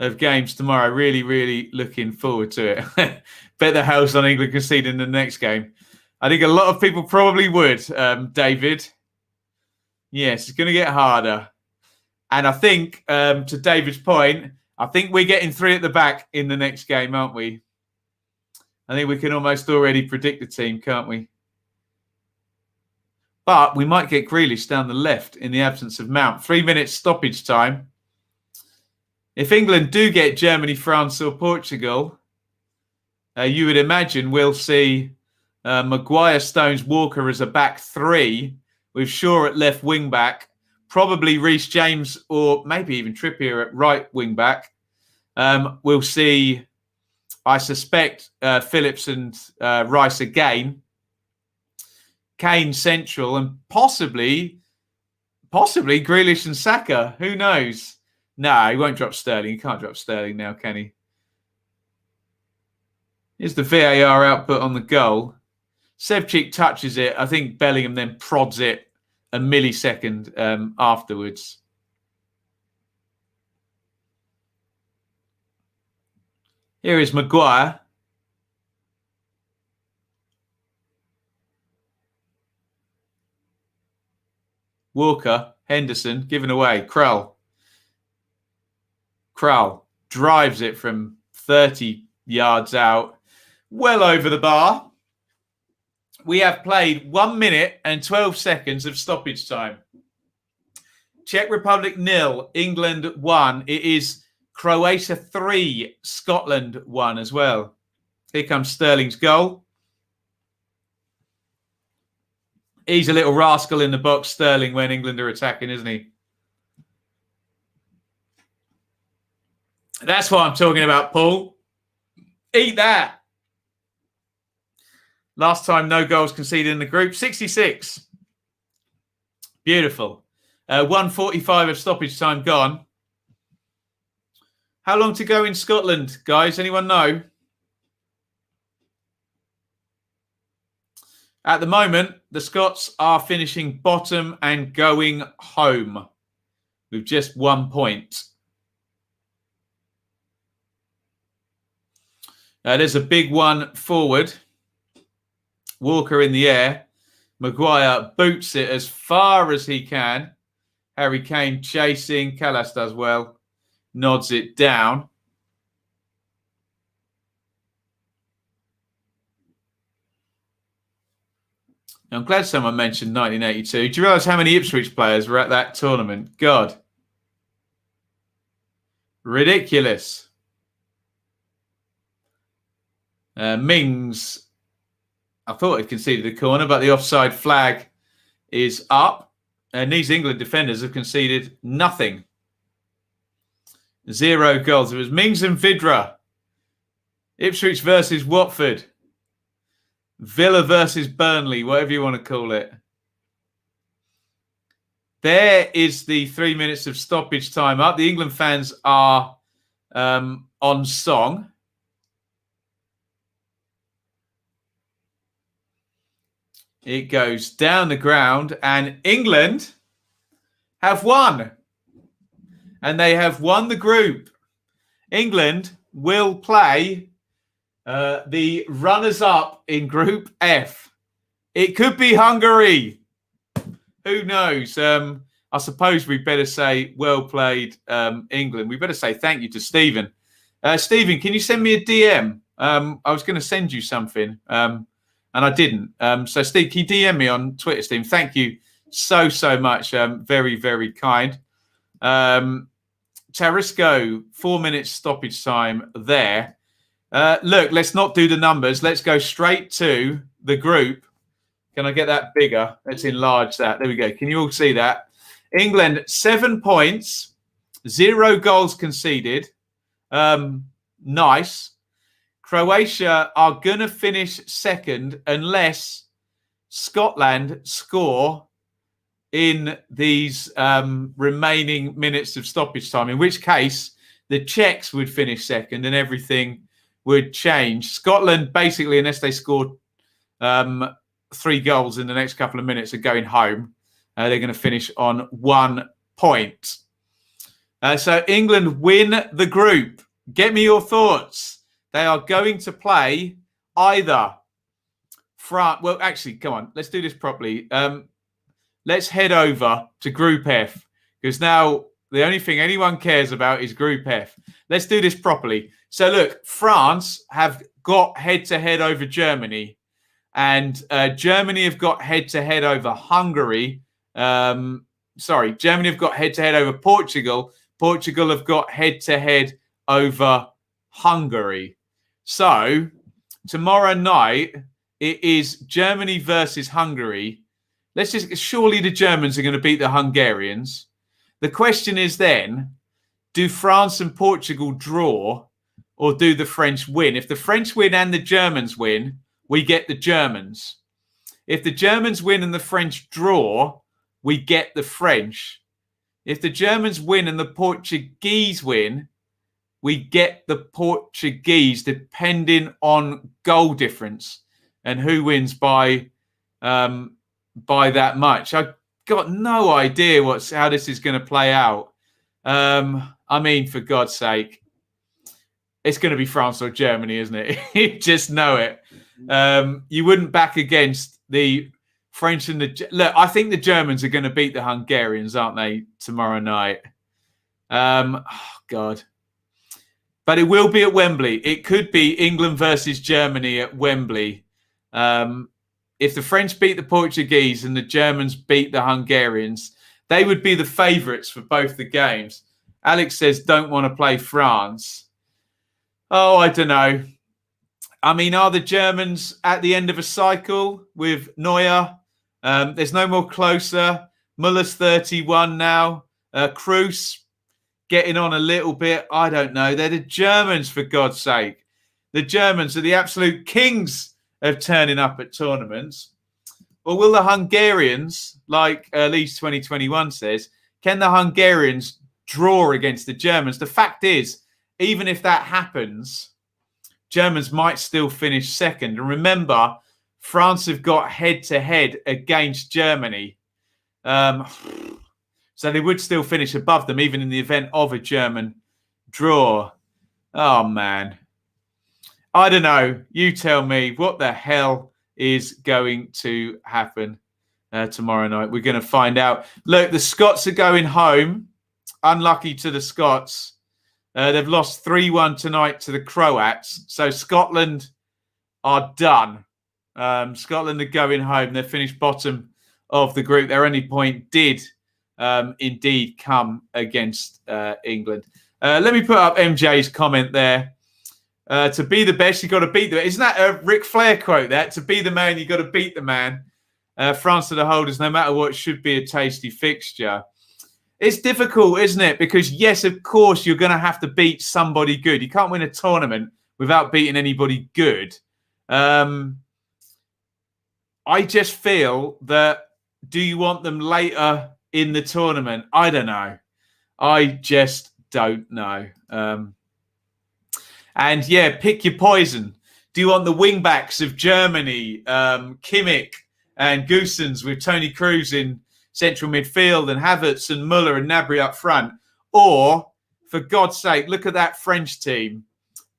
of games tomorrow. Really, really looking forward to it. Bet the house on England conceding the next game. I think a lot of people probably would, David. Yes, it's going to get harder. And I think, to David's point, I think we're getting 3 at the back in the next game, aren't we? I think we can almost already predict the team, can't we? But we might get Grealish down the left in the absence of Mount. 3 minutes stoppage time. If England do get Germany, France or Portugal, you would imagine we'll see Maguire, Stones, Walker as a back 3 with Shaw at left wing back, probably Reece James or maybe even Trippier at right wing back. We'll see, I suspect, Phillips and Rice again. Kane central and possibly Grealish and Saka. Who knows? No, he won't drop Sterling. He can't drop Sterling now, can he? Here's the VAR output on the goal. Sevcik touches it. I think Bellingham then prods it a millisecond afterwards. Here is Maguire. Walker, Henderson, given away. Krul drives it from 30 yards out, well over the bar. We have played 1 minute and 12 seconds of stoppage time. Czech Republic 0, England 1. It is Croatia 3, Scotland 1 as well. Here comes Sterling's goal. He's a little rascal in the box, Sterling, when England are attacking, isn't he? That's what I'm talking about, Paul. Eat that. Last time, no goals conceded in the group. 66. Beautiful. 1:45 of stoppage time gone. How long to go in Scotland, guys? Anyone know? At the moment, the Scots are finishing bottom and going home with just 1 point. There's a big one forward. Walker in the air. Maguire boots it as far as he can. Harry Kane chasing. Callas does well. Nods it down. I'm glad someone mentioned 1982. Do you realise how many Ipswich players were at that tournament? God. Ridiculous. Mings, I thought he'd conceded a corner, but the offside flag is up. And these England defenders have conceded nothing. 0 goals. It was Mings and Vidra. Ipswich versus Watford. Villa versus Burnley, whatever you want to call it. There is the 3 minutes of stoppage time up. The England fans are on song. It goes down the ground, and England have won. And they have won the group. England will play the runners-up in Group F. It could be Hungary. Who knows? I suppose we better say well played, England. We better say thank you to Stephen. Stephen, can you send me a DM? I was going to send you something, and I didn't. So, Steve, can you DM me on Twitter, Stephen? Thank you so much. Very, very kind. Tarisco, 4 minutes stoppage time there. Look, let's not do the numbers. Let's go straight to the group. Can I get that bigger? Let's enlarge that. There we go. Can you all see that? England, 7 points, 0 goals conceded. Nice. Croatia are going to finish second unless Scotland score in these remaining minutes of stoppage time, in which case the Czechs would finish second and everything would change. Scotland, basically, unless they score 3 goals in the next couple of minutes, are going home. They're going to finish on 1 point. So England win the group. Get me your thoughts. They are going to play either France. Well, actually, come on. Let's do this properly. Let's head over to Group F, because now the only thing anyone cares about is Group F. Let's do this properly. So look, France have got head-to-head over Germany, and Germany have got head-to-head over Hungary. Germany have got head-to-head over Portugal. Portugal have got head-to-head over Hungary. So tomorrow night, it is Germany versus Hungary. Surely the Germans are going to beat the Hungarians. The question is then, do France and Portugal draw, or do the French win? If the French win and the Germans win, we get the Germans. If the Germans win and the French draw, we get the French. If the Germans win and the Portuguese win, we get the Portuguese, depending on goal difference and who wins by that much. I've got no idea how this is going to play out. I mean, for God's sake, it's going to be France or Germany, isn't it? You just know it. You wouldn't back against the French and the... Look, I think the Germans are going to beat the Hungarians, aren't they, tomorrow night? Oh, God. But it will be at Wembley. It could be England versus Germany at Wembley. If the French beat the Portuguese and the Germans beat the Hungarians, they would be the favourites for both the games. Alex says, don't want to play France. Oh, I don't know. I mean, are the Germans at the end of a cycle with Neuer? There's no more closer. Muller's 31 now. Kruse getting on a little bit. I don't know. They're the Germans, for God's sake. The Germans are the absolute kings of turning up at tournaments. Or will the Hungarians, like Leeds 2021 says, can the Hungarians draw against the Germans? The fact is, even if that happens, Germans might still finish second. And remember, France have got head-to-head against Germany. So they would still finish above them, even in the event of a German draw. Oh, man. I don't know. You tell me, what the hell is going to happen tomorrow night? We're going to find out. Look, the Scots are going home. Unlucky to the Scots. They've lost 3-1 tonight to the Croats. So Scotland are done. Scotland are going home. They're finished bottom of the group. Their only point did indeed come against England. Let me put up MJ's comment there. To be the best, you've got to beat the... Isn't that a Ric Flair quote, that? To be the man, you've got to beat the man. France to the holders, no matter what, should be a tasty fixture. It's difficult, isn't it? Because, yes, of course, you're going to have to beat somebody good. You can't win a tournament without beating anybody good. I just feel that, do you want them later in the tournament? I don't know. I just don't know. And, yeah, pick your poison. Do you want the wing-backs of Germany, Kimmich and Goossens with Tony Kroos in central midfield and Havertz and Muller and Gnabry up front? Or, for God's sake, look at that French team.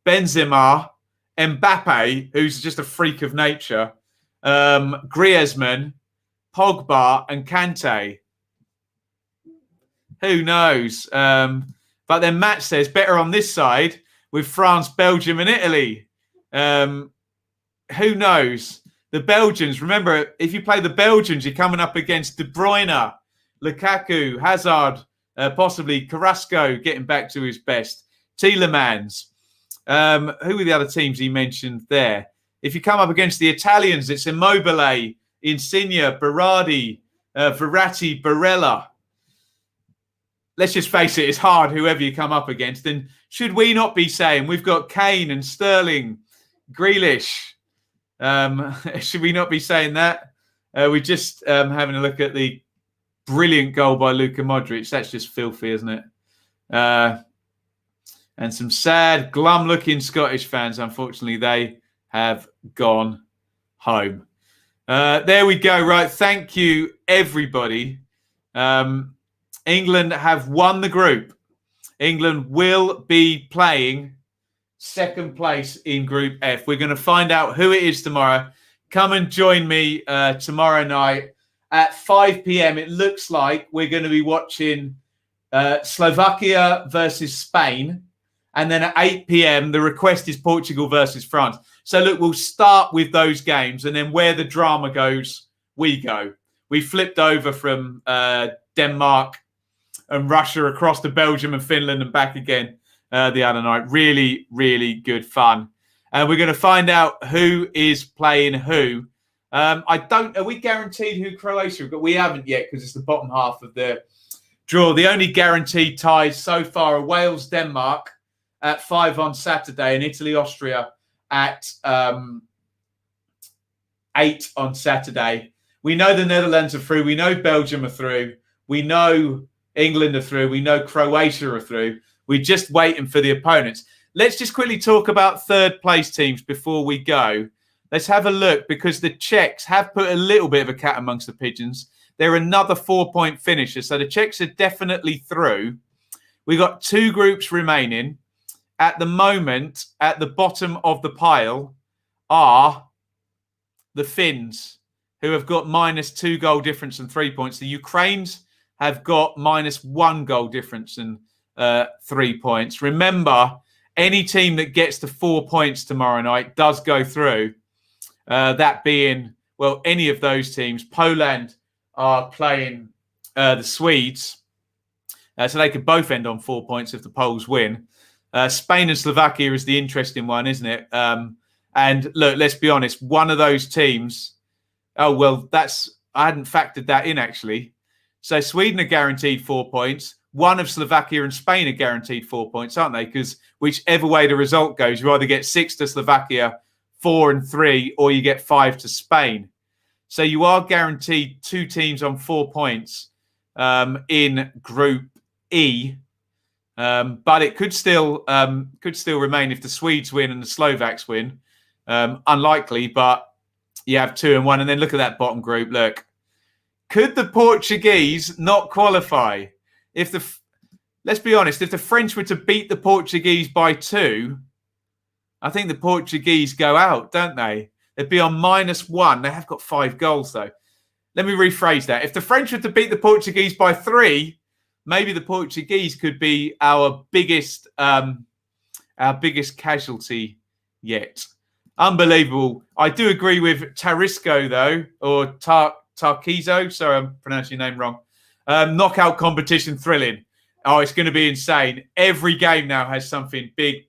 Benzema, Mbappe, who's just a freak of nature, Griezmann, Pogba and Kante. Who knows? But then Matt says, better on this side with France, Belgium and Italy. Who knows? The Belgians, remember, if you play the Belgians, you're coming up against De Bruyne, Lukaku, Hazard, possibly Carrasco getting back to his best, Tielemans. Who were the other teams he mentioned there? If you come up against the Italians, it's Immobile, Insigne, Berardi, Verratti, Barella. Let's just face it, it's hard whoever you come up against. And should we not be saying we've got Kane and Sterling, Grealish? Should we not be saying that? We're just having a look at the brilliant goal by Luka Modric. That's just filthy, isn't it? And some sad, glum-looking Scottish fans, unfortunately, they have gone home. There we go. Right. Thank you, everybody. England have won the group. England will be playing second place in Group F. We're going to find out who it is tomorrow. Come and join me tomorrow night at 5 p.m. It looks like we're going to be watching Slovakia versus Spain. And then at 8 p.m., the request is Portugal versus France. So, look, we'll start with those games. And then where the drama goes, we go. We flipped over from Denmark and Russia across to Belgium and Finland and back again the other night. Really, really good fun. And we're going to find out who is playing who. Are we guaranteed who Croatia have got? We haven't yet because it's the bottom half of the draw. The only guaranteed ties so far are Wales-Denmark at 5 on Saturday and Italy-Austria at 8 on Saturday. We know the Netherlands are through. We know Belgium are through. We know England are through. We know Croatia are through. We're just waiting for the opponents. Let's just quickly talk about third place teams before we go. Let's have a look because the Czechs have put a little bit of a cat amongst the pigeons. They're another 4-point finisher. So the Czechs are definitely through. We've got 2 groups remaining. At the moment, at the bottom of the pile are the Finns, who have got -2 goal difference and 3 points. The Ukraines have got -1 goal difference and 3 points. Remember, any team that gets to 4 points tomorrow night does go through. That being, well, any of those teams. Poland are playing the Swedes. So they could both end on 4 points if the Poles win. Spain and Slovakia is the interesting one, isn't it? And look, let's be honest, one of those teams, I hadn't factored that in actually. So Sweden are guaranteed 4 points. One of Slovakia and Spain are guaranteed 4 points, aren't they? Because whichever way the result goes, you either get 6 to Slovakia, 4 and 3, or you get 5 to Spain. So you are guaranteed 2 teams on 4 points in Group E. But it could still remain if the Swedes win and the Slovaks win. Unlikely, but you have 2 and 1. And then look at that bottom group. Look, could the Portuguese not qualify? Let's be honest, if the French were to beat the Portuguese by 2, I think the Portuguese go out, don't they? They'd be on -1. They have got 5 goals, though. Let me rephrase that. If the French were to beat the Portuguese by 3, maybe the Portuguese could be our biggest casualty yet. Unbelievable. I do agree with Tarisco, though, or Tarkizo. Sorry, I'm pronouncing your name wrong. Knockout competition thrilling. Oh, it's going to be insane. Every game now has something big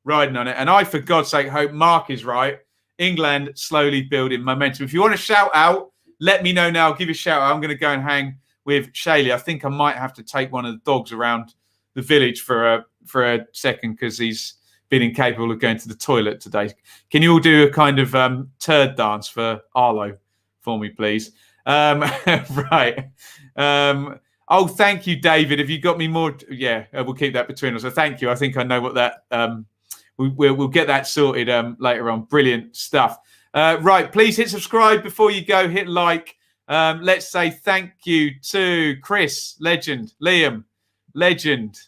riding on it. And I, for God's sake, hope Mark is right. England slowly building momentum. If you want to shout out let me know now. I'll give you a shout out. I'm going to go and hang with Shaylee. I think I might have to take one of the dogs around the village for a second because he's been incapable of going to the toilet today. Can you all do a kind of turd dance for Arlo for me, please? Right. Oh, thank you, David. Have you got me more? Yeah, we'll keep that between us. So thank you. I think I know what that... We'll get that sorted later on. Brilliant stuff. Right, please hit subscribe before you go. Hit like. Let's say thank you to Chris, legend, Liam, legend,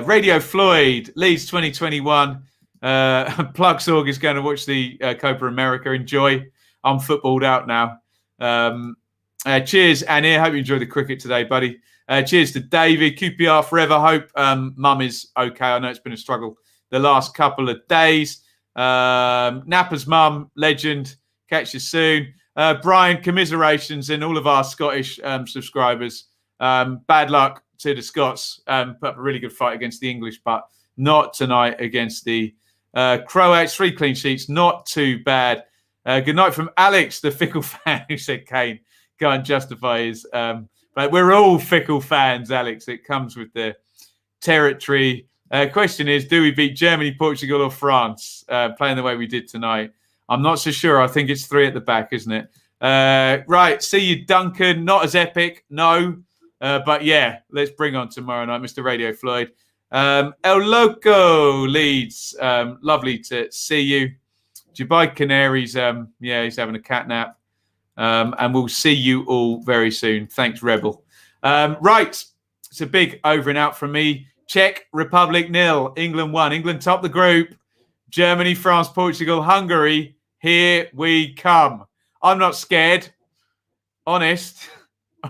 Radio Floyd, Leeds 2021. Plugsorg is going to watch the Copa America. Enjoy. I'm footballed out now. Cheers, Annie. I hope you enjoyed the cricket today, buddy. Cheers to David. QPR forever. Hope mum is okay. I know it's been a struggle the last couple of days. Napper's mum, legend. Catch you soon. Brian, commiserations and all of our Scottish subscribers. Bad luck to the Scots. Put up a really good fight against the English, but not tonight against the Croats. 3 clean sheets. Not too bad. Good night from Alex, the fickle fan who said Kane can't justify his... but we're all fickle fans, Alex. It comes with the territory. Question is, do we beat Germany, Portugal or France playing the way we did tonight? I'm not so sure. I think it's 3 at the back, isn't it? Right. See you, Duncan. Not as epic. No. But yeah, let's bring on tomorrow night, Mr. Radio Floyd. El Loco Leeds. Lovely to see you. Dubai Canaries. Yeah, he's having a cat nap. And we'll see you all very soon. Thanks, Rebel. Right. It's a big over and out from me. Czech Republic 0. England 1. England top the group. Germany, France, Portugal, Hungary. Here we come. I'm not scared. Honest.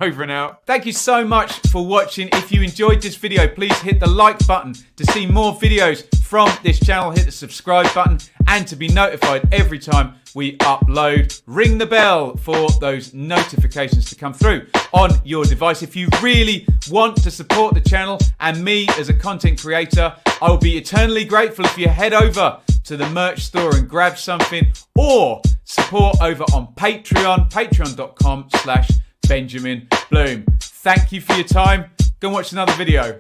Over and out. Thank you so much for watching. If you enjoyed this video, please hit the like button to see more videos from this channel. Hit the subscribe button and to be notified every time we upload. Ring the bell for those notifications to come through on your device. If you really want to support the channel and me as a content creator, I will be eternally grateful if you head over to the merch store and grab something, or support over on Patreon, patreon.com/Benjamin Bloom. Thank you for your time. Go and watch another video.